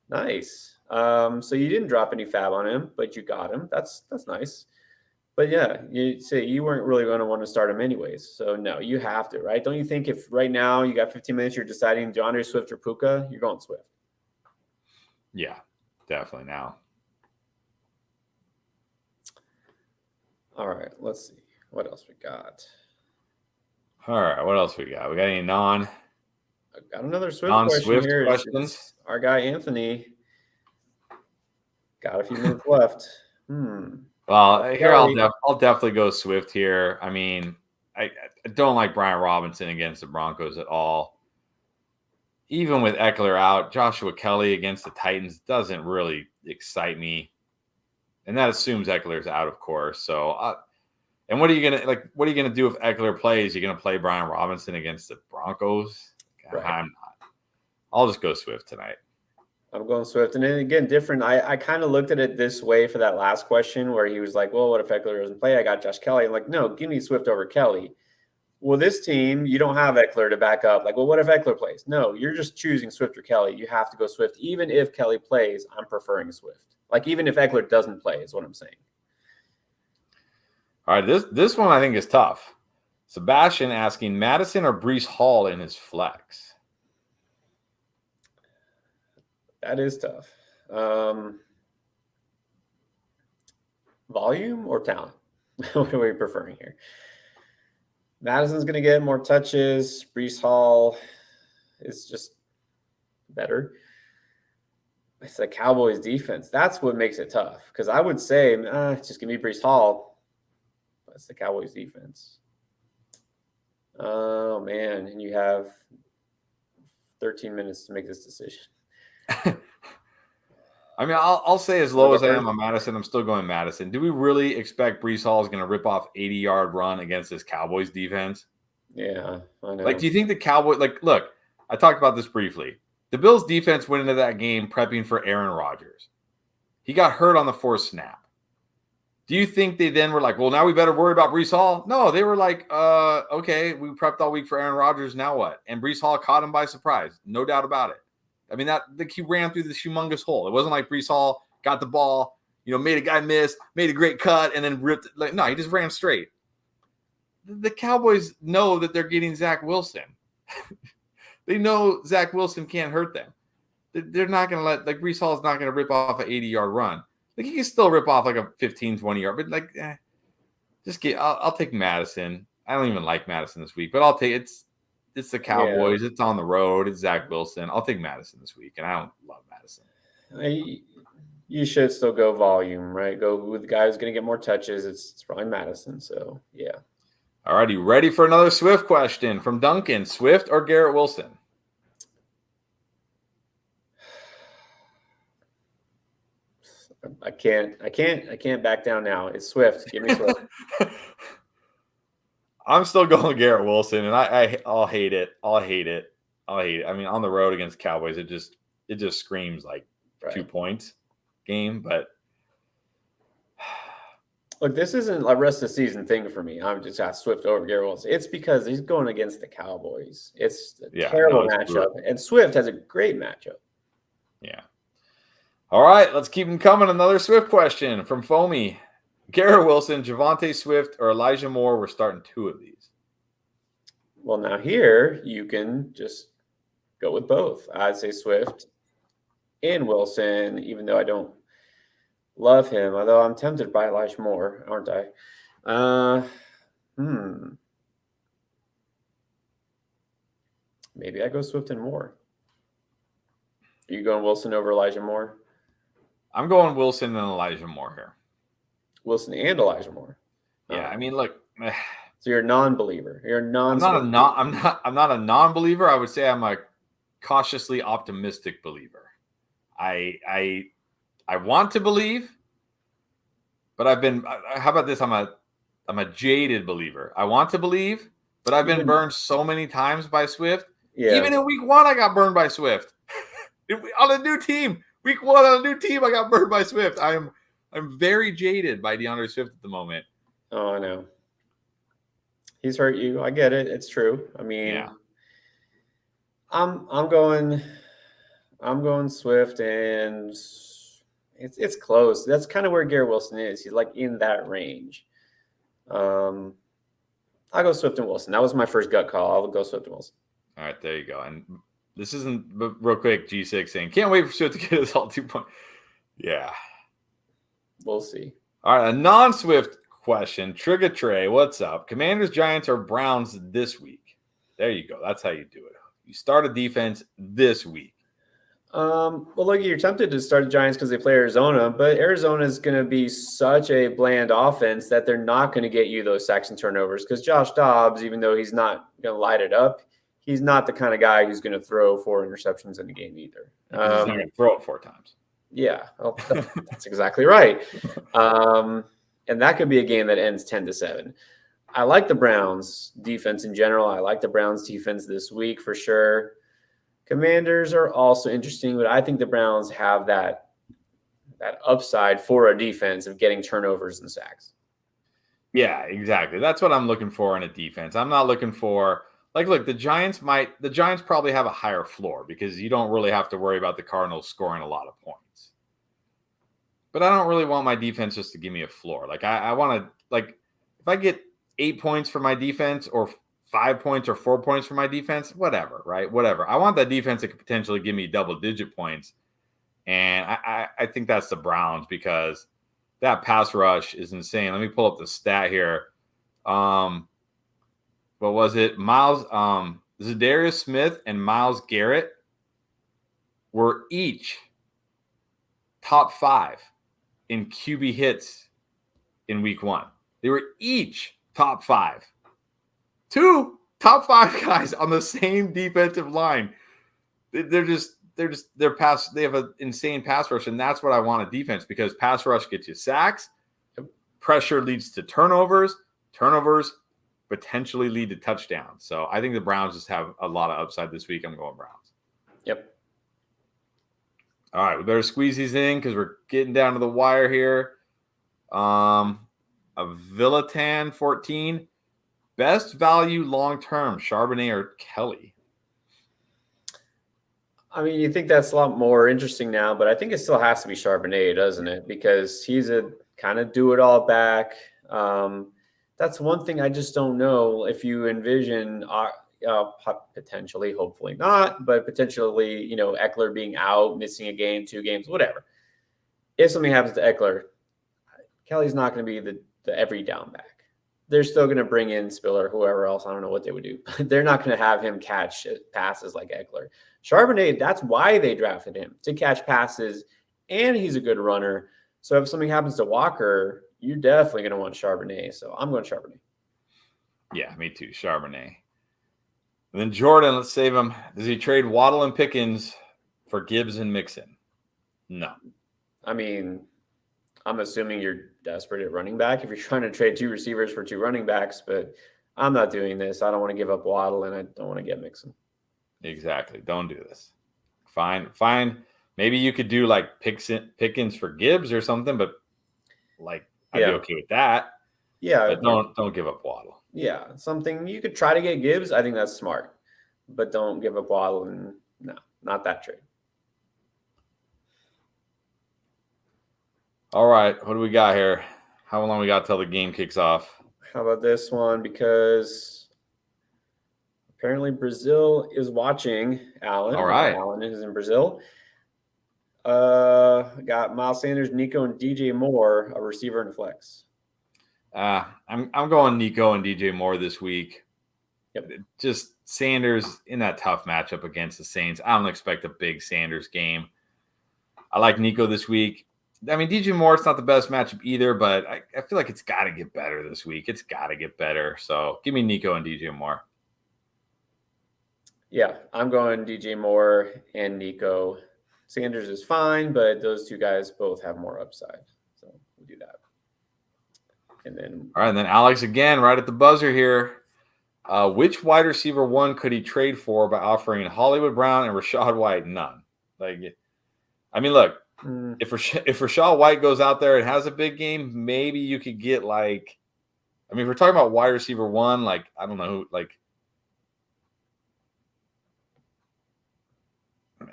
Nice. So you didn't drop any fab on him, but you got him. That's nice. But yeah, you say you weren't really going to want to start him anyways. So no, you have to, right? Don't you think if right now you got 15 minutes, you're deciding DeAndre Swift or Puka, you're going Swift? Yeah, definitely now. All right, let's see. What else we got? All right, what else we got? We got any I got another Swift question here. questions? Our guy Anthony got a few minutes left. Well, here I'll definitely go Swift here. I mean, I don't like Brian Robinson against the Broncos at all. Even with Eckler out, Joshua Kelly against the Titans doesn't really excite me, and that assumes Eckler's out, of course. So, and what are you gonna do if Eckler plays? You're gonna play Brian Robinson against the Broncos? Right. I'm not. I'll just go Swift tonight. I'm going Swift. And then again, different. I kind of looked at it this way for that last question where he was like, well, what if Eckler doesn't play? I got Josh Kelly. I'm like, no, give me Swift over Kelly. Well, this team, you don't have Eckler to back up. Like, well, what if Eckler plays? No, you're just choosing Swift or Kelly. You have to go Swift. Even if Kelly plays, I'm preferring Swift. Like, even if Eckler doesn't play is what I'm saying. All right, this one I think is tough. Sebastian asking Madison or Breece Hall in his flex. That is tough. Volume or talent? What are we preferring here? Madison's going to get more touches. Breece Hall is just better. It's the Cowboys defense. That's what makes it tough. Because I would say, just give me Breece Hall. But it's the Cowboys defense. Oh, man. And you have 13 minutes to make this decision. I mean, I'll say as low as I am on Madison, I'm still going Madison. Do we really expect Breece Hall is going to rip off 80-yard run against this Cowboys defense? Yeah, I know. Like, do you think the Cowboys – like, look, I talked about this briefly. The Bills' defense went into that game prepping for Aaron Rodgers. He got hurt on the fourth snap. Do you think they then were like, well, now we better worry about Breece Hall? No, they were like, okay, we prepped all week for Aaron Rodgers, now what? And Breece Hall caught him by surprise. No doubt about it. I mean, he ran through this humongous hole. It wasn't like Breece Hall got the ball, made a guy miss, made a great cut, and then ripped it. No, he just ran straight. The Cowboys know that they're getting Zach Wilson. They know Zach Wilson can't hurt them. They're not going to Breece Hall is not going to rip off an 80-yard run. He can still rip off like a 15, 20-yard, but I'll take Madison. I don't even like Madison this week, but I'll take it. It's the Cowboys. Yeah. It's on the road. It's Zach Wilson. I'll take Madison this week, and I don't love Madison. You should still go volume, right? Go with the guy who's going to get more touches. It's probably Madison, so yeah. All righty, ready for another Swift question from Duncan. Swift or Garrett Wilson? I can't back down now. It's Swift. Give me Swift. I'm still going Garrett Wilson, and I'll hate it. I'll hate it. I mean, on the road against Cowboys, it just screams like 2 points game. But look, this isn't a rest of the season thing for me. I'm just got Swift over Garrett Wilson. It's because he's going against the Cowboys. It's a terrible matchup, brutal. And Swift has a great matchup. Yeah. All right, let's keep them coming. Another Swift question from Foamy. Garrett Wilson, Javonte Swift, or Elijah Moore. We're starting 2 of these. Well, now here you can just go with both. I'd say Swift and Wilson, even though I don't love him, although I'm tempted by Elijah Moore, aren't I? Maybe I go Swift and Moore. Are you going Wilson over Elijah Moore? I'm going Wilson and Elijah Moore here. Wilson and Elijah Moore. Yeah, I mean, look. So you're a non-believer. You're a non. I'm not a non-believer. I would say I'm a cautiously optimistic believer. I want to believe, but I've been. How about this? I'm a jaded believer. I want to believe, but I've been burned so many times by Swift. Yeah. Even in week 1, I got burned by Swift. On a new team, week 1 on a new team, I got burned by Swift. I'm very jaded by DeAndre Swift at the moment. Oh, I know. He's hurt you. I get it. It's true. I mean, Yeah. I'm going Swift, and it's close. That's kind of where Garrett Wilson is. He's like in that range. I'll go Swift and Wilson. That was my first gut call. I'll go Swift and Wilson. All right, there you go. And this isn't real quick. G6 saying can't wait for Swift to get us all 2 points. Yeah, we'll see. All right, a non-Swift question. Trigger Trey, what's up? Commanders, Giants, or Browns this week? There you go. That's how you do it. You start a defense this week. Well, look, you're tempted to start the Giants because they play Arizona, but Arizona is going to be such a bland offense that they're not going to get you those sacks and turnovers because Josh Dobbs, even though he's not going to light it up, he's not the kind of guy who's going to throw 4 interceptions in a game either. He's not going to throw it 4 times. Yeah, well, that's exactly right. And that could be a game that ends 10-7. I like the Browns defense in general. I like the Browns defense this week for sure. Commanders are also interesting, but I think the Browns have that upside for a defense of getting turnovers and sacks. Yeah, exactly. That's what I'm looking for in a defense. I'm not looking for look, the Giants probably have a higher floor because you don't really have to worry about the Cardinals scoring a lot of points. But I don't really want my defense just to give me a floor. Like I want to if I get 8 points for my defense or 5 points or 4 points for my defense, whatever, right? Whatever. I want that defense that could potentially give me double-digit points. And I think that's the Browns because that pass rush is insane. Let me pull up the stat here. What was it? Zadarius Smith and Myles Garrett were each top 5 in QB hits in week 1. They were each top 5. 2 top 5 guys on the same defensive line. They have an insane pass rush, and that's what I want a defense because pass rush gets you sacks, pressure leads to turnovers potentially lead to touchdowns. So I think the Browns just have a lot of upside this week. I'm going Browns. Yep. All right, we better squeeze these in because we're getting down to the wire here. A Villatan 14. Best value long-term, Charbonnet or Kelly? I mean, you think that's a lot more interesting now, but I think it still has to be Charbonnet, doesn't it? Because he's a kind of do-it-all back. That's one thing I just don't know if you envision potentially, hopefully not, but potentially, Eckler being out, missing a game, 2 games, whatever. If something happens to Eckler, Kelly's not going to be the every down back. They're still going to bring in Spiller, whoever else. I don't know what they would do. But they're not going to have him catch passes like Eckler. Charbonnet, that's why they drafted him, to catch passes, and he's a good runner. So if something happens to Walker, you're definitely going to want Charbonnet. So I'm going Charbonnet. Yeah, me too, Charbonnet. And then Jordan, let's save him. Does he trade Waddle and Pickens for Gibbs and Mixon? No. I mean, I'm assuming you're desperate at running back if you're trying to trade 2 receivers for 2 running backs, but I'm not doing this. I don't want to give up Waddle, and I don't want to get Mixon. Exactly. Don't do this. Fine. Maybe you could do like Pickens for Gibbs or something, but I'd be okay with that. Yeah. But don't give up Waddle. Yeah. Something you could try to get Gibbs. I think that's smart, but don't give up Waddle, and no, not that trade. All right. What do we got here? How long we got till the game kicks off? How about this one? Because apparently Brazil is watching Allen. All right. Allen is in Brazil. Got Miles Sanders, Nico, and DJ Moore, a receiver and a flex. I'm going Nico and DJ Moore this week. Yep. Just Sanders in that tough matchup against the Saints. I don't expect a big Sanders game. I like Nico this week. I mean, DJ Moore, it's not the best matchup either, but I feel like it's got to get better this week. It's got to get better. So give me Nico and DJ Moore. Yeah, I'm going DJ Moore and Nico. Sanders is fine, but those 2 guys both have more upside. So we'll do that. And then all right, and then Alex again, right at the buzzer here. Which wide receiver one could he trade for by offering Hollywood Brown and Rachaad White? None. Like, I mean, look, if Rachaad White goes out there and has a big game, maybe you could get like, I mean, if we're talking about wide receiver one, like, I don't know who, like,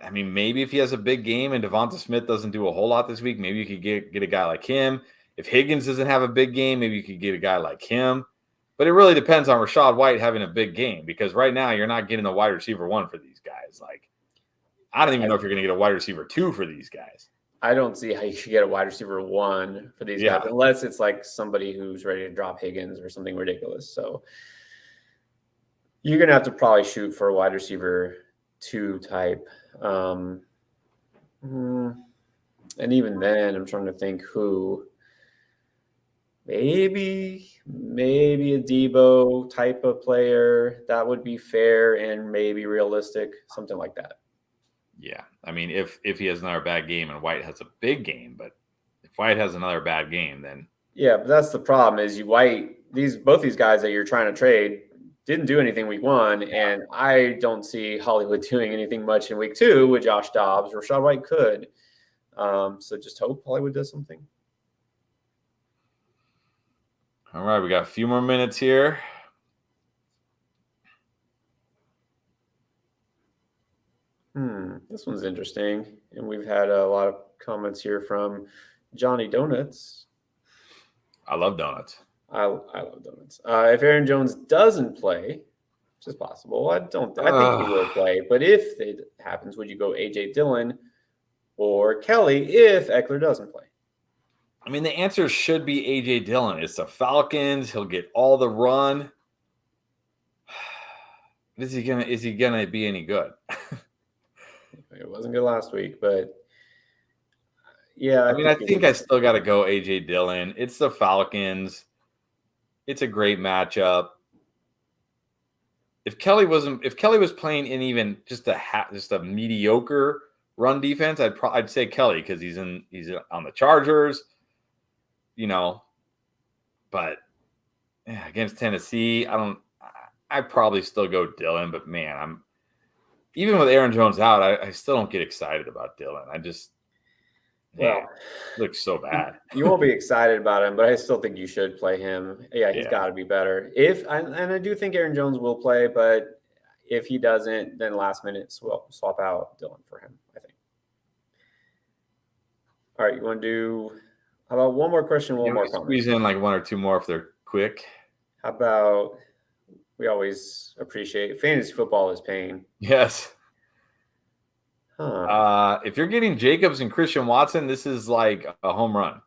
I mean, maybe if he has a big game and Devonta Smith doesn't do a whole lot this week, maybe you could get a guy like him. If Higgins doesn't have a big game, maybe you could get a guy like him. But it really depends on Rachaad White having a big game, because right now you're not getting a wide receiver one for these guys. Like, I don't even know if you're going to get a wide receiver two for these guys. I don't see how you should get a wide receiver one for these guys, unless it's like somebody who's ready to drop Higgins or something ridiculous. So you're going to have to probably shoot for a wide receiver two type. And even then, I'm trying to think who. Maybe a Debo type of player. That would be fair and maybe realistic, something like that. Yeah. I mean, if he has another bad game and White has a big game, but if White has another bad game, then. Yeah, but that's the problem is both these guys that you're trying to trade didn't do anything week one, and I don't see Hollywood doing anything much in week two with Josh Dobbs. Rachaad White could. So just hope Hollywood does something. All right, we got a few more minutes here. This one's interesting. And we've had a lot of comments here from Johnny Donuts. I love donuts. I love donuts. If Aaron Jones doesn't play, which is possible, I think he will play. But if it happens, would you go A.J. Dillon or Kelly if Eckler doesn't play? I mean, the answer should be A.J. Dillon. It's the Falcons. He'll get all the run. Is he gonna be any good? It wasn't good last week, but yeah. I think I still got to go A.J. Dillon. It's the Falcons. It's a great matchup. If Kelly was playing in even just a mediocre run defense, I'd say Kelly, because he's on the Chargers, But against Tennessee, I'd probably still go Dillon. But man, even with Aaron Jones out, I still don't get excited about Dillon. Looks so bad. You won't be excited about him, but I still think you should play him. Yeah, he's got to be better. And I do think Aaron Jones will play, but if he doesn't, then last minute swap out Dillon for him, I think. All right, you want to do – how about one more question, one more comment? Squeeze in like one or two more if they're quick. How about – we always appreciate – fantasy football is pain. Yes. If you're getting Jacobs and Christian Watson, this is like a home run.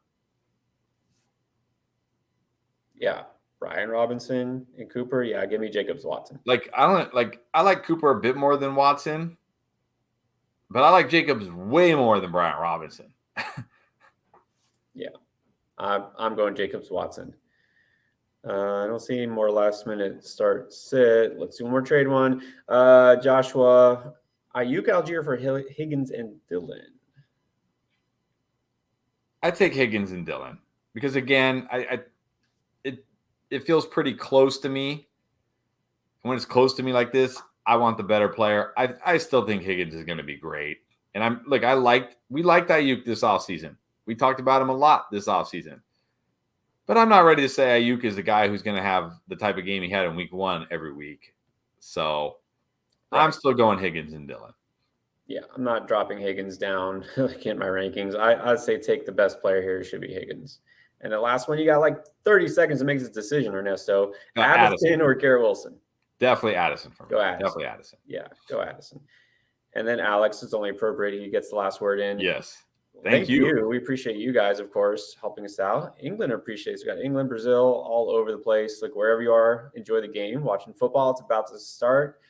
Yeah. Brian Robinson and Cooper. Yeah, give me Jacobs, Watson. I like Cooper a bit more than Watson, but I like Jacobs way more than Brian Robinson. Yeah. I'm going Jacobs, Watson. I don't see any more last minute start sit. Let's do one more trade one. Joshua, Ayuk, Algier for Higgins and Dillon. I take Higgins and Dillon because, again, it feels pretty close to me. When it's close to me like this, I want the better player. I still think Higgins is going to be great. And we liked Ayuk this offseason. We talked about him a lot this offseason. But I'm not ready to say Ayuk is the guy who's going to have the type of game he had in week one every week. So I'm still going Higgins and Dillon. Yeah, I'm not dropping Higgins down like in my rankings. I'd say take the best player here. It should be Higgins. And the last one, you got like 30 seconds to make this decision, Ernesto. Addison or Garrett Wilson? Definitely Addison for me. Go Addison. Definitely Addison. Yeah, go Addison. And then Alex is only appropriate. He gets the last word in. Yes. Thank you. We appreciate you guys, of course, helping us out. England appreciates. We got England, Brazil, all over the place. Like wherever you are, enjoy the game. Watching football. It's about to start.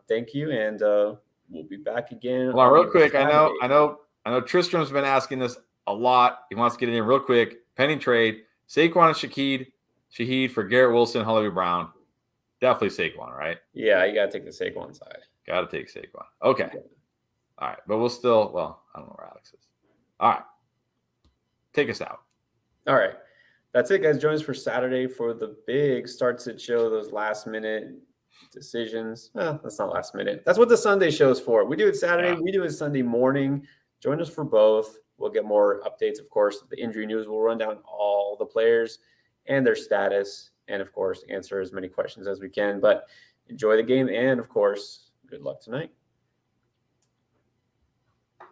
Thank you, and we'll be back again. Well, real quick, I know Tristram's been asking this a lot. He wants to get it in real quick. Pending trade, Saquon and Shaheed for Garrett Wilson, Hollywood Brown. Definitely Saquon, right? Yeah, you got to take the Saquon side. Got to take Saquon. Okay. Yeah. All right. But I don't know where Alex is. All right. Take us out. All right. That's it, guys. Join us for Saturday for the big start-sit show, those last-minute decisions. That's not last minute. That's what the Sunday show is for. We do it Saturday. We do it Sunday morning. Join us for both. We'll get more updates, of course. The injury news will run down all the players and their status, and, of course, answer as many questions as we can. But enjoy the game, and, of course, good luck tonight.